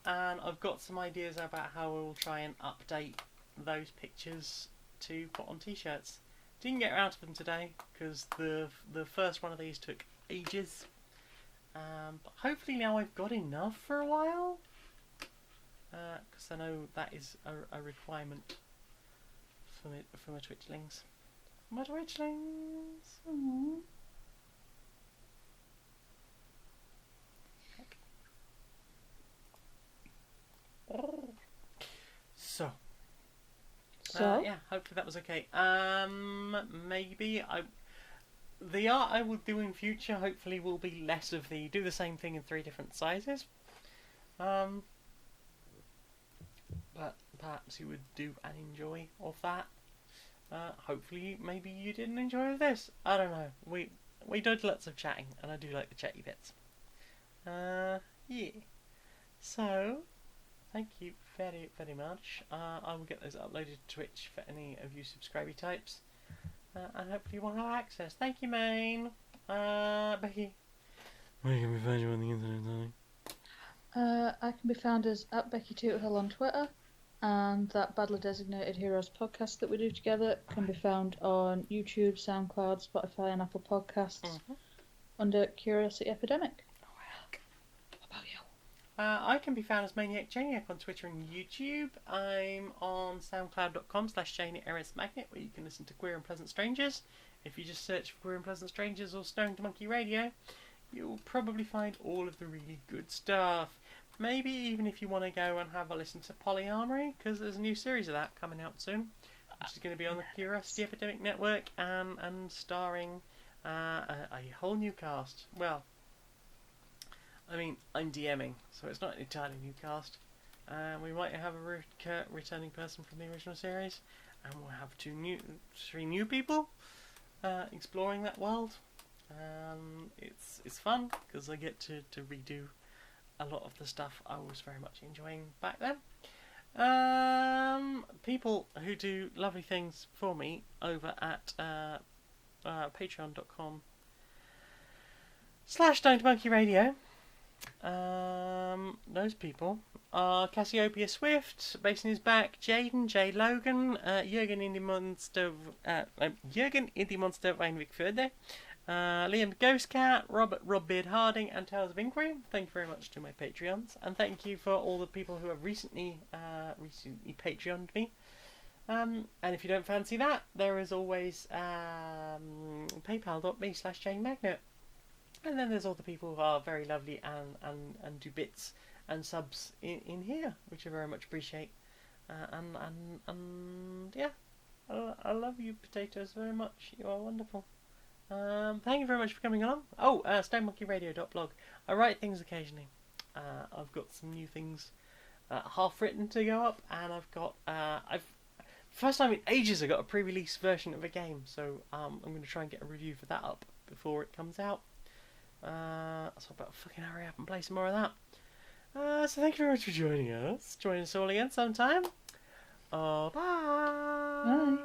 and I've got some ideas about how we'll try and update those pictures to put on t-shirts. Didn't get around to them today because the first one of these took ages, but hopefully now I've got enough for a while, because I know that is a requirement for my Twitchlings. My Twitchlings! Aww. So. So? Yeah, hopefully that was okay. Maybe the art I will do in future hopefully will be less of the do the same thing in 3 different sizes. But perhaps you would do an enjoy of that. Hopefully maybe you didn't enjoy this. I don't know. We did lots of chatting, and I do like the chatty bits. Yeah. So, thank you very, very much. I will get those uploaded to Twitch for any of you subscriber types. And hopefully you will have access. Thank you, Maine. Becky. Where can we find you on the internet, darling? I can be found as @BeckyTootlehill on Twitter, and that Badly Designated Heroes podcast that we do together can be found on YouTube, SoundCloud, Spotify and Apple Podcasts under Curiosity Epidemic. What about you? I can be found as Maniac Janiac on Twitter and YouTube. I'm on soundcloud.com/JaniaRSMagnet, where you can listen to Queer and Pleasant Strangers. If you just search for Queer and Pleasant Strangers or Stoned Monkey Radio, you'll probably find all of the really good stuff. Maybe even if you want to go and have a listen to Polyarmory, because there's a new series of that coming out soon, which is going to be on the Curiosity Epidemic Network and starring a whole new cast. Well, I mean, I'm DMing, so it's not an entirely new cast. We might have a returning person from the original series, and we'll have 3 new people exploring that world. It's fun because I get to redo a lot of the stuff I was very much enjoying back then. People who do lovely things for me over at patreon.com/StoneMonkeyRadio. Those people are Cassiopeia Swift, Basin is back, Jaden, J. Logan, Jürgen Indie Monster, Weinvik Föde, Liam the Ghost Cat, Rob Beard Harding, and Tales of Inquiry. Thank you very much to my Patreons, and thank you for all the people who have recently Patreoned me. And if you don't fancy that, there is always paypal.me/JaneMagnet. And then there's all the people who are very lovely and do bits and subs in here, which I very much appreciate. And yeah, I love you potatoes very much. You are wonderful. Thank you very much for coming along. Oh, StoneMonkeyRadio.blog. I write things occasionally. I've got some new things half written to go up, and I've got first time in ages I got a pre-release version of a game, so I'm going to try and get a review for that up before it comes out. So I better fucking hurry up and play some more of that. So thank you very much for joining us. Join us all again sometime. Bye. Bye.